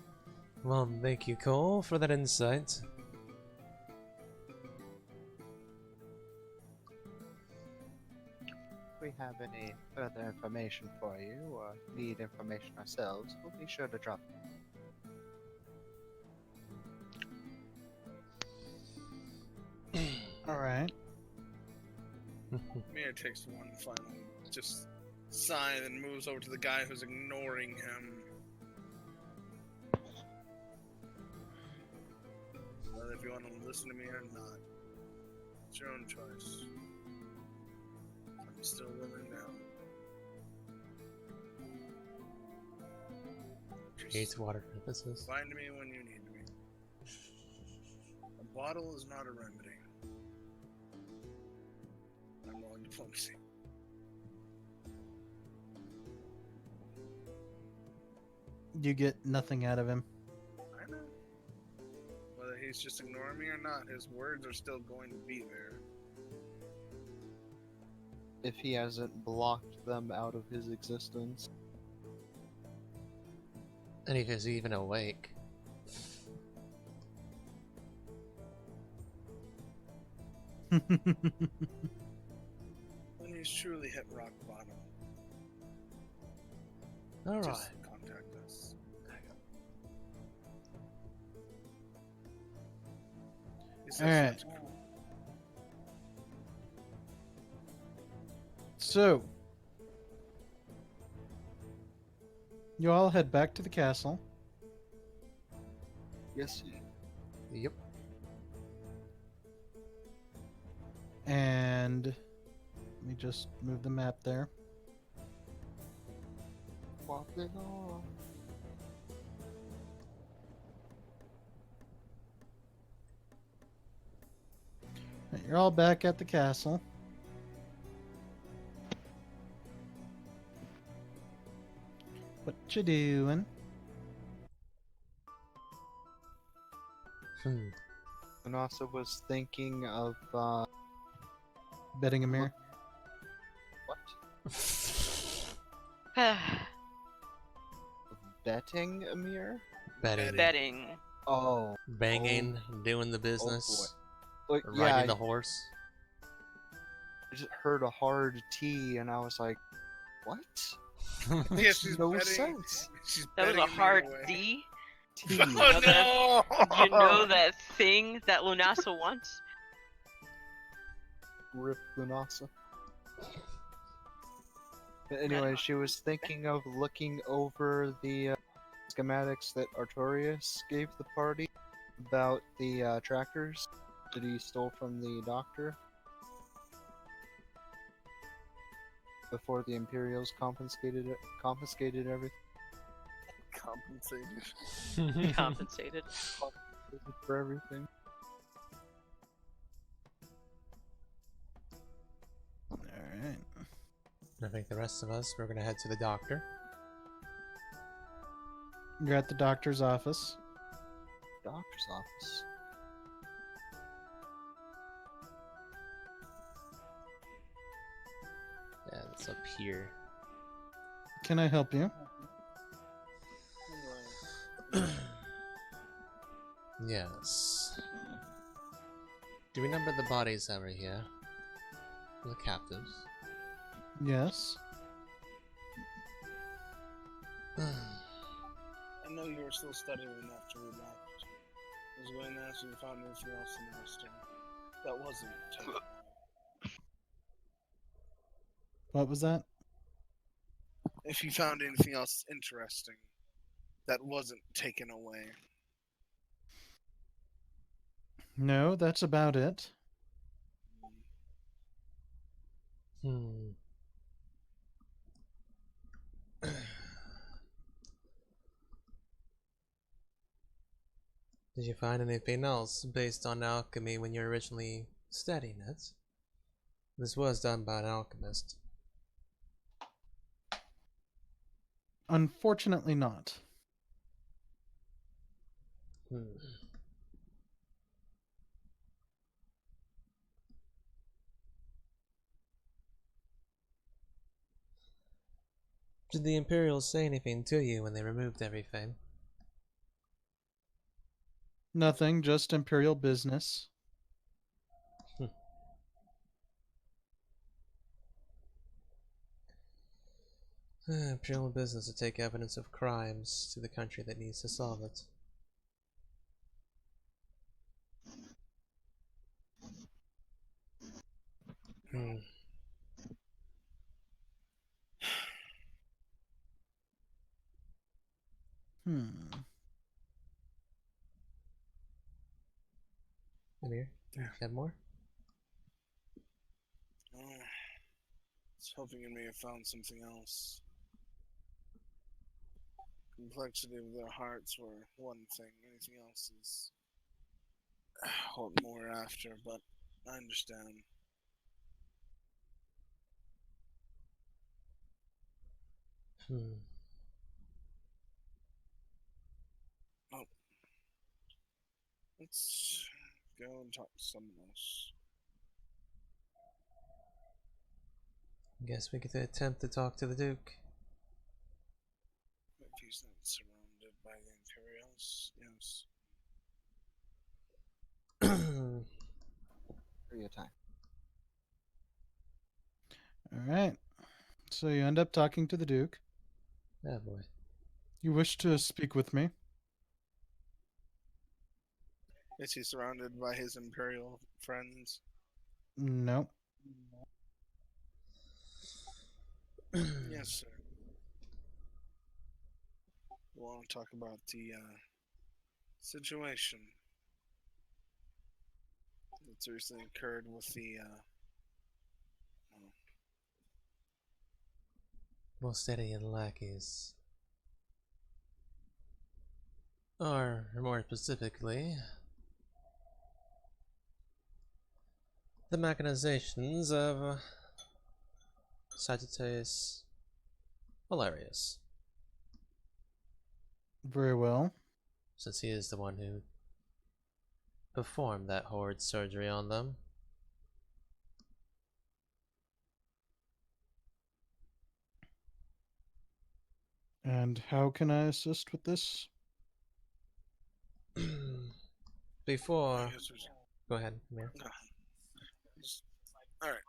Well, thank you, Cole, for that insight. If we have any further information for you, or need information ourselves, we'll be sure to drop it. Alright. Mir takes one final just sigh and moves over to the guy who's ignoring him. Whether if you want to listen to me or not, it's your own choice. I'm still willing now. Creates water purposes. Find me when you need me. A bottle is not a remedy. I'm rolling diplomacy. You get nothing out of him. I know. Whether he's just ignoring me or not, his words are still going to be there. if he hasn't blocked them out of his existence. And if he's even awake. When he's truly hit rock bottom, Alright. just contact us. He says Alright. that's cool. So, you all head back to the castle. Yes. Yep. And let me just move the map there. Walking on. Right, you're all back at the castle. What you doing? And also was thinking of Betting a mirror? what? Betting a mirror? Betting. Betting. Oh. Banging, doing the business, Like, riding yeah, the horse. I just heard a hard T and I was like, what? Yeah, Makes she's no betting. sense. She's That was betting a me hard away. D. T. Oh no! You know that thing that Lunasa wants? Rip Lunasa. But anyway, she was thinking of looking over the schematics that Artorias gave the party about the trackers that he stole from the doctor before the Imperials confiscated everything Compensated. Compensated. for everything. Alright. I think the rest of us, we're gonna head to the doctor. You're at the doctor's office. Doctor's office. Yeah, it's up here. Can I help you? Yes. Do we number the bodies over here? The captives. Yes. I know you were still studying after we left. I was going to ask if you found anything else interesting that wasn't taken. What was that? If you found anything else interesting that wasn't taken away. No, that's about it. Hmm. Did you find anything else based on alchemy when you were originally studying it? This was done by an alchemist. Unfortunately not. Hmm. Did the Imperials say anything to you when they removed everything? Nothing, just Imperial business. Imperial business to take evidence of crimes to the country that needs to solve it. Hmm. Amir, you have more? I was hoping you may have found something else. Complexity of their hearts were one thing, anything else is what more after, but I understand. Hmm. Let's go and talk to someone else. Guess we could attempt to talk to the Duke. If he's not surrounded by the Imperials, yes. For your time. All right. So you end up talking to the Duke. Oh boy. You wish to speak with me? Is he surrounded by his Imperial friends? No. Yes, sir. We want to talk about the situation that's recently occurred with the Mostedian lackeys. Or, more specifically, the mechanizations of Sagittarius Hilarious, Very well. since he is the one who performed that horrid surgery on them. And how can I assist with this? Before, I guess there's- go ahead, Amir. Alright.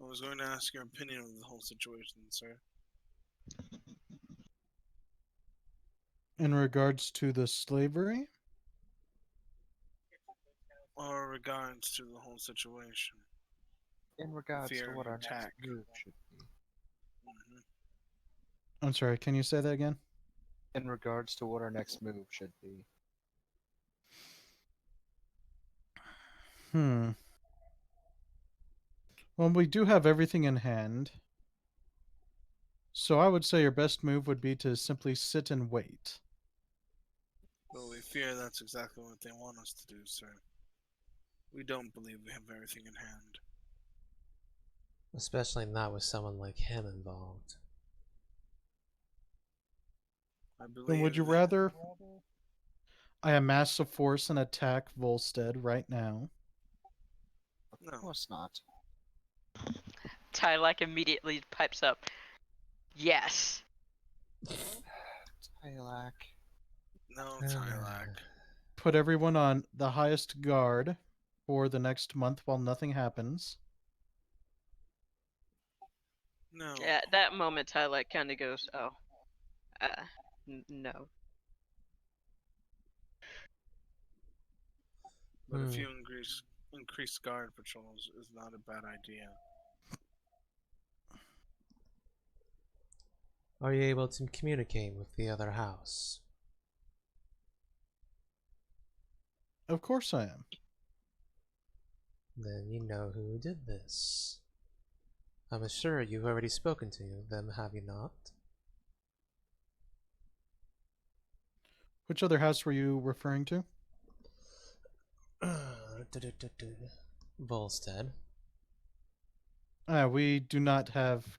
I was going to ask your opinion on the whole situation, sir. In regards to the slavery? Or regards to the whole situation. In regards Fear to and what our attack. next move should be. Mhm. I'm sorry, can you say that again? In regards to what our next move should be. Well, we do have everything in hand. So I would say your best move would be to simply sit and wait. But we fear that's exactly what they want us to do, sir. We don't believe we have everything in hand. Especially not with someone like him involved. I believe Then would you that- rather I amass a force and attack Volstead right now? Of No. course not. Tylak immediately pipes up. Yes. Tylak. No, Tylak. Put everyone on the highest guard for the next month while nothing happens. No. At that moment, Tylak kind of goes, "Oh, no." But if you increase guard patrols is not a bad idea. Are you able to communicate with the other house? Of course I am. Then you know who did this. I'm sure you've already spoken to them, have you not? Which other house were you referring to? Volstead. We do not have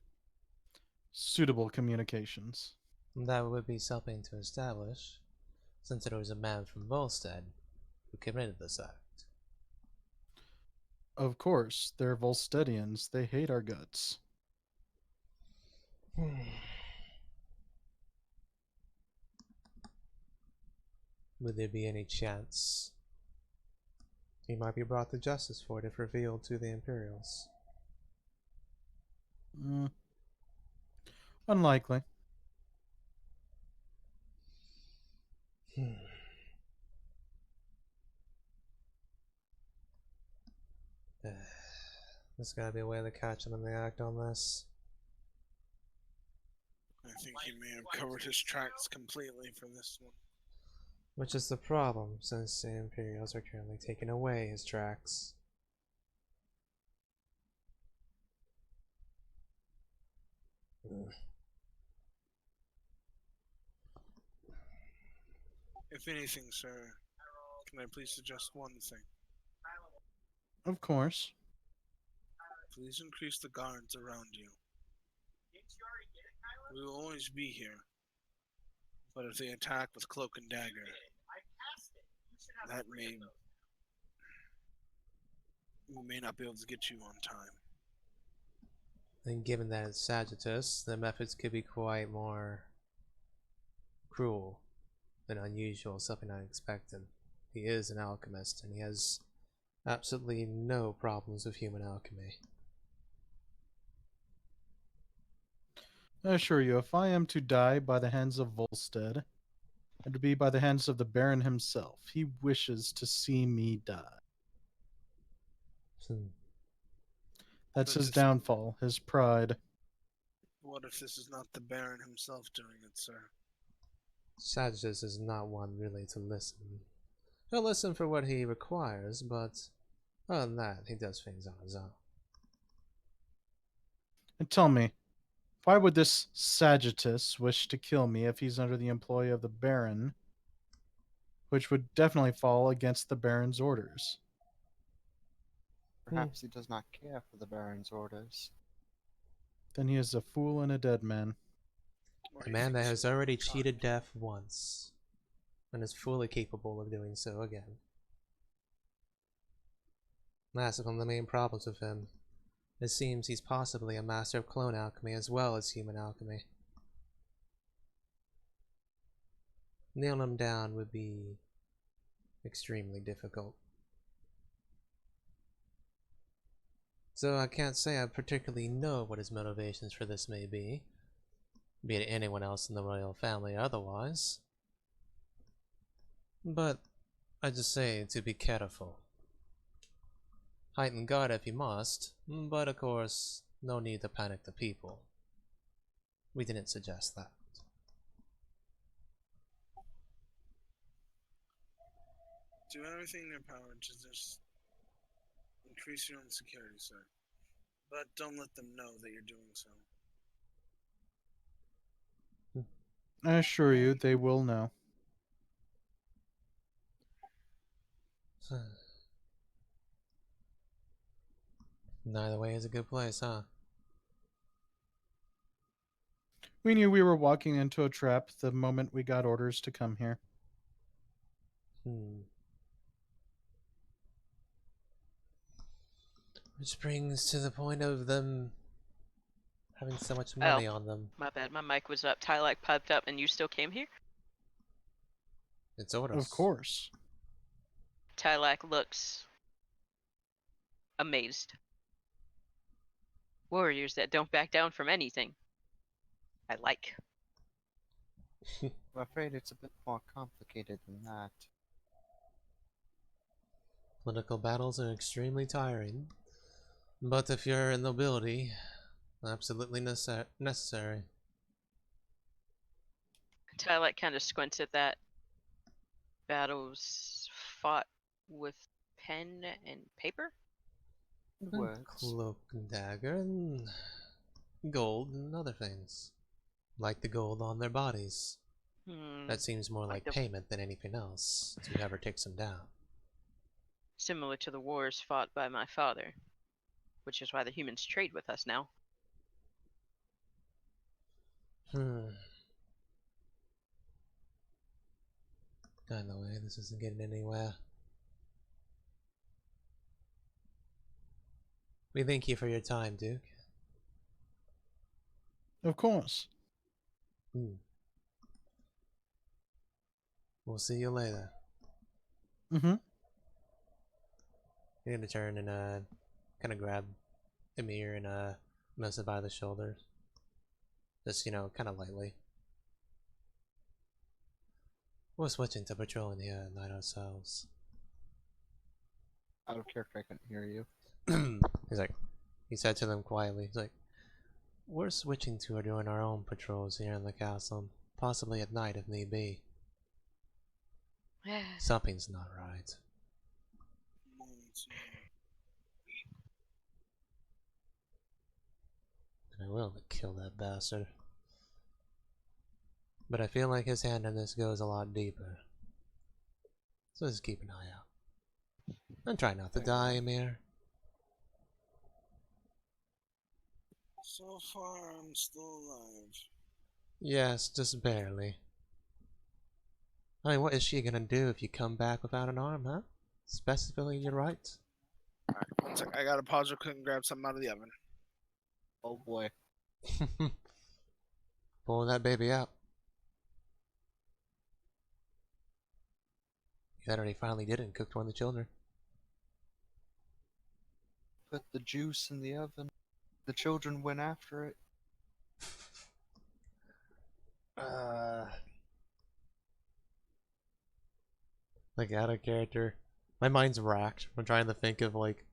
suitable communications. That would be something to establish, since it was a man from Volstead who committed this act. Of course, they're Volsteadians. They hate our guts. Would there be any chance he might be brought to justice for it if revealed to the Imperials? Unlikely. There's gotta be a way to catch him in the act on this. I think he may have covered his tracks completely for this one. Which is the problem, since the Imperials are currently taking away his tracks. If anything, sir, can I please suggest one thing? Of course. Please increase the guards around you. We will always be here. But if they attack with cloak and dagger, that may... we may not be able to get you on time. And given that it's Sagittarius, the methods could be quite more cruel than unusual, something unexpected. He is an alchemist, and he has absolutely no problems with human alchemy. I assure you, if I am to die by the hands of Volstead, and to be by the hands of the Baron himself, he wishes to see me die. That's But his this- downfall, his pride. What if this is not the Baron himself doing it, sir? Sagittarius is not one really to listen. He'll listen for what he requires, but other than that, he does things on his own. And tell me, why would this Sagittarius wish to kill me if he's under the employ of the Baron, which would definitely fall against the Baron's orders? Perhaps he does not care for the Baron's orders. Then he is a fool and a dead man. Or A he man that thinks has he's already God. cheated death once, and is fully capable of doing so again. That's one of the main problems with him. It seems he's possibly a master of clone alchemy as well as human alchemy. Nailing him down would be extremely difficult. So I can't say I particularly know what his motivations for this may be it anyone else in the royal family or otherwise. But I just say to be careful. Heighten guard if you must, but of course, no need to panic the people. We didn't suggest that. Do everything in your power to just increase your own security, sir. But don't let them know that you're doing so. I assure you, they will know. Neither way is a good place, huh? We knew we were walking into a trap the moment we got orders to come here. Which brings to the point of them having so much money on them. My bad, my mic was up. Tylak piped up and you still came here? It's orders. Of course. Tylak looks amazed. Warriors that don't back down from anything. I like. I'm afraid it's a bit more complicated than that. Political battles are extremely tiring, but if you're in nobility, absolutely necessary. Tylak kind of squints at that. Battles fought with pen and paper? And And words. cloak and dagger and gold and other things. Like the gold on their bodies. That seems more like the- payment than anything else to whoever takes them down. Similar to the wars fought by my father. Which is why the humans trade with us now. Either way, this isn't getting anywhere. We thank you for your time, Duke. Of course. We'll see you later. Mm-hmm. You're gonna turn and kind of grab Emir and Mesa by the shoulders. Just, kind of lightly. We're switching to patrolling here at night ourselves. Out of character, I couldn't hear you. He said to them quietly, he's like, we're switching to doing our own patrols here in the castle, possibly at night if need be. Something's not right. And I will kill that bastard. But I feel like his hand in this goes a lot deeper. So just keep an eye out. And try not to die, Emir. So far, I'm still alive. Yes, just barely. I mean, what is she gonna do if you come back without an arm, huh? Specifically, you're right. Alright, one sec. I gotta pause real quick and grab something out of the oven. Oh boy. Pulling that baby out. That already finally did it and cooked one of the children. Put the juice in the oven. The children went after it. Like out of character. My mind's racked. I'm trying to think of like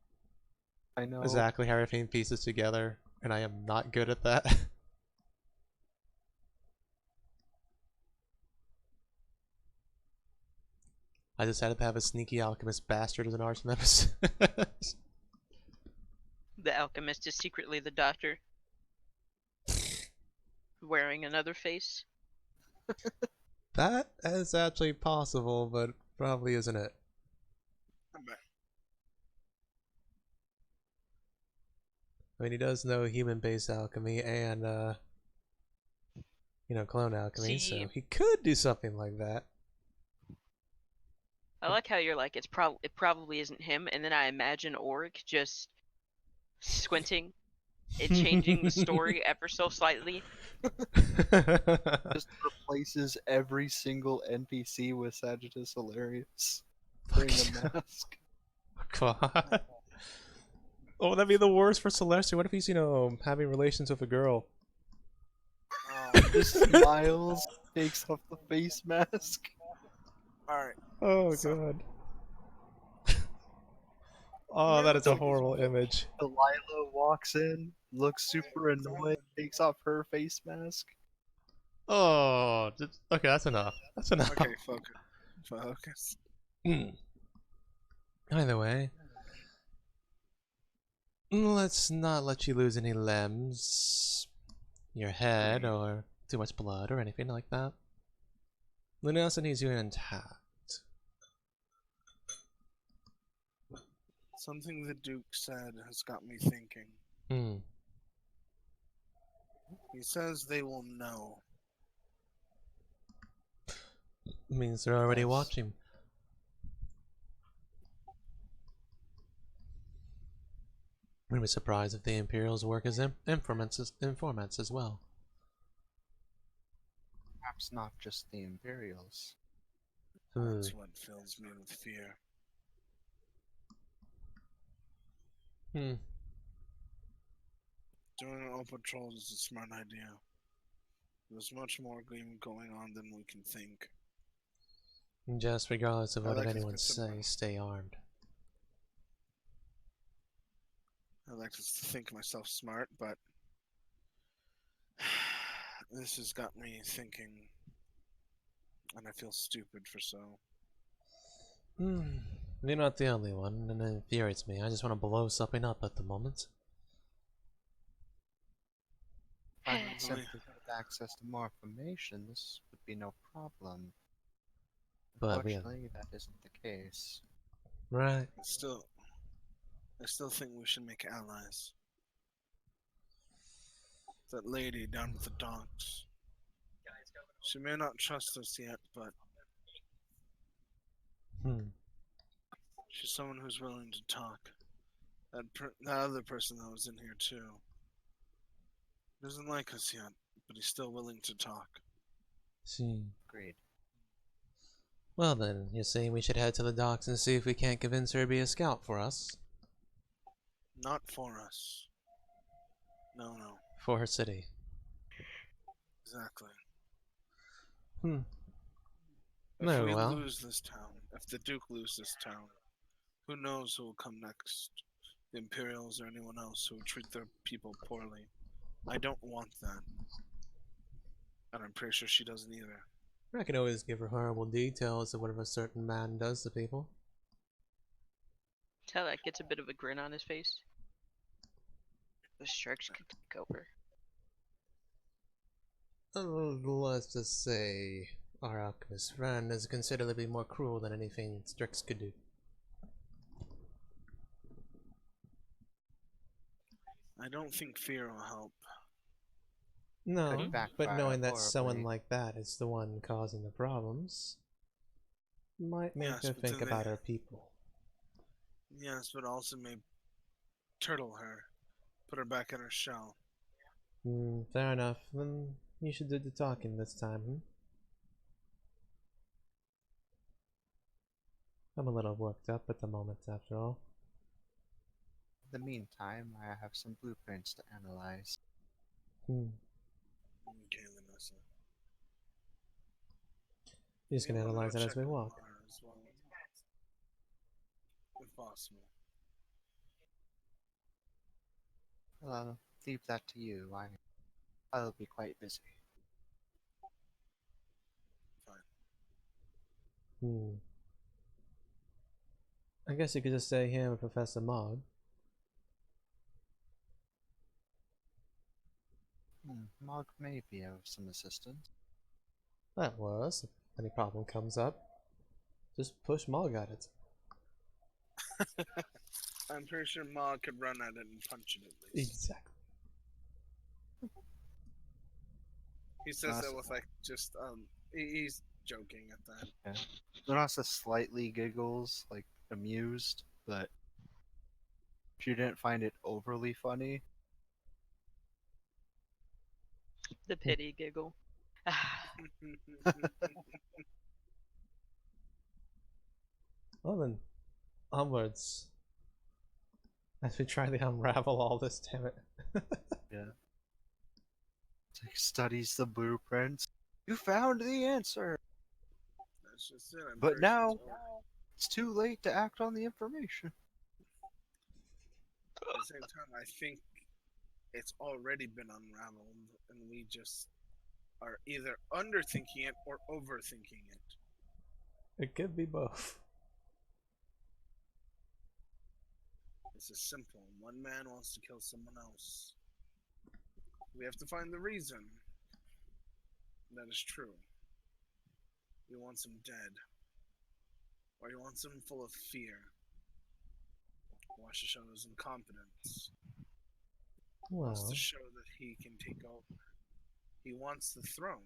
I know. exactly how everything pieces together, and I am not good at that. I decided to have a sneaky alchemist bastard as an arch nemesis. The alchemist is secretly the doctor. Wearing another face. That is actually possible, but probably isn't it. I'm back. I mean, he does know human-based alchemy and, you know, clone alchemy, so See- he could do something like that. I like how you're like, it probably isn't him, and then I imagine Ulric just squinting and changing the story ever so slightly. Just replaces every single NPC with Sagittarius Hilarious. Wearing a mask. God. Oh, that'd be the worst for Celestrio. What if he's, you know, having relations with a girl? Just smiles, takes off the face mask. Alright. Oh, So- God. Oh, that is a horrible image. Delilah walks in, looks super annoyed, takes off her face mask. Oh, okay, that's enough. That's enough. Okay, focus. Focus. Either way, let's not let you lose any limbs, your head, or too much blood, or anything like that. Lunasa needs you intact. Something the Duke said has got me thinking. He says they will know. Means they're already Yes. watching. Wouldn't be surprised if the Imperials work as informants as well. Perhaps not just the Imperials. That's what fills me with fear. Doing all patrols is a smart idea. There's much more game going on than we can think. Just regardless of I what like to anyone get some- say, stay armed. I like to think myself smart, but this has got me thinking, and I feel stupid for so. You're not the only one, and it infuriates me. I just want to blow something up at the moment. If I simply had access to more information, this would be no problem. But we have... Unfortunately, that isn't the case. Right. I still think we should make allies. That lady down at the docks. She may not trust us yet, but she's someone who's willing to talk. That other person that was in here too doesn't like us yet, but he's still willing to talk. See. Agreed. Well then, you're saying we should head to the docks and see if we can't convince her to be a scout for us? Not for us. No. For her city. Exactly. No, If we well. lose this town, if the Duke loses this town, who knows who will come next? The Imperials or anyone else who will treat their people poorly. I don't want that. And I'm pretty sure she doesn't either. I can always give her horrible details of whatever a certain man does to people. Telek gets a bit of a grin on his face. The sharks could take over. Let's just say our alchemist friend is considerably more cruel than anything Strix could do. I don't think fear will help. No, Could but backfire knowing that someone horribly. like that is the one causing the problems might make Yes, her but think then about they- her people. Yes, but also may turtle her. Put her back in her shell. Fair enough. Then you should do the talking this time, I'm a little worked up at the moment, after all. In the meantime, I have some blueprints to analyze. Okay, Vanessa. You just You gonna wanna analyze go it as check we on walk. Lara as well, if possible. I'll leave that to you. I'll be quite busy. Hmm. I guess you could just stay here with Professor Mog. Mog may be of some assistance. That was. If any problem comes up, just push Mog at it. I'm pretty sure Ma could run at it and punch it at least. Exactly. He says that Awesome. with like just he's joking at that. Yeah. Lunasa slightly giggles, like amused, but she didn't find it overly funny. The pity giggle. Well then, onwards. As we try to unravel all this, damn it. Yeah. He studies the blueprints. You found the answer! That's just it. I'm But pretty sure now, it's over. it's too late to act on the information. At the same time, I think it's already been unraveled, and we just are either underthinking it or overthinking it. It could be both. This is simple. One man wants to kill someone else. We have to find the reason. That is true. He wants him dead. Or he wants him full of fear. He wants to show his incompetence. He wants Well, to show that he can take over. He wants the throne.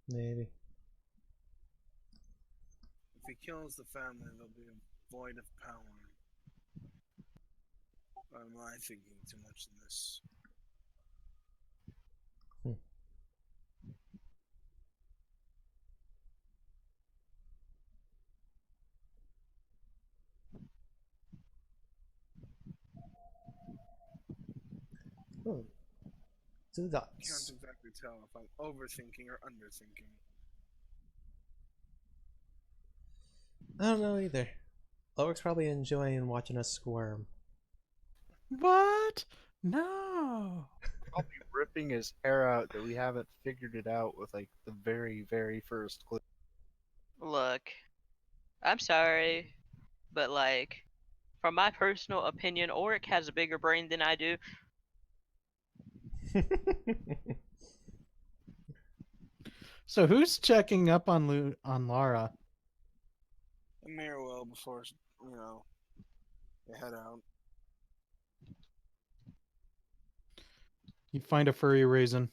maybe. If he kills the family, there'll be a void of power. Or am I thinking too much in this? Hmm. Two I can't dots. exactly tell if I'm overthinking or underthinking. I don't know either. Ulric's probably enjoying watching us squirm. What? No. I'll be ripping his hair out that we haven't figured it out with like the very, very first clue. Look, I'm sorry, but like, from my personal opinion, Ulric has a bigger brain than I do. So who's checking up on Lara? Amir will before, they head out. You find a furry raisin.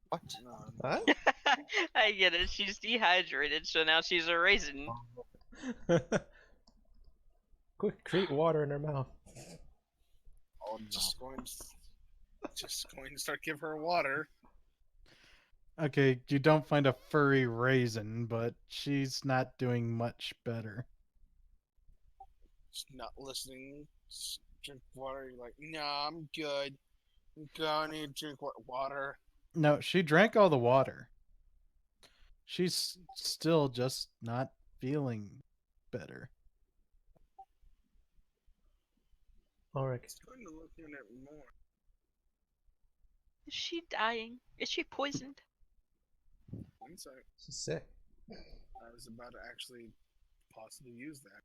What? Huh? I get it. She's dehydrated, so now she's a raisin. Quick, create water in her mouth. Oh no. Just going to start give her water. Okay, you don't find a furry raisin, but she's not doing much better. Just not listening. Just drink water. You're like, nah, I'm good. I'm gonna need to drink water. No, she drank all the water. She's still just not feeling better. Ulric, It's going to look in it more. Is she dying? Is she poisoned? Insight. she's sick. I was about to actually possibly use that.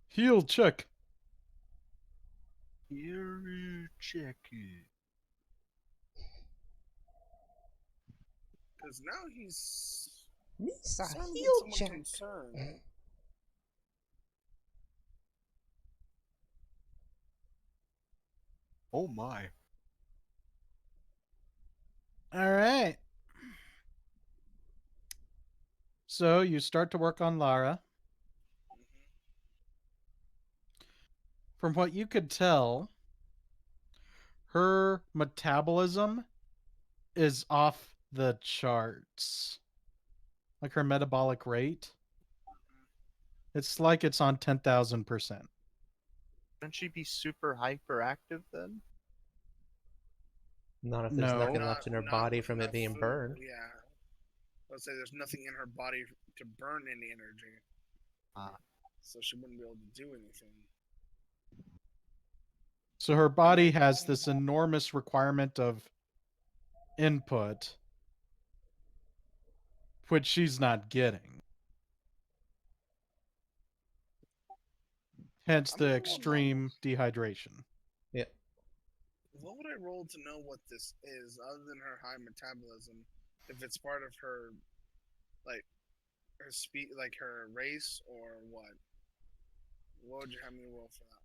Heal check. Here, check it. Because now he's Misa, sounding heal somewhat check. concerned. Oh my. All right. So you start to work on Lara. from what you could tell, her metabolism is off the charts. Like her metabolic rate. It's like it's on 10,000%. Shouldn't she be super hyperactive then? Not if there's No. nothing left in her body with from it enough being food, burned. Yeah. Let's say there's nothing in her body to burn any energy. So she wouldn't be able to do anything. So her body has this enormous requirement of input, which she's not getting. Hence I'm the gonna extreme dehydration. Yep. What would I roll to know what this is, other than her high metabolism? If it's part of her, like, her like her race, or what? What would you have me roll for that one?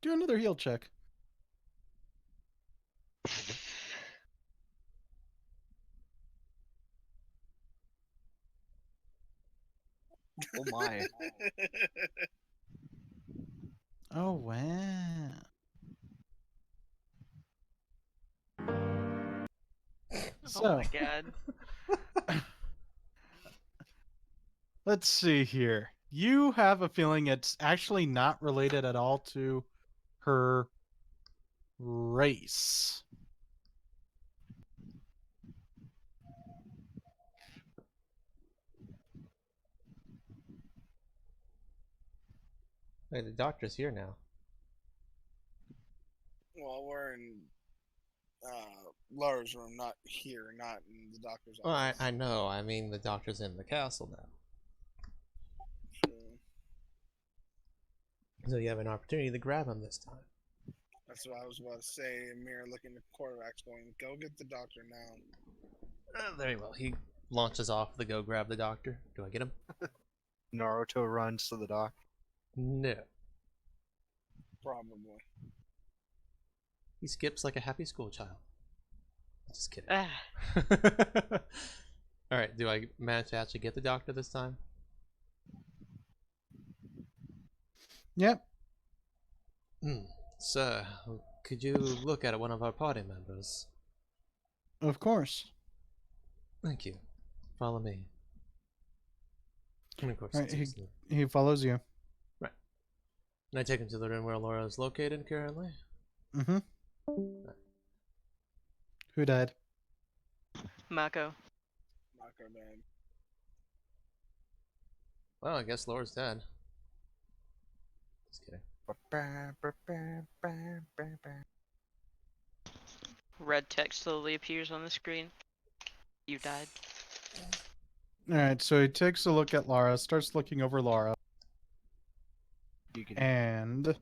Do another heal check. Oh my. Oh, wow. So, Oh my god. let's see here. You have a feeling it's actually not related at all to her race. Hey, the doctor's here now. Well, we're in Lara's room, not here, not in the doctor's Well, office. I know. I mean, the doctor's in the castle now. So you have an opportunity to grab him this time. That's what I was about to say. Amir looking at Corvax going, go get the doctor now. Very well. He launches off to go grab the doctor. Do I get him? Naruto runs to the dock. No. Probably. He skips like a happy school child. Just kidding. Ah, Alright, do I manage to actually get the doctor this time? Yep. Sir, could you look at one of our party members? Of course. Thank you. Follow me. And of course, Right, it's easy. he follows you. Right. And I take him to the room where Laura is located currently. Mm-hmm. Who died? Mako. Not go bad. Well, I guess Laura's dead. Just kidding. Red text slowly appears on the screen. You died. Alright, so he takes a look at Lara, starts looking over Lara, and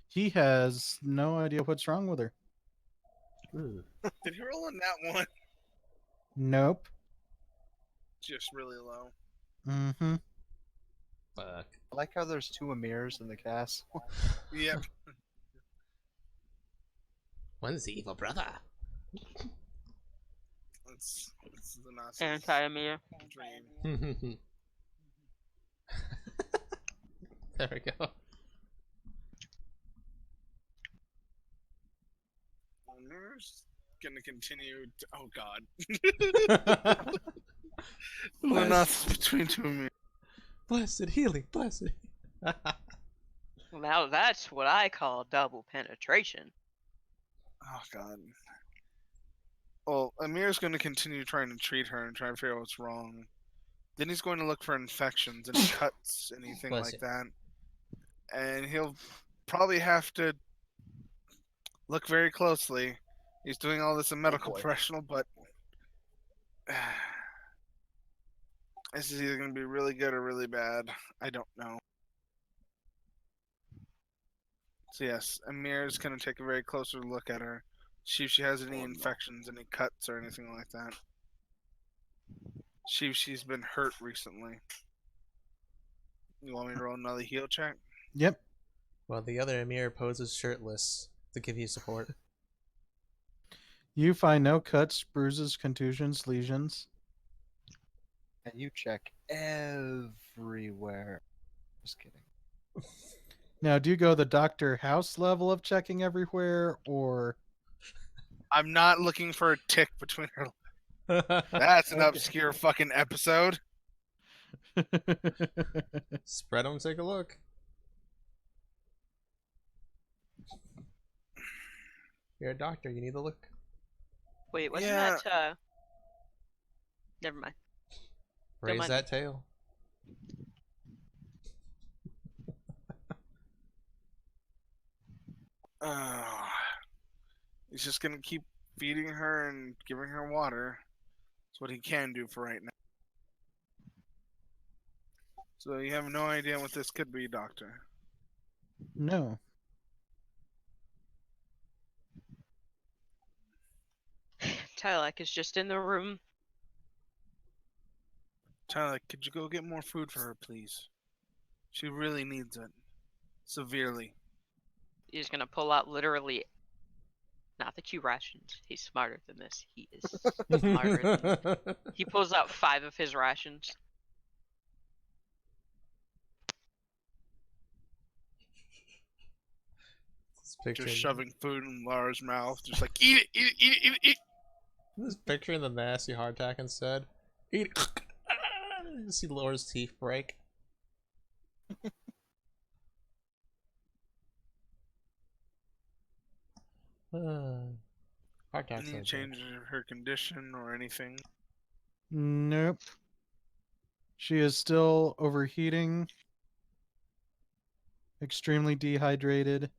he has no idea what's wrong with her. Did he roll in that one? Nope. Just really low. Mm-hmm. Fuck. I like how there's two Amirs in the cast. Yep. One's the evil brother. It's the Nazi Anti-Amir. dream. There we go. Amir's gonna continue to, oh god. The Nazi between two Amir. Blessed healing, blessed. Now that's what I call double penetration. Oh god. Well, Amir's going to continue trying to treat her and try to figure out what's wrong. Then he's going to look for infections and cuts, anything Bless like you. that. And he'll probably have to look very closely. He's doing all this in medical boy. professional, but this is either going to be really good or really bad. I don't know. So yes, Amir's going to take a very closer look at her. See if she has any infections, any cuts, or anything like that. See if she's been hurt recently. You want me to roll another heal check? Yep. Well, the other Emir poses shirtless to give you support. You find no cuts, bruises, contusions, lesions. And you check everywhere. Just kidding. Now, do you go the Dr. House level of checking everywhere, or I'm not looking for a tick between her. That's an Okay. obscure fucking episode. Spread them, take a look. You're a doctor, you need to look. Wait, wasn't Yeah. that never mind. Raise mind that tail. He's just gonna keep feeding her and giving her water. That's what he can do for right now. So you have no idea what this could be, Doctor. no? Tylak is just in the room. Tyler, could you go get more food for her, please? She really needs it. Severely. He's gonna pull out literally not the Q rations. He's smarter than this. He is smarter than he pulls out 5 of his rations. Just shoving food in Lara's mouth. Just like, eat it, eat it, eat it, eat it, eat it. Just picturing the nasty hardtack instead. Eat it. You see Laura's teeth break. Hardtack's Any change in her condition or anything? Nope. She is still overheating, extremely dehydrated.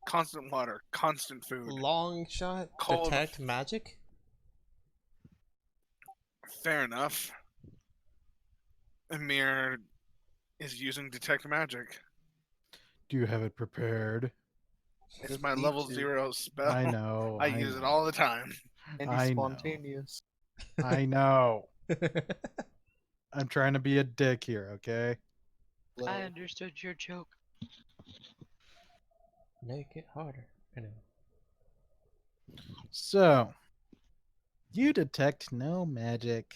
Constant water, constant food. Long shot. Cold. Detect magic. Fair enough. Amir is using detect magic. Do you have it prepared? It's my level 0 spell. I know. I use it all the time. And I he's know. spontaneous. I know. I'm trying to be a dick here, okay? I understood your joke. Make it harder. Anyway. So, you detect no magic.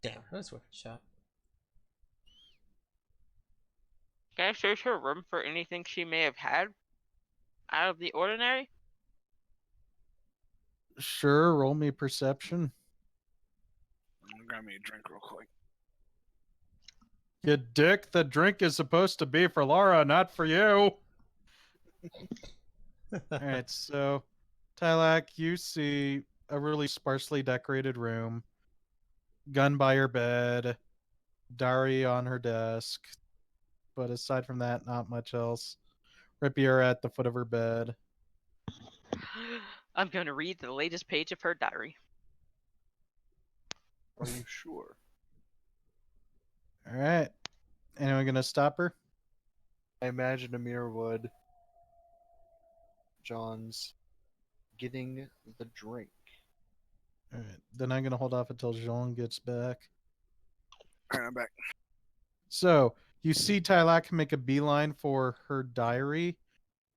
Damn, that's worth a shot. Can I search her room for anything she may have had out of the ordinary? Sure, roll me perception. I'm gonna grab me a drink real quick. You dick, the drink is supposed to be for Laura, not for you. Alright, so, Tylak, you see a really sparsely decorated room, gun by her bed, diary on her desk, but aside from that, not much else. Rapier at the foot of her bed. I'm gonna read the latest page of her diary. Are you sure? Alright. Anyone gonna stop her? I imagine Amir would. John's getting the drink. Alright. Then I'm gonna hold off until Jean gets back. Alright, I'm back. So, you see Tylak make a beeline for her diary.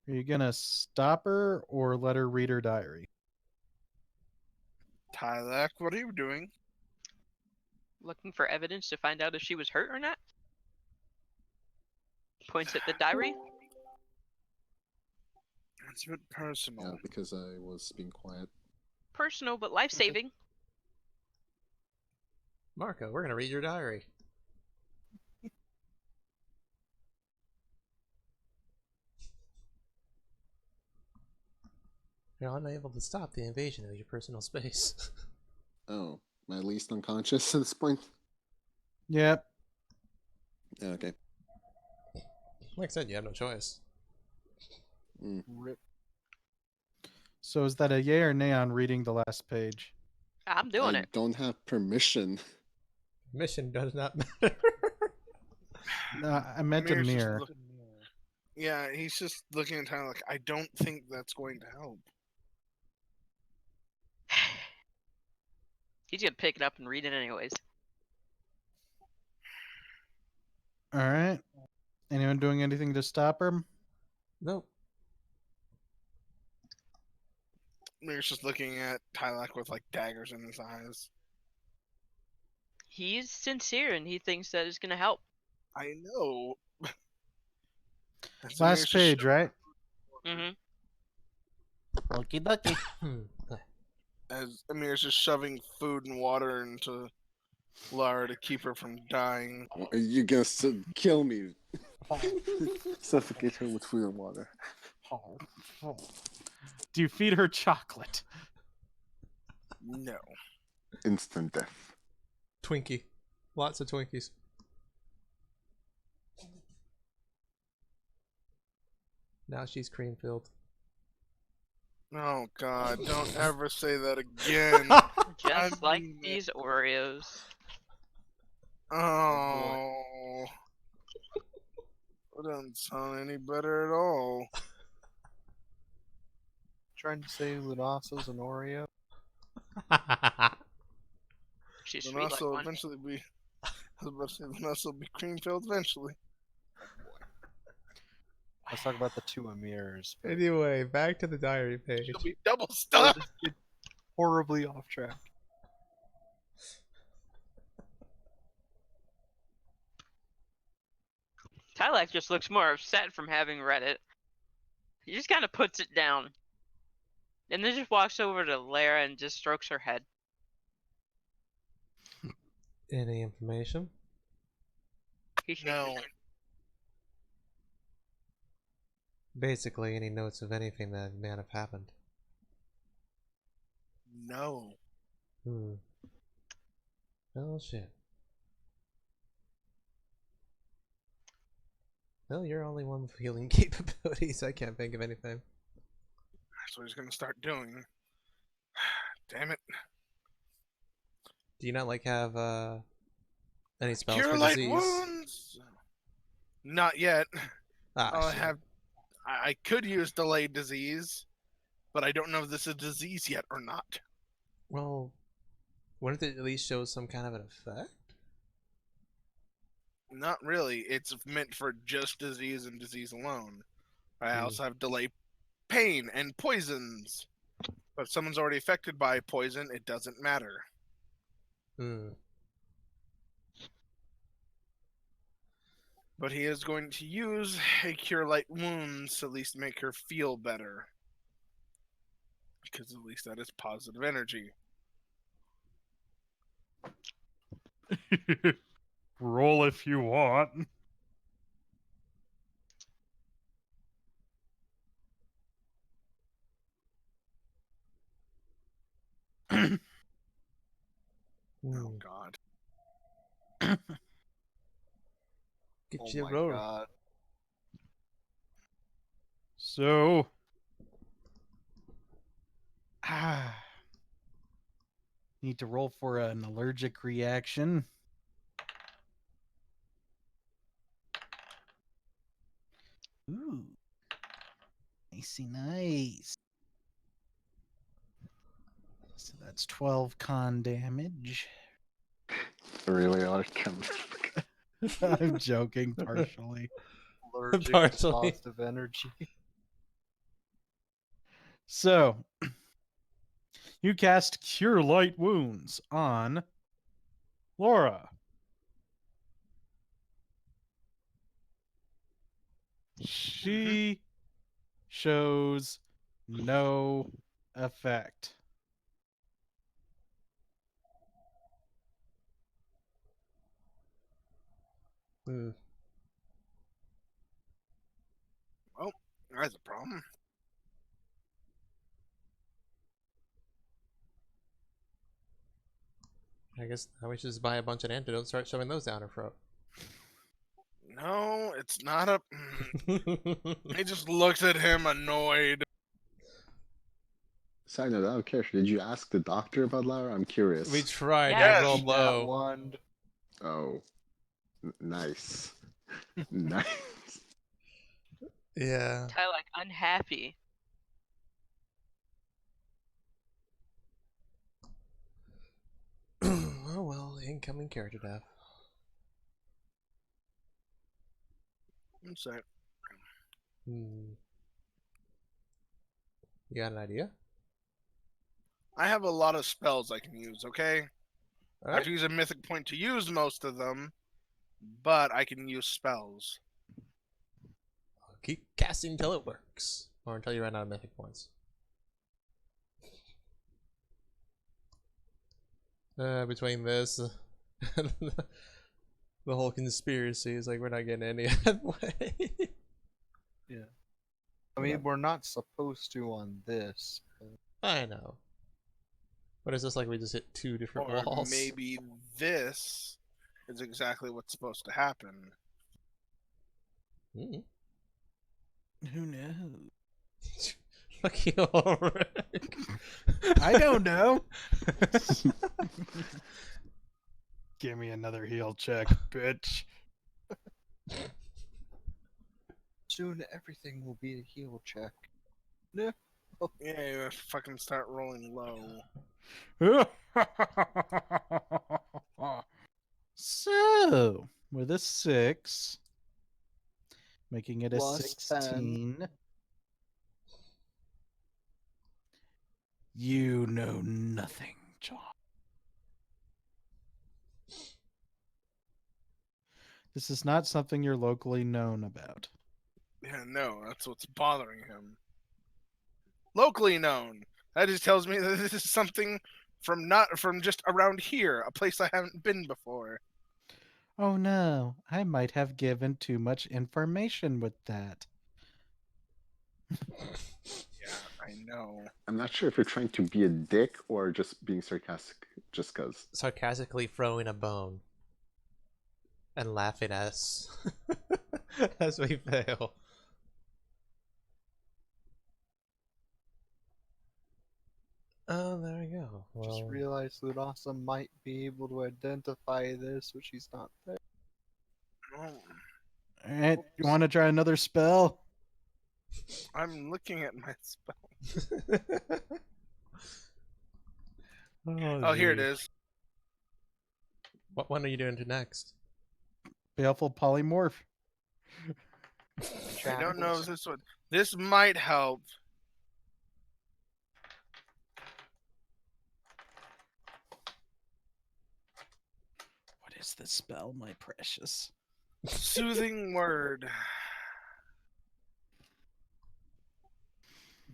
Are you gonna stop her or let her read her diary? Tylak, what are you doing? Looking for evidence to find out if she was hurt or not? Points at the diary. It's a bit personal. Yeah, because I was being quiet. Personal but life-saving. Marco, we're gonna read your diary. You're unable to stop the invasion of your personal space. Oh, am I at least unconscious at this point? Yep. Yeah, okay. Like I said, you have no choice. Rip. So is that a yay or nay on reading the last page? I'm doing I it. don't have permission. Mission does not matter. No, I meant Amir's just Amir. Yeah, he's just looking at Tyler like, I don't think that's going to help. He's gonna pick it up and read it anyways. Alright. Anyone doing anything to stop her? Nope. Amir's just looking at Tylak with like daggers in his eyes. He's sincere and he thinks that it's gonna help. I know. That's Last page, right? Mm-hmm. Okie dokie. As Amir's just shoving food and water into Lara to keep her from dying. You gonna kill me. Suffocate her with food and water. Do you feed her chocolate? No. Instant death. Twinkie. Lots of Twinkies. Now she's cream filled. Oh God! Don't ever say that again. Just like mean it. these Oreos. Oh. That doesn't sound any better at all. Trying to say Lunasa's an Oreo? She's Then sweet like also one. eventually be. I was about to say then also be cream filled eventually. Let's talk about the two Amirs. Anyway, back to the diary page. She'll be double We'll stuffed. just get horribly off track. Tylak just looks more upset from having read it. He just kind of puts it down. And then just walks over to Lara and just strokes her head. Any information? He shakes No. his head. Basically, any notes of anything that may have happened. No. Oh shit. Well, you're only one with healing capabilities. I can't think of anything. That's what he's gonna start doing. Damn it. Do you not like have any spells Cure for light disease? wounds. Not yet. Ah, I shit. have. I could use delayed disease, but I don't know if this is a disease yet or not. Well, wouldn't it at least show some kind of an effect? Not really. It's meant for just disease and disease alone. I also have delay pain and poisons. But if someone's already affected by poison, it doesn't matter. But he is going to use a cure light wounds to at least make her feel better. Because at least that is positive energy. Roll if you want. Oh God. Get Oh you my roll. god. So, need to roll for an allergic reaction. Ooh, nicey nice. So that's 12 con damage. Really are coming. I'm joking, partially. Allergic Partially. positive energy. So, you cast Cure Light Wounds on Laura. She shows no effect. Oh, that's a problem. I guess now we should just buy a bunch of antidotes, start shoving those down her throat. No, it's not a. He just looks at him annoyed. Side note, out of character, did you ask the doctor about Lara? I'm curious. We tried, Yes. we rolled That low. one. Oh. Nice. Nice. Yeah. Tylak unhappy. Oh well, incoming character death. I'm sorry. You got an idea? I have a lot of spells I can use, okay? I have Alright. to use a mythic point to use most of them, but I can use spells. Keep casting until it works, or until you run out of mythic points. Between this and the whole conspiracy, is like we're not getting any headway. Yeah. I mean, we're not supposed to on this. But... I know. But it's just like we just hit 2 different Or walls. maybe this is exactly what's supposed to happen. Mm. Who knows? Fuck you, Ulric. I don't know. Give me another heal check, bitch. Soon everything will be a heal check. No. Yeah, you fucking start rolling low. So, with a 6, making it a Plus 16. You know nothing, John. This is not something you're locally known about. Yeah, no, that's what's bothering him. Locally known. That just tells me that this is something from not from just around here, a place I haven't been before. Oh no, I might have given too much information with that. Yeah, I know. I'm not sure if you're trying to be a dick or just being sarcastic just cause. Sarcastically throwing a bone. And laughing at us. As we fail. Oh, there we go. Well, Just realized that Awesome might be able to identify this, which he's not there. Oh, Alright, you want to try another spell? I'm looking at my spell. Oh, here it geez. is. What one are you doing to next? Baleful Polymorph. I don't know if this one. This might help. What is this spell, my precious? Soothing word.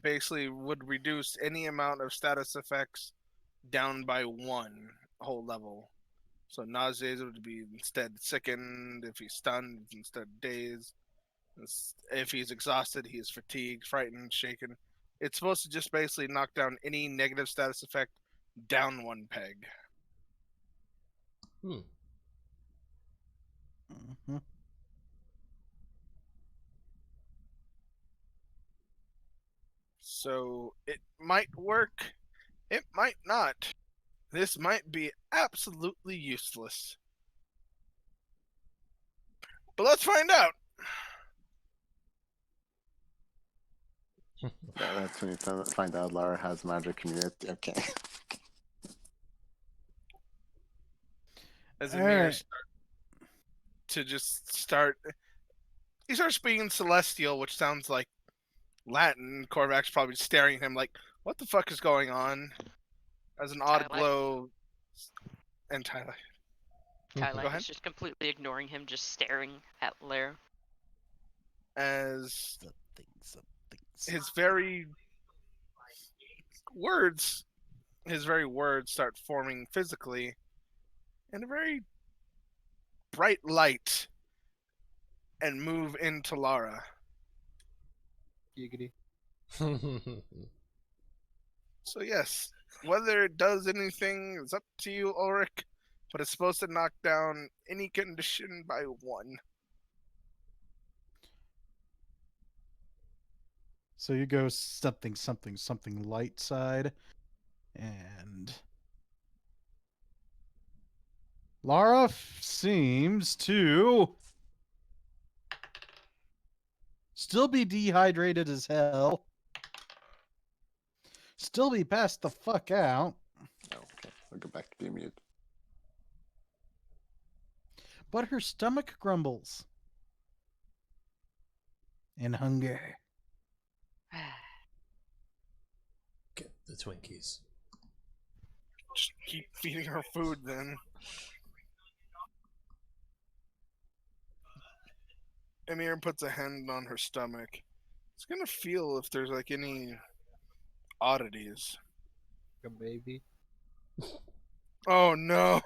Basically would reduce any amount of status effects down by 1 whole level. So nauseated would be instead sickened. If he's stunned, instead dazed. If he's exhausted, he is fatigued, frightened, shaken. It's supposed to just basically knock down any negative status effect down 1 peg. Hmm. Mm-hmm. So it might work, it might not. This might be absolutely useless. But let's find out. Yeah, that's when you find out Lara has magic immunity. Okay. As All Amir right. start. He starts speaking Celestial, which sounds like Latin. Corvax probably staring at him like, "What the fuck is going on?" As an odd Tyler. glow. And Tyler. Tyler Go ahead. is just completely ignoring him, just staring at Lair. As Something. his very words start forming physically in a very bright light and move into Lara. Giggity. So yes, whether it does anything is up to you, Ulric, but it's supposed to knock down any condition by 1. So you go something light side, and Lara seems to still be dehydrated as hell. Still be passed the fuck out. Okay, I'll go back to being mute. But her stomach grumbles. In hunger. Get the Twinkies. Just keep feeding her food then. Emir puts a hand on her stomach. It's gonna feel if there's like any oddities. A baby. Oh no!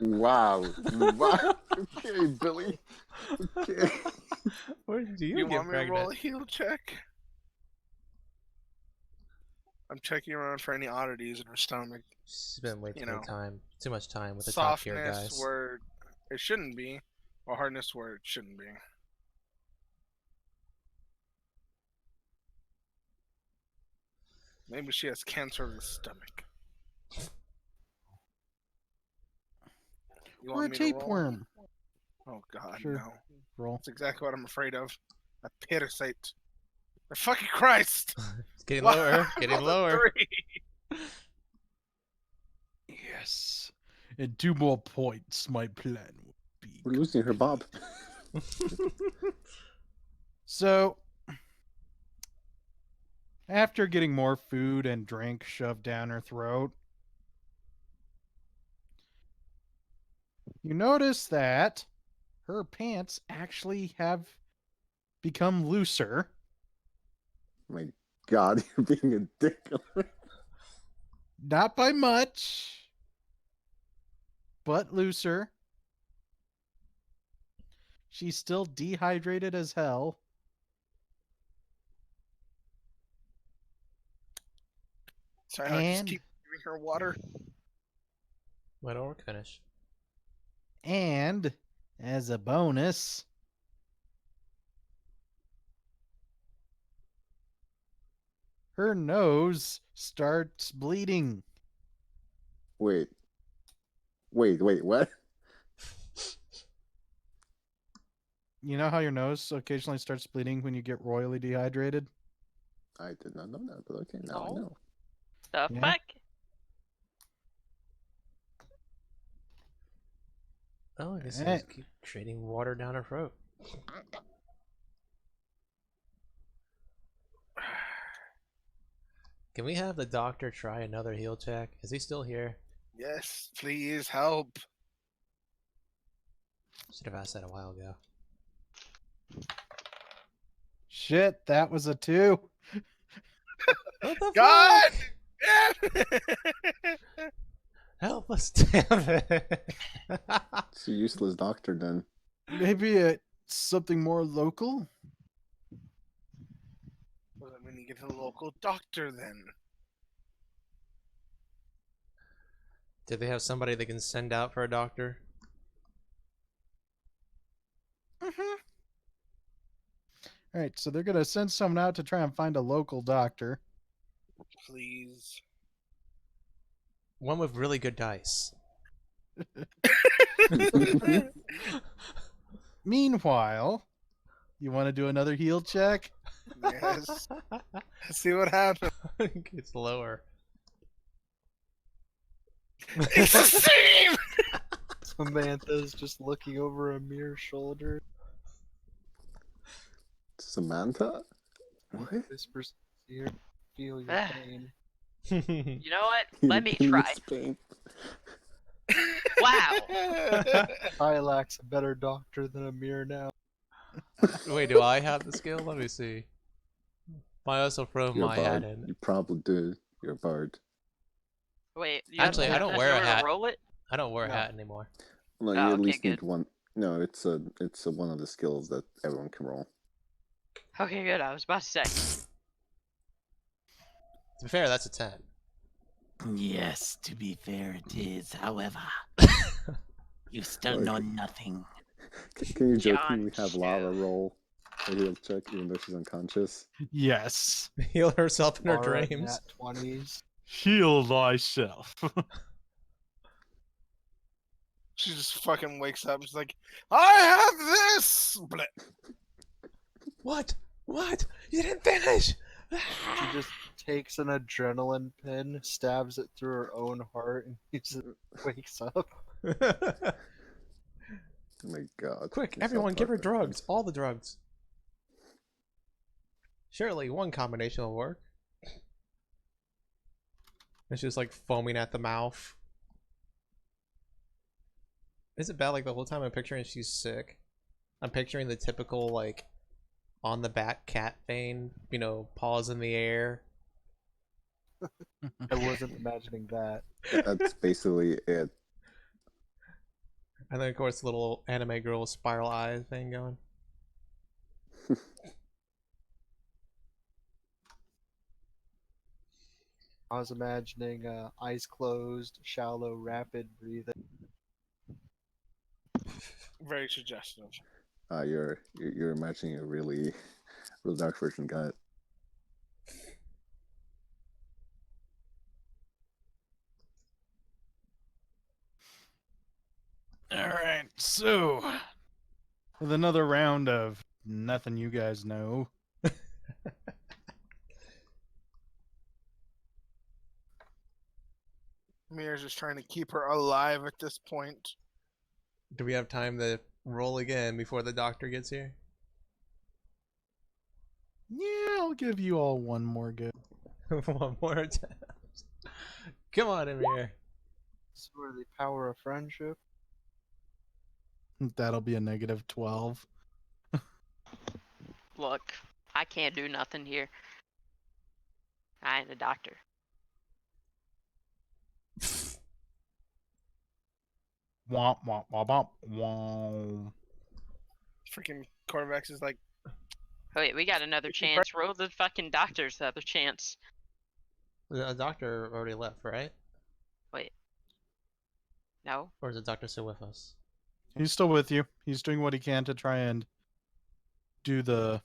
Wow. Wow. Okay, Billy. Okay. Where do you, You get want me to roll pregnant? a heal check? I'm checking around for any oddities in her stomach. Spent way You too know, much time. Too much time with the top tier Softness guys. where it shouldn't be, or hardness where it shouldn't be. Maybe she has cancer of the stomach. You Or want a me to roll? tapeworm. Oh god, Sure. no. Roll. That's exactly what I'm afraid of. A parasite. For fucking Christ! It's getting Wow, lower. Getting rolled a lower. 3. Yes. In 2 more points, my plan will be. We're losing her, Bob. So, after getting more food and drink shoved down her throat, you notice that her pants actually have become looser. My God, you're being a dick. Not by much, but looser. She's still dehydrated as hell. Sorry, I just And- keep giving her water. Let Ulric finish. And, as a bonus, her nose starts bleeding. Wait, what? You know how your nose occasionally starts bleeding when you get royally dehydrated? I did not know that, but okay, now I No. know. The Yeah. fuck? Oh, I guess Eh. just keep trading water down her throat. Can we have the doctor try another heal check? Is he still here? Yes, please help. Should have asked that a while ago. Shit, that was a 2. What the God! fuck? Help us, damn it! It's a useless doctor then. Maybe it's something more local? Well, then we need to get a local doctor then. Did they have somebody they can send out for a doctor? Mm-hmm. Alright, so they're going to send someone out to try and find a local doctor. Please. One with really good dice. Meanwhile, you want to do another heal check? Yes. Let's see what happens. It's lower. It's the same! Samantha's just looking over Amir's shoulder. Samantha? What? Whispers here. Feel your Ah. pain. You know what? Let me try. Pain. Wow. Ilak's a better doctor than Amir now. Wait, do I have the skill? Let me see. I also throw You're a my hat bard. in. You probably do. You're a bard. Wait, you Actually, I don't wear a necessarily hat. roll it? I don't wear a No. hat anymore. No, you Oh, at okay, least need good. one. No, it's a one of the skills that everyone can roll. Okay, good. I was about to say. To be fair, that's a 10. Yes, to be fair, it is. However, you still Like- know nothing. Can you jokingly John have Lara Cho. roll a heal check even though she's unconscious? Yes. Heal herself in her Aura dreams. nat 20s. Heal thyself. She just fucking wakes up and she's like, I have this! Bleh. What? What? You didn't finish! She just takes an adrenaline pin, stabs it through her own heart, and he just wakes up. Oh my god. Quick, You everyone, give her self-harm. drugs. All the drugs. Surely one combination will work. And she's like foaming at the mouth. Is it bad like the whole time I'm picturing she's sick? I'm picturing the typical, like, on the back cat vein, you know, paws in the air. I wasn't imagining that. That's basically it. And then, of course, little anime girl spiral eyes thing going. I was imagining eyes closed, shallow, rapid breathing. Very suggestive. You're imagining a really real dark version. Got it. All right, so with another round of nothing you guys know, Mira's just trying to keep her alive at this point. Do we have time to roll again before the doctor gets here? yeah, I'll give you all one more go. One more time. Come on, Amir. Sort of the power of friendship. That'll be a negative 12. Look, I can't do nothing here. I ain't a doctor. Womp womp womp womp womp. Freaking Corvax is like, Wait, we got another chance. Roll the fucking doctor's other chance. The doctor already left, right? Wait. No? Or is the doctor still with us? He's still with you. He's doing what he can to try and do the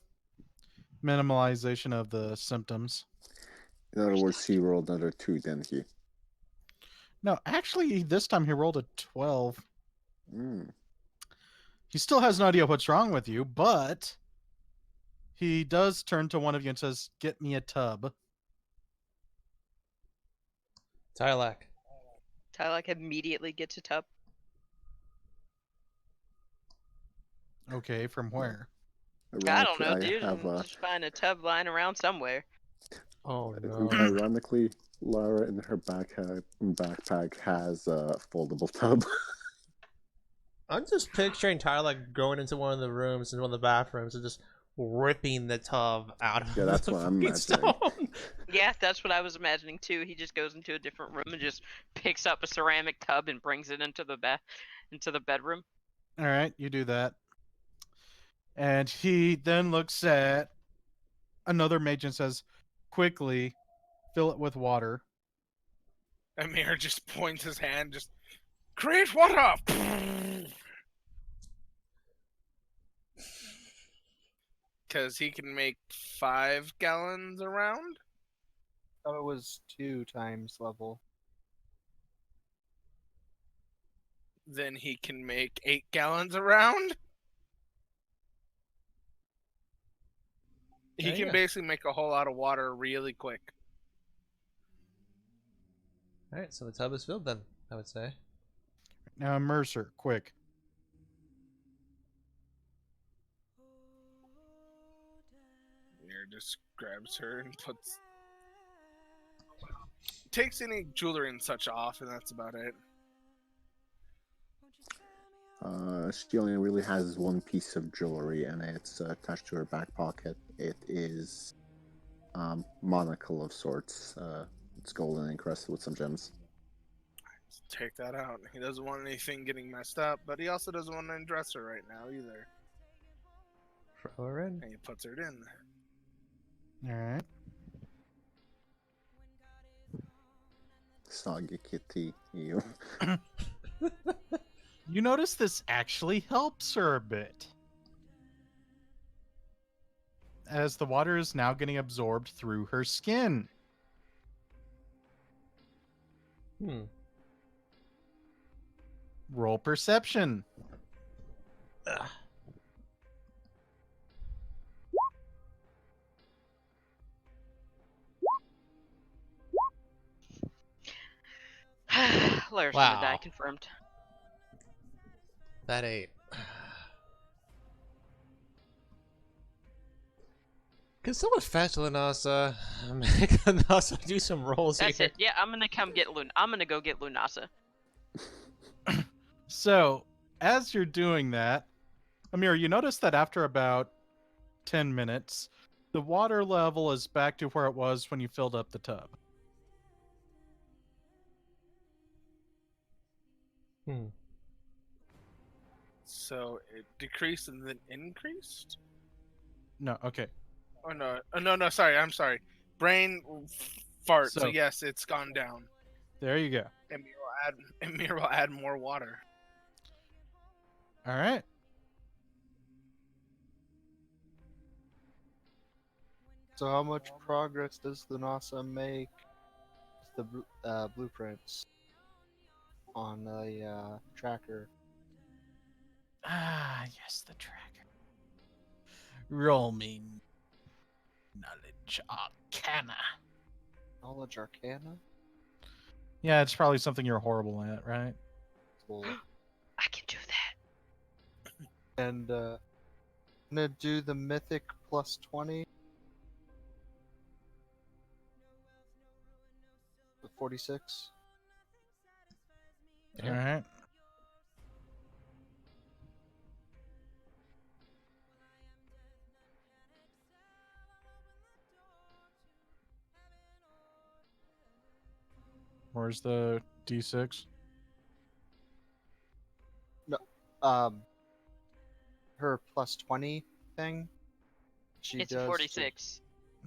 minimalization of the symptoms. In other words, he rolled another 2, didn't he? No, actually, this time he rolled a 12. Mm. He still has no idea what's wrong with you, but he does turn to one of you and says, "Get me a tub." Tylak. Tylak immediately gets a tub. Okay, from where? I don't know, Ironically, dude. I have, Just find a tub lying around somewhere. Oh no. ironically, Lara in her backpack has a foldable tub. I'm just picturing Tylak going into one of the rooms, in one of the bathrooms, and just ripping the tub out of Yeah, that's the what I'm fucking imagining. stone. Yeah, that's what I was imagining too. He just goes into a different room and just picks up a ceramic tub and brings it into the bedroom. All right, you do that. And he then looks at another mage and says, "Quickly, fill it with water." Amir just points his hand, just create water. Because he can make 5 gallons around. I thought it was 2 times level. Then he can make 8 gallons around. He There you can go. basically make a whole lot of water really quick. Alright, so the tub is filled then, I would say. Now, Mercer, quick. Amir just grabs her and takes any jewelry and such off, and that's about it. She only really has one piece of jewelry, and it's attached to her back pocket. It is monocle of sorts. It's golden encrusted with some gems. Just take that out. He doesn't want anything getting messed up, but he also doesn't want to undress her right now either. Throw her in. And he puts her in. All right. Soggy kitty, you. You notice this actually helps her a bit, as the water is now getting absorbed through her skin. Roll perception. Lara's Wow. gonna die, confirmed. That 8. Can someone fetch Lunasa? Make Lunasa do some rolls That's here. it. Yeah, I'm gonna I'm gonna go get Lunasa. So, as you're doing that, Amir, you notice that after about 10 minutes, the water level is back to where it was when you filled up the tub. Hmm. So it decreased and then increased? No, okay. Oh no, no, sorry, I'm sorry. Brain fart. So So- yes, it's gone down. There you go. Emir will add more water. All right. So how much progress does the NASA make with the blueprints on the tracker? Ah, yes, the tracker. Roll me knowledge arcana. Knowledge Arcana? Yeah, it's probably something you're horrible at, right? Cool. I can do that. And I'm gonna do the Mythic plus 20. The 46. All right. Where's the D6? Her plus 20 thing. She It's does a to- 46.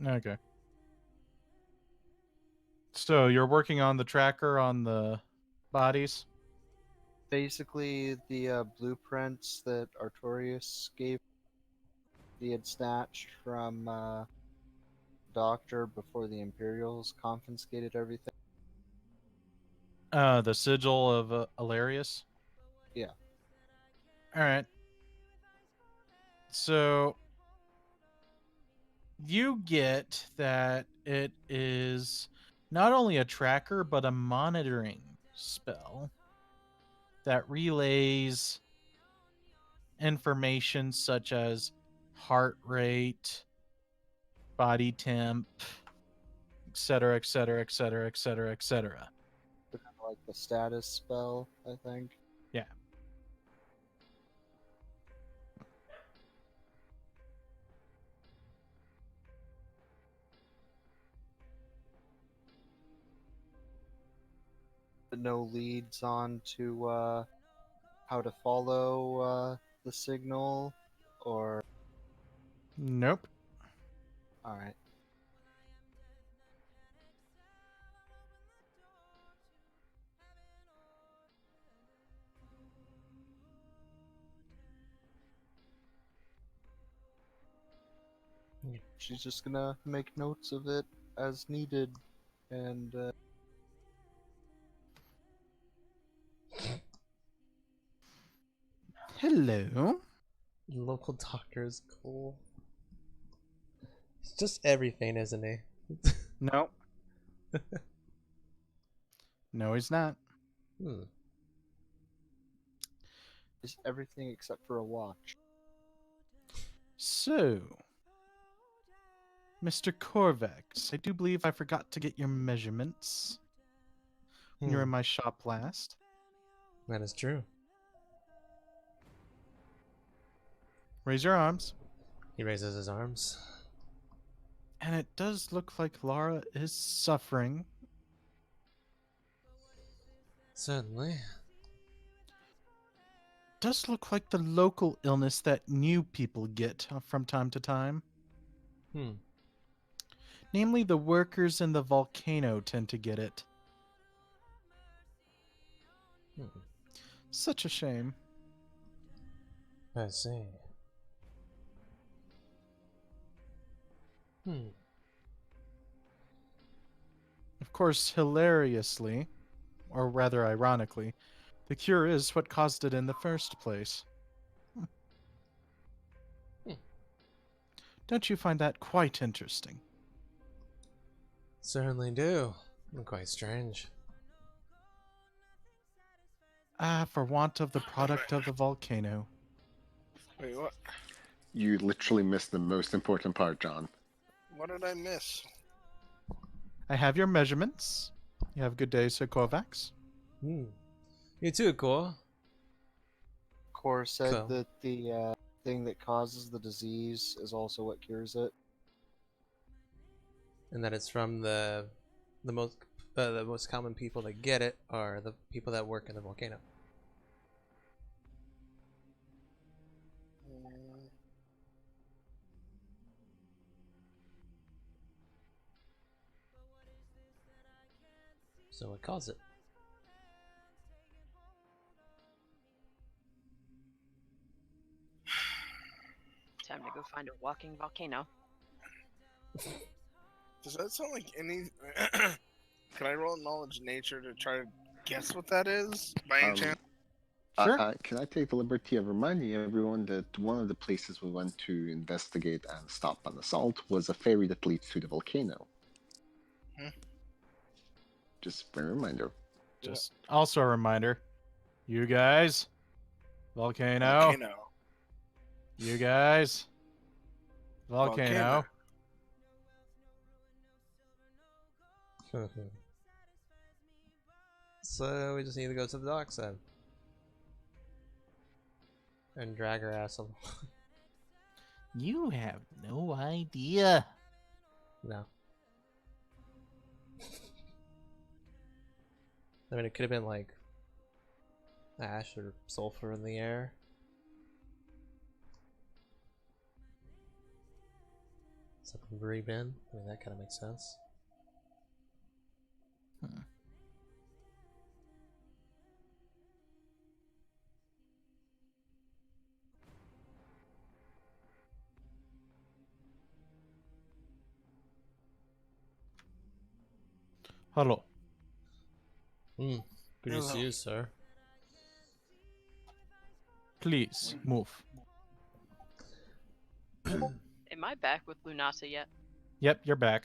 Okay. So you're working on the tracker on the bodies? Basically, the blueprints that Artorius gave, he had snatched from Doctor before the Imperials confiscated everything. The sigil of Ilarius? Yeah. All right. So you get that it is not only a tracker, but a monitoring spell that relays information such as heart rate, body temp, etc., etc., etc., etc., etc. Like the status spell, I think. Yeah. But no leads on to how to follow the signal, or Nope. alright. She's just gonna make notes of it as needed, and Hello. Local doctor is cool. It's just everything, isn't he? No. No, he's not. Hmm. is everything except for a watch. So, Mr. Corvax, I do believe I forgot to get your measurements when you were in my shop last. That is true. Raise your arms. He raises his arms. And it does look like Lara is suffering. Certainly. Does look like the local illness that new people get from time to time. Hmm. Namely, the workers in the volcano tend to get it. Hmm. Such a shame. I see. Hmm. Of course, hilariously, or rather ironically, the cure is what caused it in the first place. Don't you find that quite interesting? Certainly do. Quite strange. Ah, for want of the product of the volcano. Wait, what? You literally missed the most important part, John. What did I miss? I have your measurements. You have a good day, Sir Corvax. Hmm. You too, Core. Core said Cool. that the thing that causes the disease is also what cures it. And that it's from the most common people that get it are the people that work in the volcano. So what caused it? Time to go find a walking volcano. Does that sound like any? Can I roll knowledge nature to try to guess what that is by any chance? Sure. Can I take the liberty of reminding everyone that one of the places we went to investigate and stop an assault was a ferry that leads to the volcano? Just a reminder. Just also a reminder. You guys. Volcano. You guys. Volcano. So we just need to go to the docks then. And drag her ass along. You have no idea. No. I mean, it could have been like ash or sulfur in the air. Something breathed in. I mean, that kind of makes sense. Hello. Good to see you, sir. Please move. Am I back with Lunasa yet? Yep, you're back.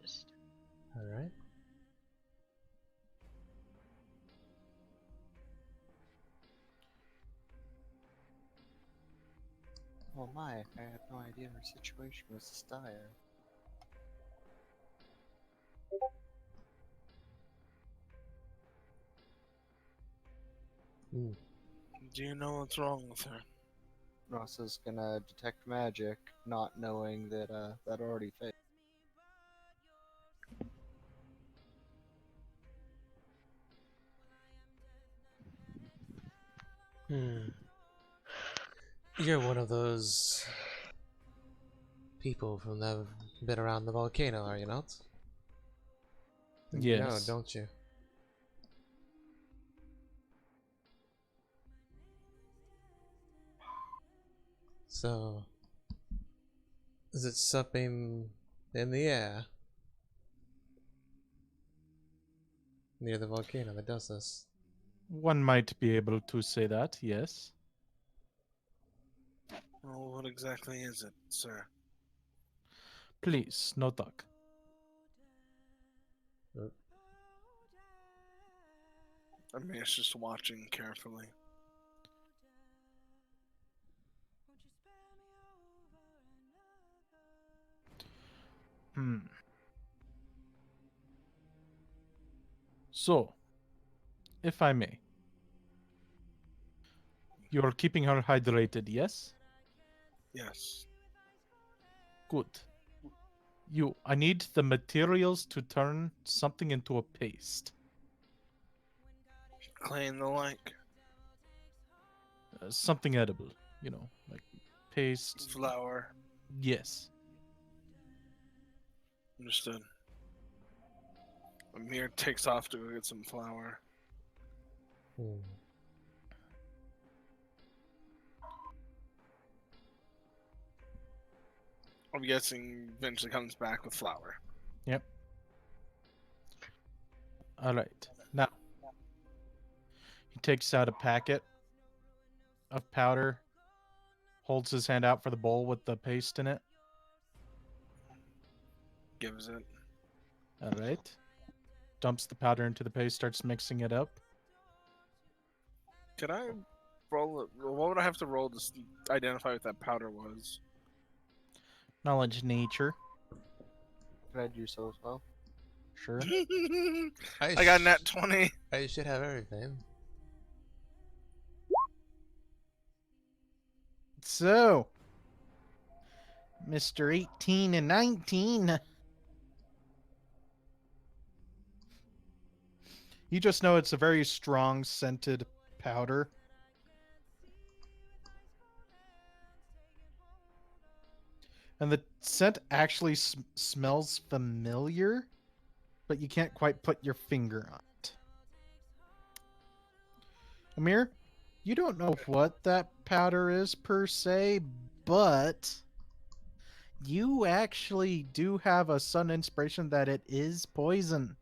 Just Alright. Oh my, I had no idea her situation was this dire. Do you know what's wrong with her? Rosa's gonna detect magic, not knowing that that already failed. You're one of those people from that been around the volcano, are you not? You know, Yes. don't you? So, is it something in the air near the volcano that does this? One might be able to say that, yes. Well, what exactly is it, sir? Please, no talk. I mean, it's just watching carefully. So, if I may. You're keeping her hydrated, yes? Yes. Good. I need the materials to turn something into a paste. Clay and the like. Something edible, you know, like paste. Flour. Yes. Understood. Amir takes off to go get some flour. I'm guessing eventually comes back with flour. Yep. All right. Now, he takes out a packet of powder, holds his hand out for the bowl with the paste in it. Gives it. All right. Dumps the powder into the paste, starts mixing it up. Can I roll it? What would I have to roll to identify what that powder was? Knowledge nature. Can I do so as well? Sure. I got nat 20. I should have everything. So, Mr. 18 and 19. You just know it's a very strong scented powder. And the scent actually smells familiar, but you can't quite put your finger on it. Amir, you don't know what that powder is per se, but you actually do have a sudden inspiration that it is poison.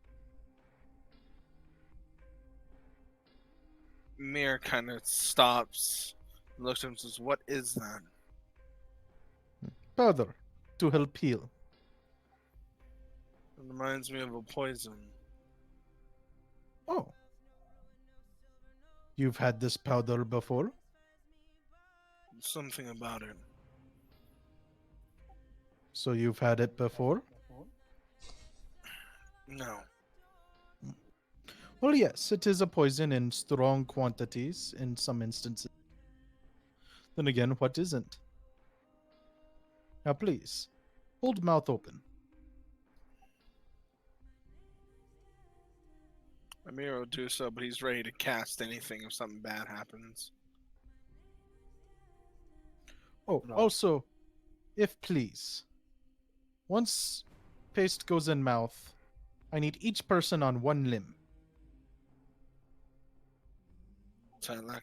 Mir kind of stops, looks at him and says, "What is that?" Powder to help heal. It reminds me of a poison. Oh. You've had this powder before? Something about it. So you've had it before? No. Well, yes, it is a poison in strong quantities in some instances. Then again, what isn't? Now, please, hold mouth open. Amir will do so, but he's ready to cast anything if something bad happens. Oh, No. also, if please, once paste goes in mouth, I need each person on one limb. Tylak.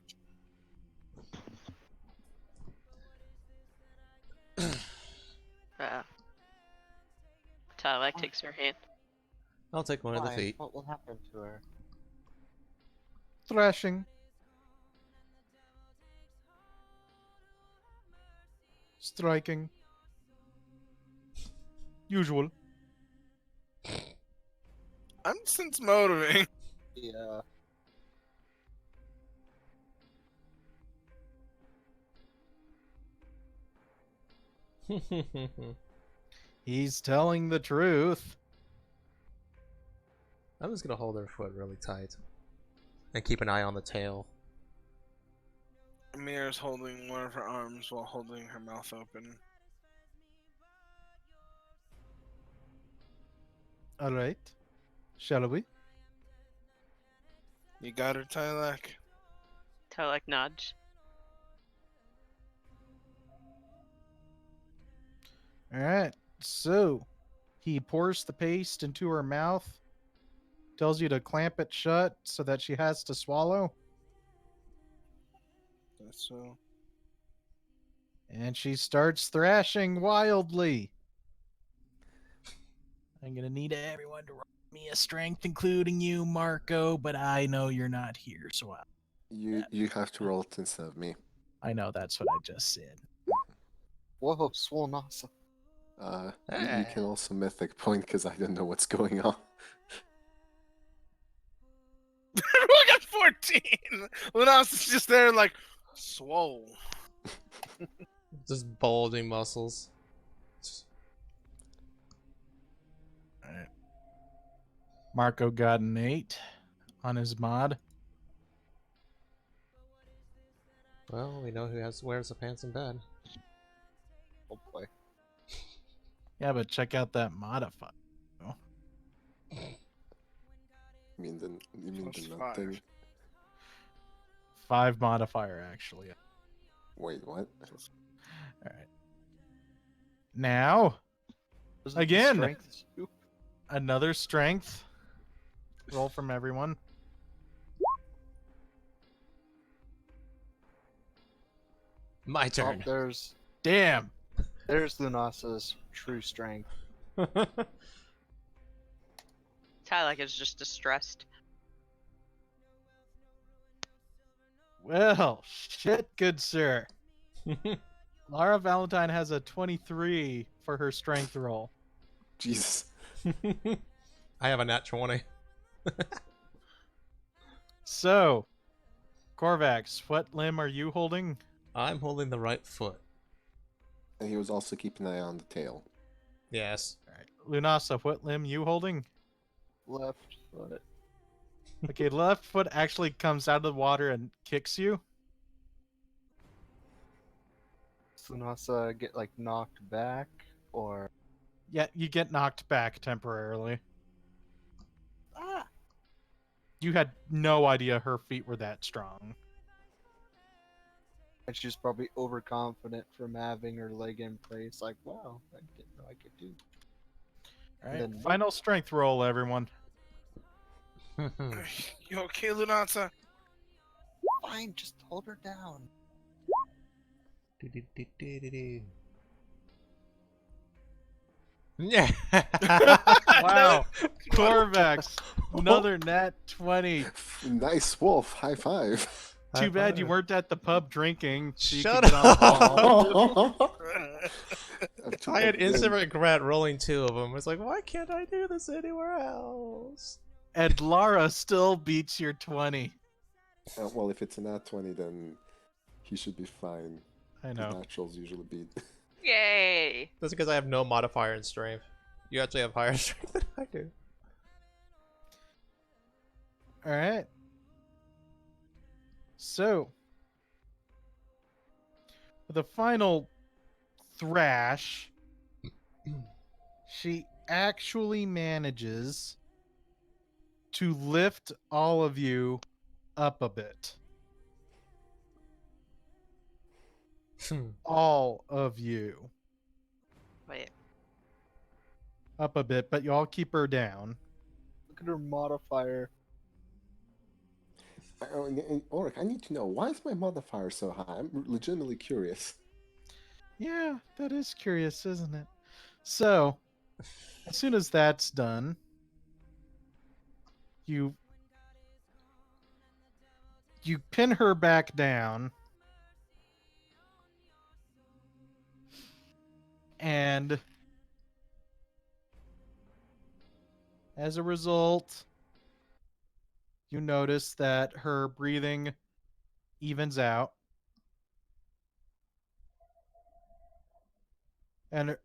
Tylak takes her hand. I'll take one of the Why? feet. What will happen to her? Thrashing. Striking. Usual. I'm sense motivating. Yeah. He's telling the truth. I'm just gonna hold her foot really tight. And keep an eye on the tail. Amir is holding one of her arms while holding her mouth open. All right. Shall we? You got her, Tylak? Tylak nods. All right. So, he pours the paste into her mouth, tells you to clamp it shut so that she has to swallow, That's so. and she starts thrashing wildly. I'm going to need everyone to roll me a strength, including you, Marco, but I know you're not here, so You have to roll it instead of me. I know that's what I just said. Whoa, swole Nasa. You can also mythic point because I don't know what's going on. Everyone got 14! Lunas is just there like, swole. Just bulging muscles. All right. Marco got an 8 on his mod. Well, we know who wears the pants in bed. Oh boy. Yeah, but check out that modifier. You mean Plus the 5. nothing? 5 modifier, actually. Wait, what? All right. Now, Wasn't the again, strength too? another strength. Roll from everyone. My Oh, turn. Damn. there's Lunasa's true strength. Tylak is just distressed. Well, shit, good sir. Lara Valentine has a 23 for her strength roll. Jesus. I have a nat 20. So, Corvax, what limb are you holding? I'm holding the right foot. And he was also keeping an eye on the tail. Yes. All right. Lunasa, what limb you holding? left foot. Okay, left foot actually comes out of the water and kicks you. Sunasa get like knocked back, or Yeah, you get knocked back temporarily. You had no idea her feet were that strong. and she's probably overconfident from having her leg in place. Like, wow, I didn't know I could do. All right, Then- final strength roll, everyone. You okay, Lunata? Fine, just hold her down. Yeah. Wow, Corvax, another nat 20. Nice wolf. High five. Too bad you weren't at the pub drinking, so you Shut could get on the ball. I had instant regret rolling 2 of them. It's like, why can't I do this anywhere else? And Lara still beats your 20. Well, if it's a nat 20, then he should be fine. I The know. naturals usually beat. Yay! That's because I have no modifier in strength. You actually have higher strength than I do. All right. So, the final thrash, she actually manages to lift all of you up a bit. All of you Wait. up a bit, but you all keep her down. Look at her modifier. Ulric, I need to know, why is my modifier so high? I'm legitimately curious. Yeah, that is curious, isn't it? So, as soon as that's done, you pin her back down, and as a result, you notice that her breathing evens out, and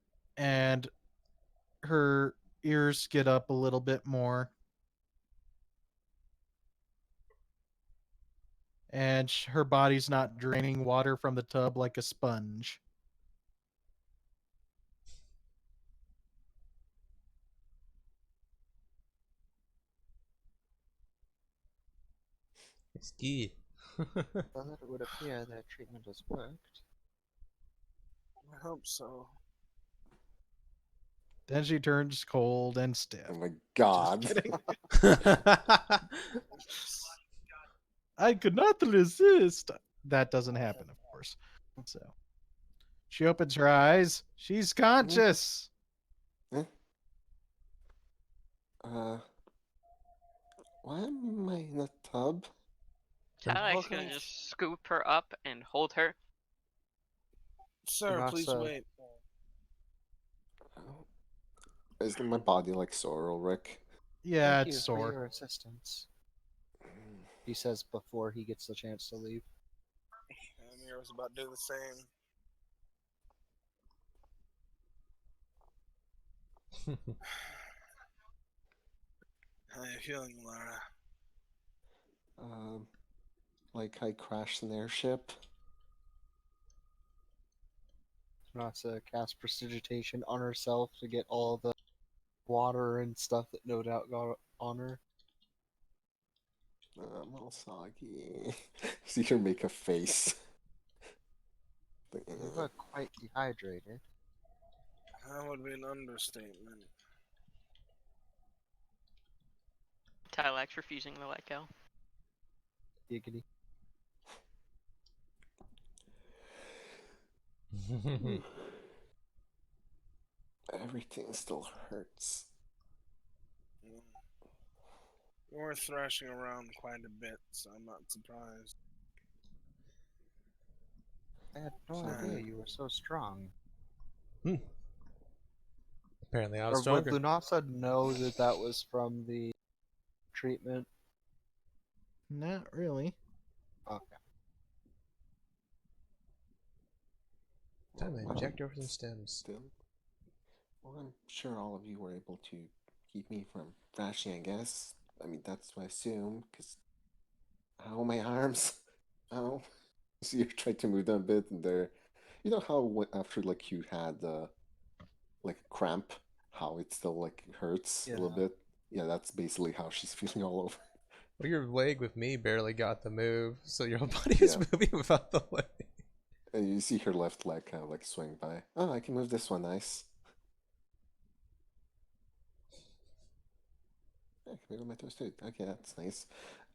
her ears get up a little bit more, and her body's not draining water from the tub like a sponge. It's good. Well, it would appear that treatment has worked. I hope so. Then she turns cold and stiff. Oh my god. Kidding. I could not resist. That doesn't happen, of course. So she opens her eyes. She's conscious. Why am I in a tub? Tyler's gonna just scoop her up and hold her. Sir, please Sunasa, wait. Isn't my body like sore, Ulric? Yeah, thank it's you for sore. your assistance. He says before he gets the chance to leave. Amir was about to do the same. How are you feeling, Lara? Like I crashed an airship. Sunasa casts prestidigitation on herself to get all the water and stuff that no doubt got on her. I'm all soggy. See her make a face. You look quite dehydrated. That would be an understatement. Tylak's refusing to let go. Giggity. Everything still hurts. We're thrashing around quite a bit, so I'm not surprised. I had no idea you were so strong. Apparently I Or was would stronger. Lunasa know that that was from the treatment? Not really. Okay. Time to inject over some stems. Still. Well, I'm sure all of you were able to keep me from crashing, I guess. I mean, that's what I assume, because... Ow, my arms. Ow. So you try to move them a bit, and they're... You know how after, like, you had, like, a cramp, how it still, like, hurts a little Yeah. bit? Yeah, that's basically how she's feeling all over. Well, your leg with me barely got the move, so your whole body is Yeah. moving without the leg. And you see her left leg kind of, like, swing by. Oh, I can move this one, nice. I can move my toes too. Okay, that's nice.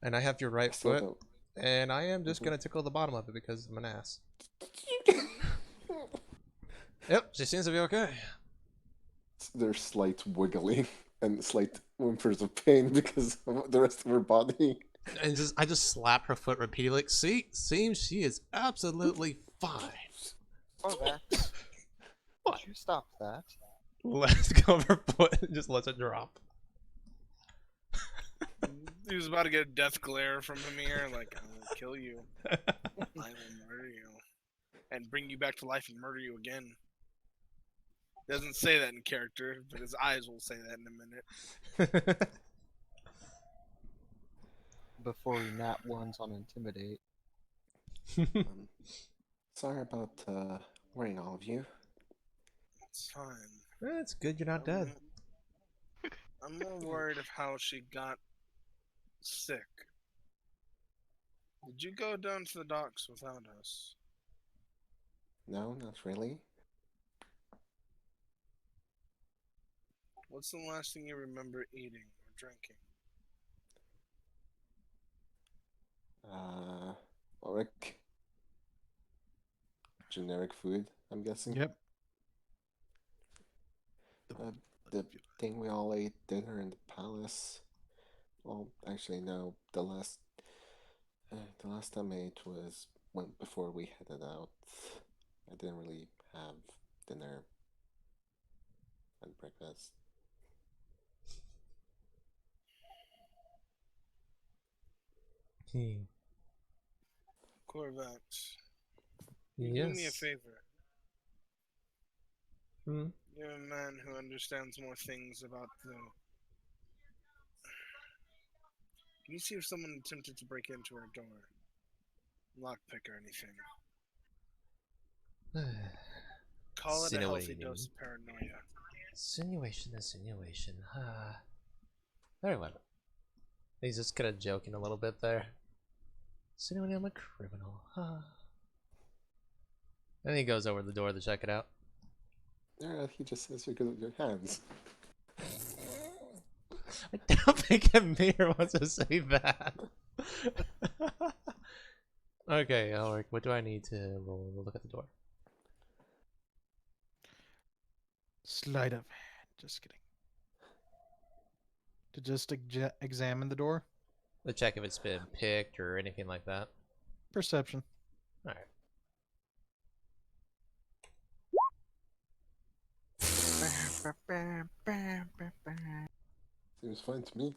And I have your I right still foot, don't... and I am just gonna tickle the bottom of it because I'm an ass. Yep, she seems to be okay. There's slight wiggling and slight whimpers of pain because of the rest of her body. And I just slap her foot repeatedly. Like, see, seems she is absolutely fine. Corvax, What? could you stop that? Let's go of her foot and just lets it drop. He was about to get a death glare from Hamir, like, I will kill you. I will murder you. And bring you back to life and murder you again. Doesn't say that in character, but his eyes will say that in a minute. Before we nat ones on Intimidate. Sorry about worrying all of you. It's fine. It's good you're not dead. I'm more worried of how she got sick. Did you go down to the docks without us? No, not really. What's the last thing you remember eating or drinking? Ulric. Generic food, I'm guessing. Yep. The thing we all ate dinner in the palace. Well, actually, no. The last time I ate was before we headed out. I didn't really have dinner and breakfast. Corvax, do me a Yes. favor. Hmm? You're a man who understands more things about the... Can you see if someone attempted to break into our door? Lockpick or anything. Call it a healthy dose of paranoia. Insinuation. Very well. He's just kind of joking a little bit there. Insinuating I'm a criminal. And he goes over the door to check it out. He just says because of your hands. I don't think Amir wants to say that. Okay, Ulric, what do I need to roll? We'll look at the door. Sleight of hand. Just kidding. To just examine the door? To check if it's been picked or anything like that. Perception. Alright. Seems fine to me.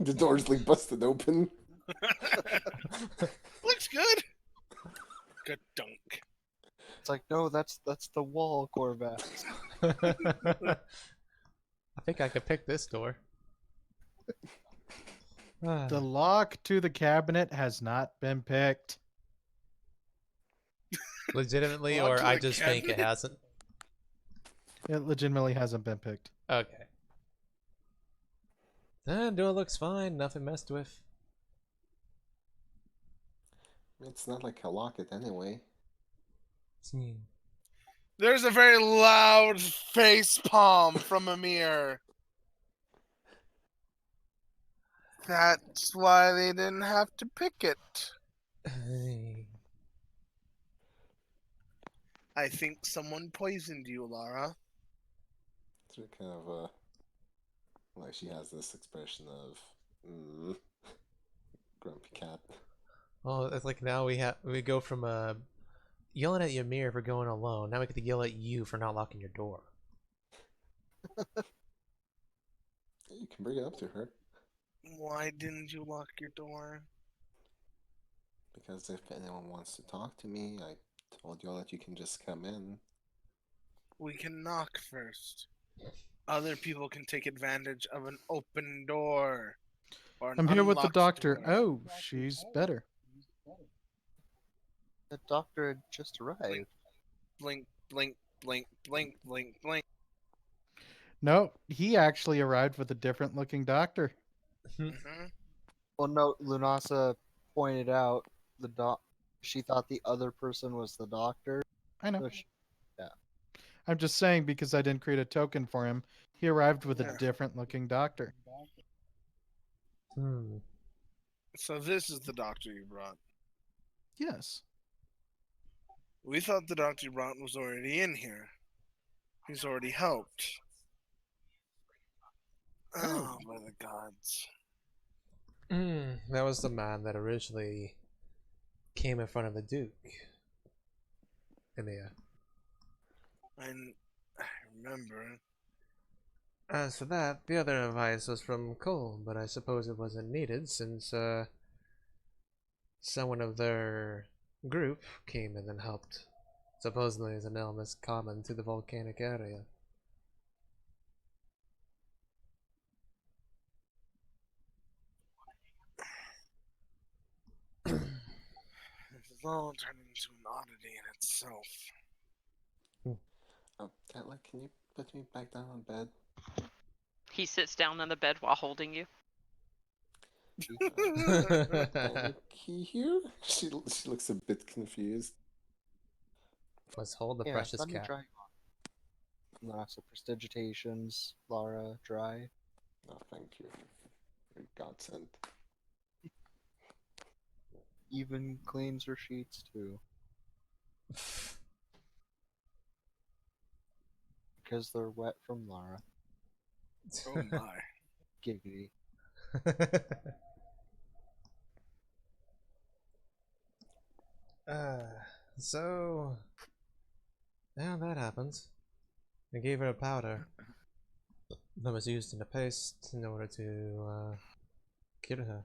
The door's like busted open. Looks good! Good dunk. It's like, no, that's the wall, Corvax. I think I could pick this door. The lock to the cabinet has not been picked. Legitimately, Lock or to I the just think it cabinet? hasn't? It legitimately hasn't been picked. Okay. Door looks fine, nothing messed with. It's not like I lock it anyway. There's a very loud face palm from Amir. That's why they didn't have to pick it. I think someone poisoned you, Lara. It's kind of like she has this expression of grumpy cat. Oh, it's like now we go from yelling at Ymir for going alone. Now we get to yell at you for not locking your door. You can bring it up to her. Why didn't you lock your door? Because if anyone wants to talk to me, I told you all that you can just come in. We can knock first. other people can take advantage of an open door or an I'm here with the unlocked doctor. door. Oh, she's better. The doctor had just arrived. Blink, blink, blink, blink, blink, blink. No, he actually arrived with a different looking doctor. hmm Well, no, Lunasa pointed out she thought the other person was the doctor. I know. So I'm just saying because I didn't create a token for him, he arrived with Yeah. a different looking doctor. Hmm. So this is the doctor you brought. Yes. We thought the doctor you brought was already in here. He's already helped. Oh, by the gods. That was the man that originally came in front of the Duke. Emia. I remember. As for that, the other advice was from Cole, but I suppose it wasn't needed since someone of their group came in and helped. Supposedly is an illness common to the volcanic area. This is all turning into an oddity in itself. Oh, Catla, can you put me back down on bed? He sits down on the bed while holding you. Thank you. She looks a bit confused. Let's hold the yeah, precious let me cat. dry you off. Lots of prestidigitations, Lara, dry. Oh, thank you. You're a godsend. Even cleans her sheets too. Because they're wet from Lara. Oh my. Giggity. So, yeah, that happens. I gave her a powder that was used in a paste in order to cure her.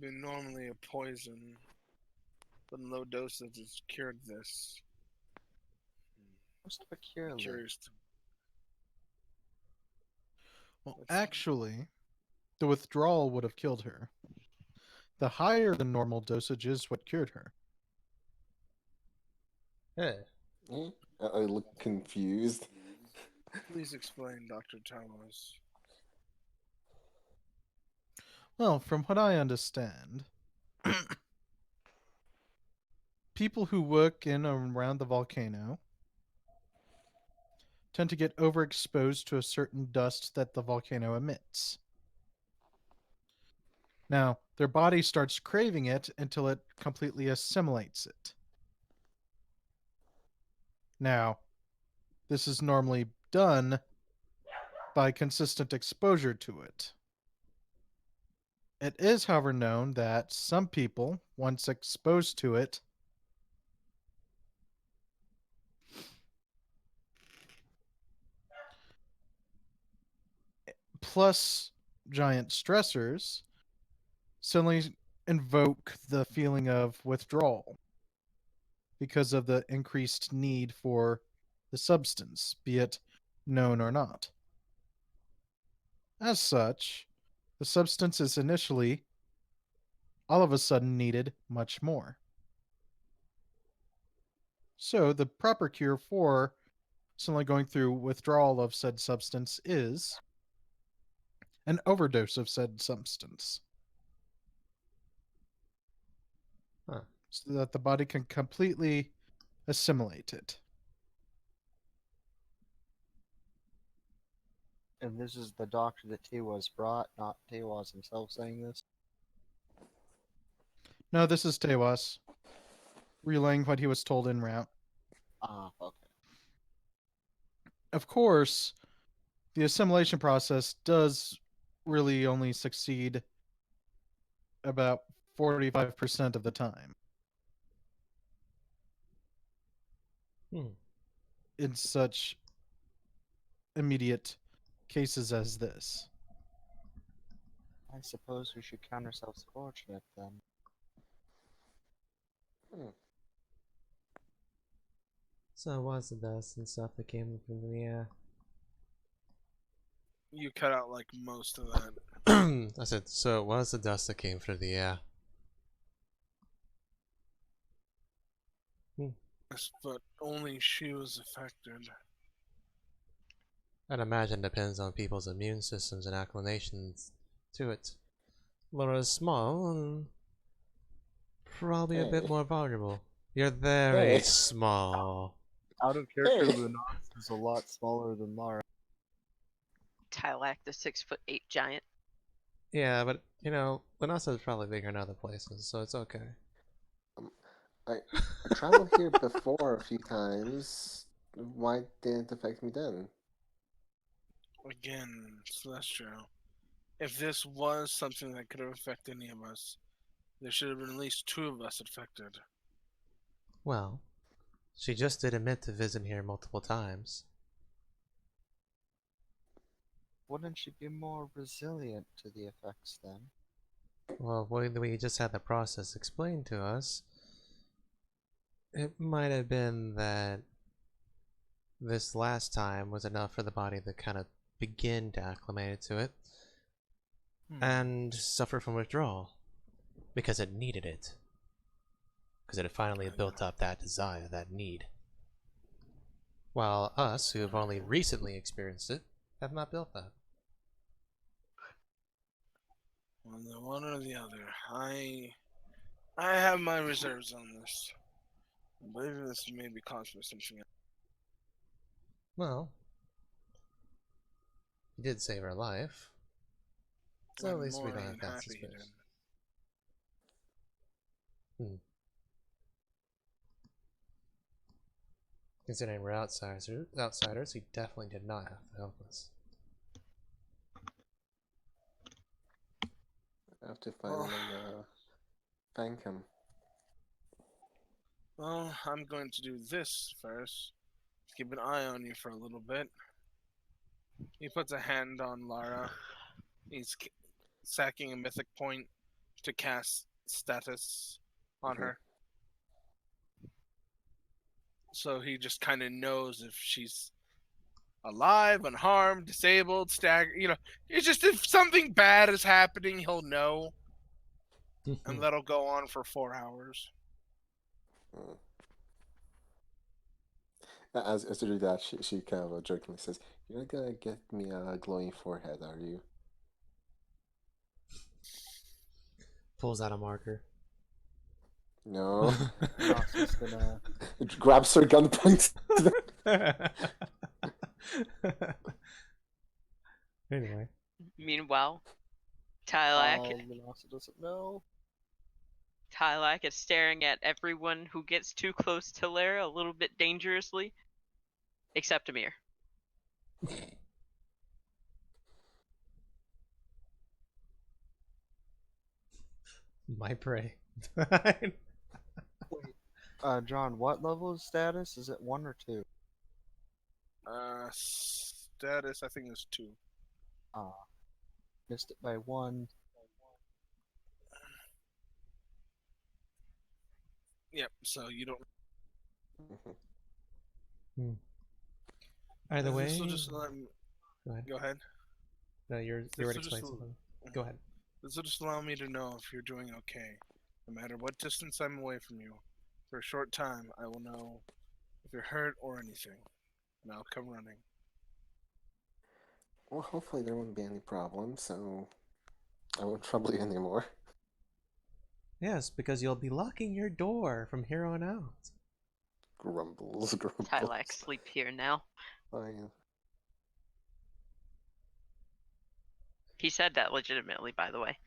Been normally a poison, but in low doses it's cured this. Most of a cure list. Curious to Well, Let's see. actually, the withdrawal would have killed her. The higher than normal dosage is what cured her. Hey, I look confused. please explain, Dr. Talos. Well, from what I understand, people who work in and around the volcano tend to get overexposed to a certain dust that the volcano emits. Now, their body starts craving it until it completely assimilates it. Now, this is normally done by consistent exposure to it. It is, however, known that some people, once exposed to it, plus giant stressors, suddenly invoke the feeling of withdrawal because of the increased need for the substance, be it known or not. As such, the substance is initially, all of a sudden, needed much more. So, the proper cure for suddenly going through withdrawal of said substance is an overdose of said substance. Huh. So that the body can completely assimilate it. And this is the doctor that Tewas brought, not Tewas himself saying this. No, this is Tewas relaying what he was told en route. Ah, okay. Of course, the assimilation process does really only succeed about 45% of the time. In such immediate cases as this. I suppose we should count ourselves fortunate then. So it was the dust and stuff that came from the air. You cut out like most of that. I said, so it was the dust that came through the air. Yes, but only she was affected. I'd imagine depends on people's immune systems and acclimations to it. Laura's small and probably a bit Hey. more vulnerable. You're very Hey. small. Out of character, Hey. Lunox is a lot smaller than Lara. Tylak, the 6'8" giant. Yeah, but you know, Lanasa is probably bigger in other places, so it's okay. I traveled here before a few times. Why didn't it affect me then? Again, Celestrio. If this was something that could have affected any of us, there should have been at least 2 of us affected. Well, she just did admit to visiting here multiple times. Wouldn't she be more resilient to the effects then? Well, we just had the process explained to us. It might have been that this last time was enough for the body to kind of begin to acclimate to it and suffer from withdrawal because it needed it. Because it had finally built up that desire, that need. While us, who have only recently experienced it, have not built that. Well, the one or the other. I have my reserves on this. I believe this may be caused by something else. Well, you did save her life. So at I'm least we more don't have than that happy he suspicion. did. Considering we're outsiders, he definitely did not have to help us. I have to finally thank him. Well, I'm going to do this first. Keep an eye on you for a little bit. He puts a hand on Lara. He's sacking a mythic point to cast status on her. So he just kind of knows if she's alive, unharmed, disabled, staggered. You know, it's just if something bad is happening, he'll know. And that'll go on for 4 hours. As to do that, she kind of jokingly says, "You're not gonna get me a glowing forehead, are you?" Pulls out a marker. No. Nox is gonna Grabs her gunpoint. Anyway. Meanwhile, Tylak Lunox doesn't know. Tylak is staring at everyone who gets too close to Lara a little bit dangerously, except Amir. My prey. Wait, John, what level is status? Is it 1 or 2? Status, I think is 2. Missed it by 1. Yep, so you don't. Either way. This will just let me... Go ahead. Go ahead. No, you're This ready will to just explain something. Go ahead. This will just allow me to know if you're doing okay. No matter what distance I'm away from you. For a short time, I will know if you're hurt or anything. And I'll come running. Well, hopefully there won't be any problems, so I won't trouble you anymore. Yes, because you'll be locking your door from here on out. Grumbles. Tylak, sleep here now. Oh, yeah. He said that legitimately, by the way.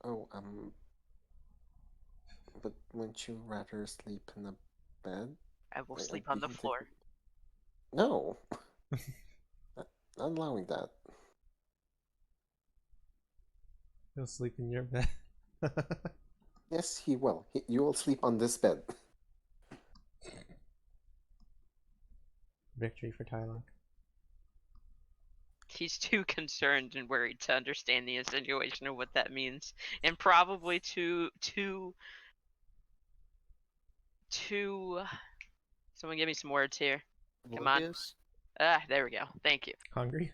Oh, but wouldn't you rather sleep in a bed? I will Like, sleep you on the can take- floor. No! Not allowing that. He'll sleep in your bed. Yes, he will. You will sleep on this bed. Victory for Tylak. He's too concerned and worried to understand the insinuation of what that means, and probably too to. Someone give me some words here. Come on. Oblivious? Ah, there we go. Thank you. Hungry?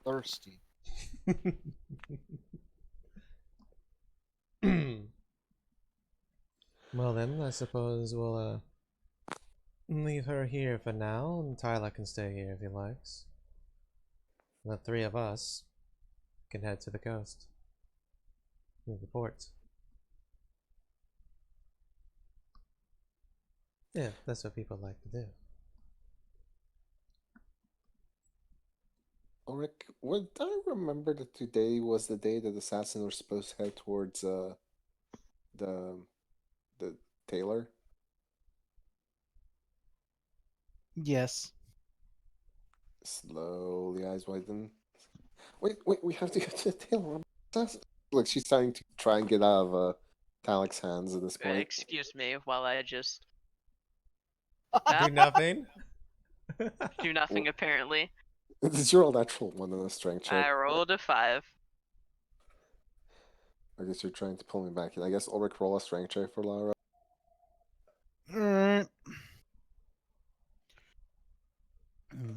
Thirsty. Well then, I suppose we'll leave her here for now, and Tyler can stay here if he likes. The three of us can head to the coast. To the port. Yeah, that's what people like to do. Ulric, would I remember that today was the day that assassins were supposed to head towards the tailor? Yes. Slowly, eyes widen. Wait, we have to get to the tailor. Look, she's starting to try and get out of Talik's hands at this point. Excuse me while I just Do nothing? do nothing apparently. It's your natural one on a strength check. I rolled a 5. I guess you're trying to pull me back in. I guess Ulrich, roll a strength check for Lara. Alright.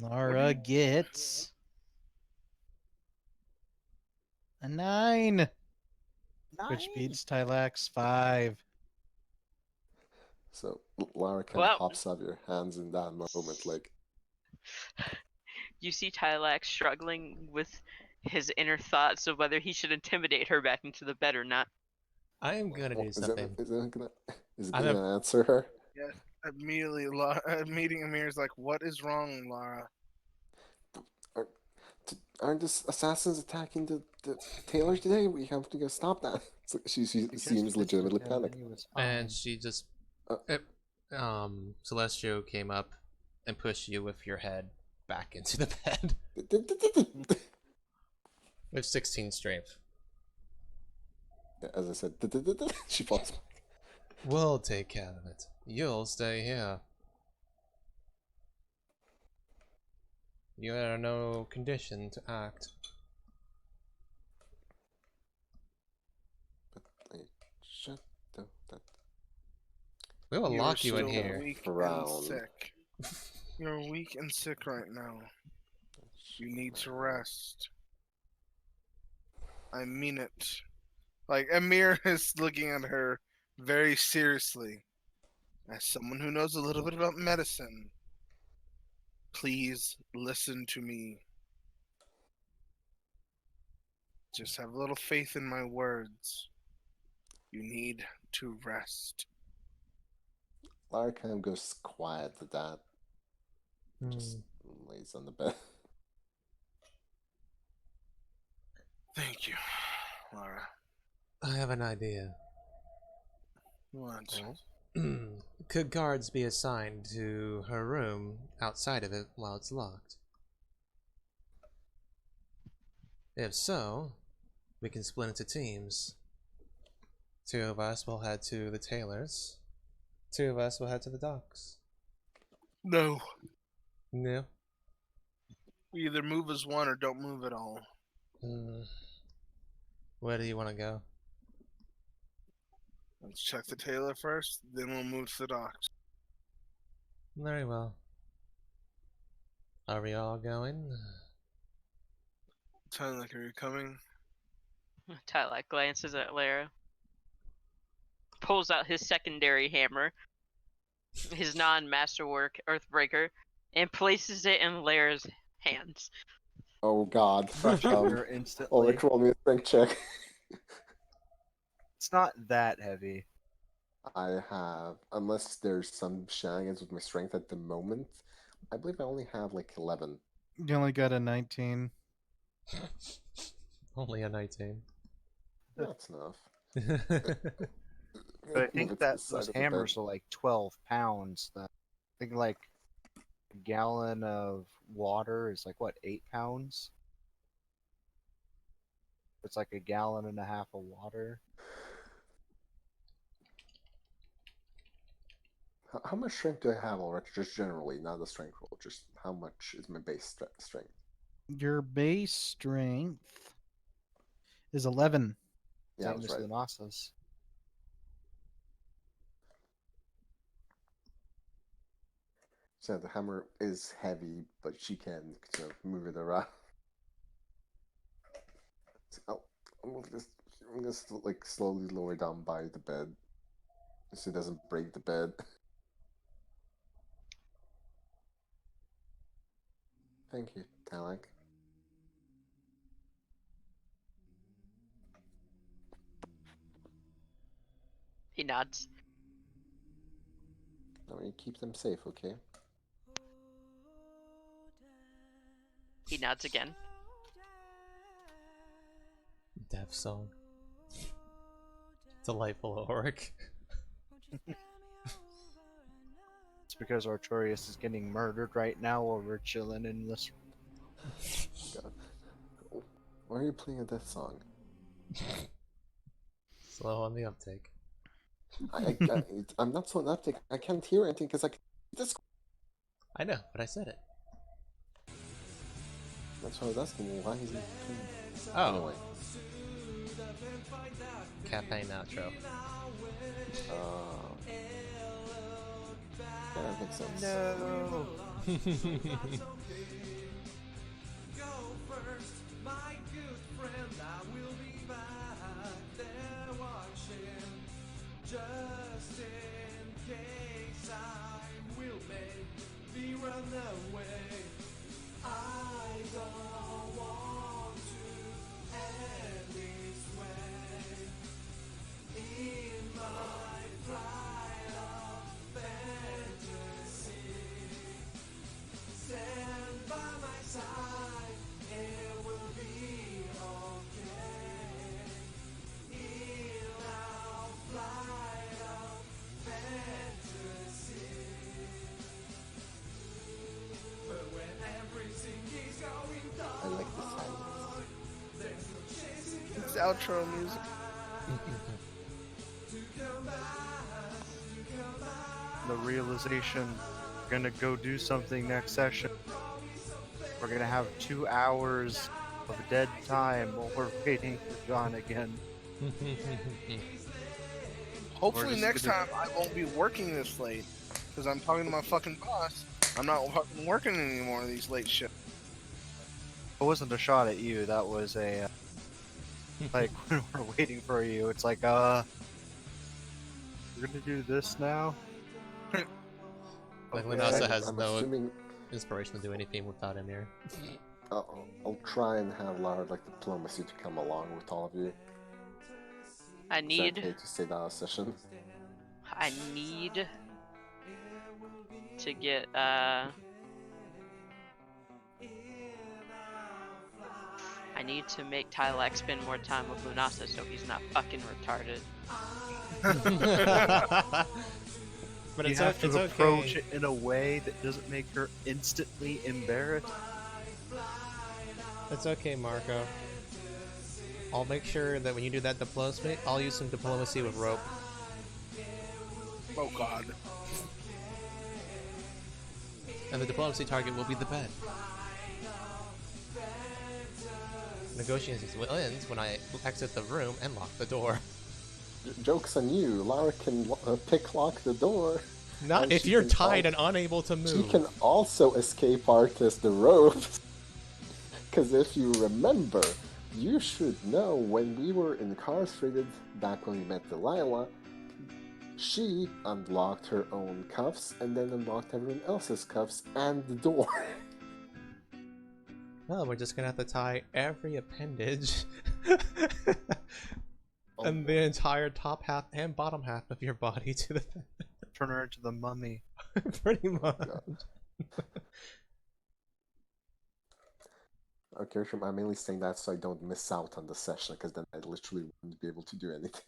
Lara gets a 9. Which beats Tylak's 5. So Lara kind Well- of hops out of your hands in that moment, like. You see Tylak struggling with his inner thoughts of whether he should intimidate her back into the bed or not. I am gonna do something. Is it I'm gonna answer her? Immediately, meeting Amir's like, "What is wrong, Lara?" Aren't the assassins attacking the tailor today? We have to go stop that. So she seems legitimately panicked. And she just Celestrio came up and pushed you with your head back into the bed. With 16 strength. As I said, she falls back. We'll take care of it. You'll stay here. You are in no condition to act. Shut that. We will lock you in still here. Weak Frown. and sick. You're weak and sick right now. You need to rest. I mean it. Like, Amir is looking at her very seriously. As someone who knows a little bit about medicine, please listen to me. Just have a little faith in my words. You need to rest. Lara kind of goes quiet at that. Just lays on the bed. Thank you, Lara. I have an idea. What? Could guards be assigned to her room outside of it while it's locked? If so, we can split into teams. 2 of us will head to the tailors. 2 of us will head to the docks. No. No. We either move as one or don't move at all. Where do you want to go? Let's check the tailor first, then we'll move to the docks. Very well. Are we all going? Tyler, are you coming? Tylak glances at Lara, pulls out his secondary hammer, his non-masterwork Earthbreaker, and places it in Lara's hands. Oh god. Her instantly. Ulrich, roll me a strength check. It's not that heavy. I have, unless there's some shenanigans with my strength at the moment, I believe I only have like 11. You only got a 19. Only a 19. That's enough. But I think that those hammers are like 12 pounds. I think like a gallon of water is like what, 8 pounds? It's like a gallon and a half of water. How much strength do I have, Ulrich? Just generally, not the strength roll. Just how much is my base strength? Your base strength is 11. Yeah, I Same was as right. the Nasa's. So the hammer is heavy, but she can move it around. Oh, I'm just like slowly lower down by the bed, so it doesn't break the bed. Thank you, Talak. He nods. Now you keep them safe, okay? He nods again. Death song. Delightful, Ulric. It's because Artorias is getting murdered right now while we're chilling in this. God. Why are you playing a death song? Slow on the uptake. I'm not so uptick. I can't hear anything because this. I know, but I said it. That's what I was asking you. Why is he? Oh. Anyway. Campaign outro. Yeah, that makes sense. No. I like the silence. It's outro music. The realization we're gonna go do something next session. We're gonna have 2 hours of dead time while we're waiting for John again. Hopefully just next gonna- time I won't be working this late. Because I'm talking to my fucking boss. I'm not fucking working anymore of these late shit. It wasn't a shot at you. That was a like when we're waiting for you. It's like we're gonna do this now. Like Okay. Lunasa has I'm no assuming inspiration to do anything without him here. I'll try and have Lara like diplomacy to come along with all of you. I Is it need okay to say that a session? to get I need to make Tylak spend more time with Lunasa so he's not fucking retarded. But You it's, have to it's approach okay. it in a way that doesn't make her instantly embarrassed. It's okay, Marco. I'll make sure that when you do that diplomacy, I'll use some diplomacy with rope. Oh god. And the diplomacy target will be the bed. Negotiations will end when I exit the room and lock the door. Joke's on you. Lara can pick lock the door. Not And if she you're can tied and unable to move. She can also escape artist the ropes. Because if you remember, you should know when we were incarcerated back when we met Delilah, she unlocked her own cuffs and then unlocked everyone else's cuffs and the door. Well, we're just gonna have to tie every appendage and the entire top half and bottom half of your body to the bed. Turn her into the mummy. Pretty much. Okay, I'm mainly saying that so I don't miss out on the session, because then I literally wouldn't be able to do anything.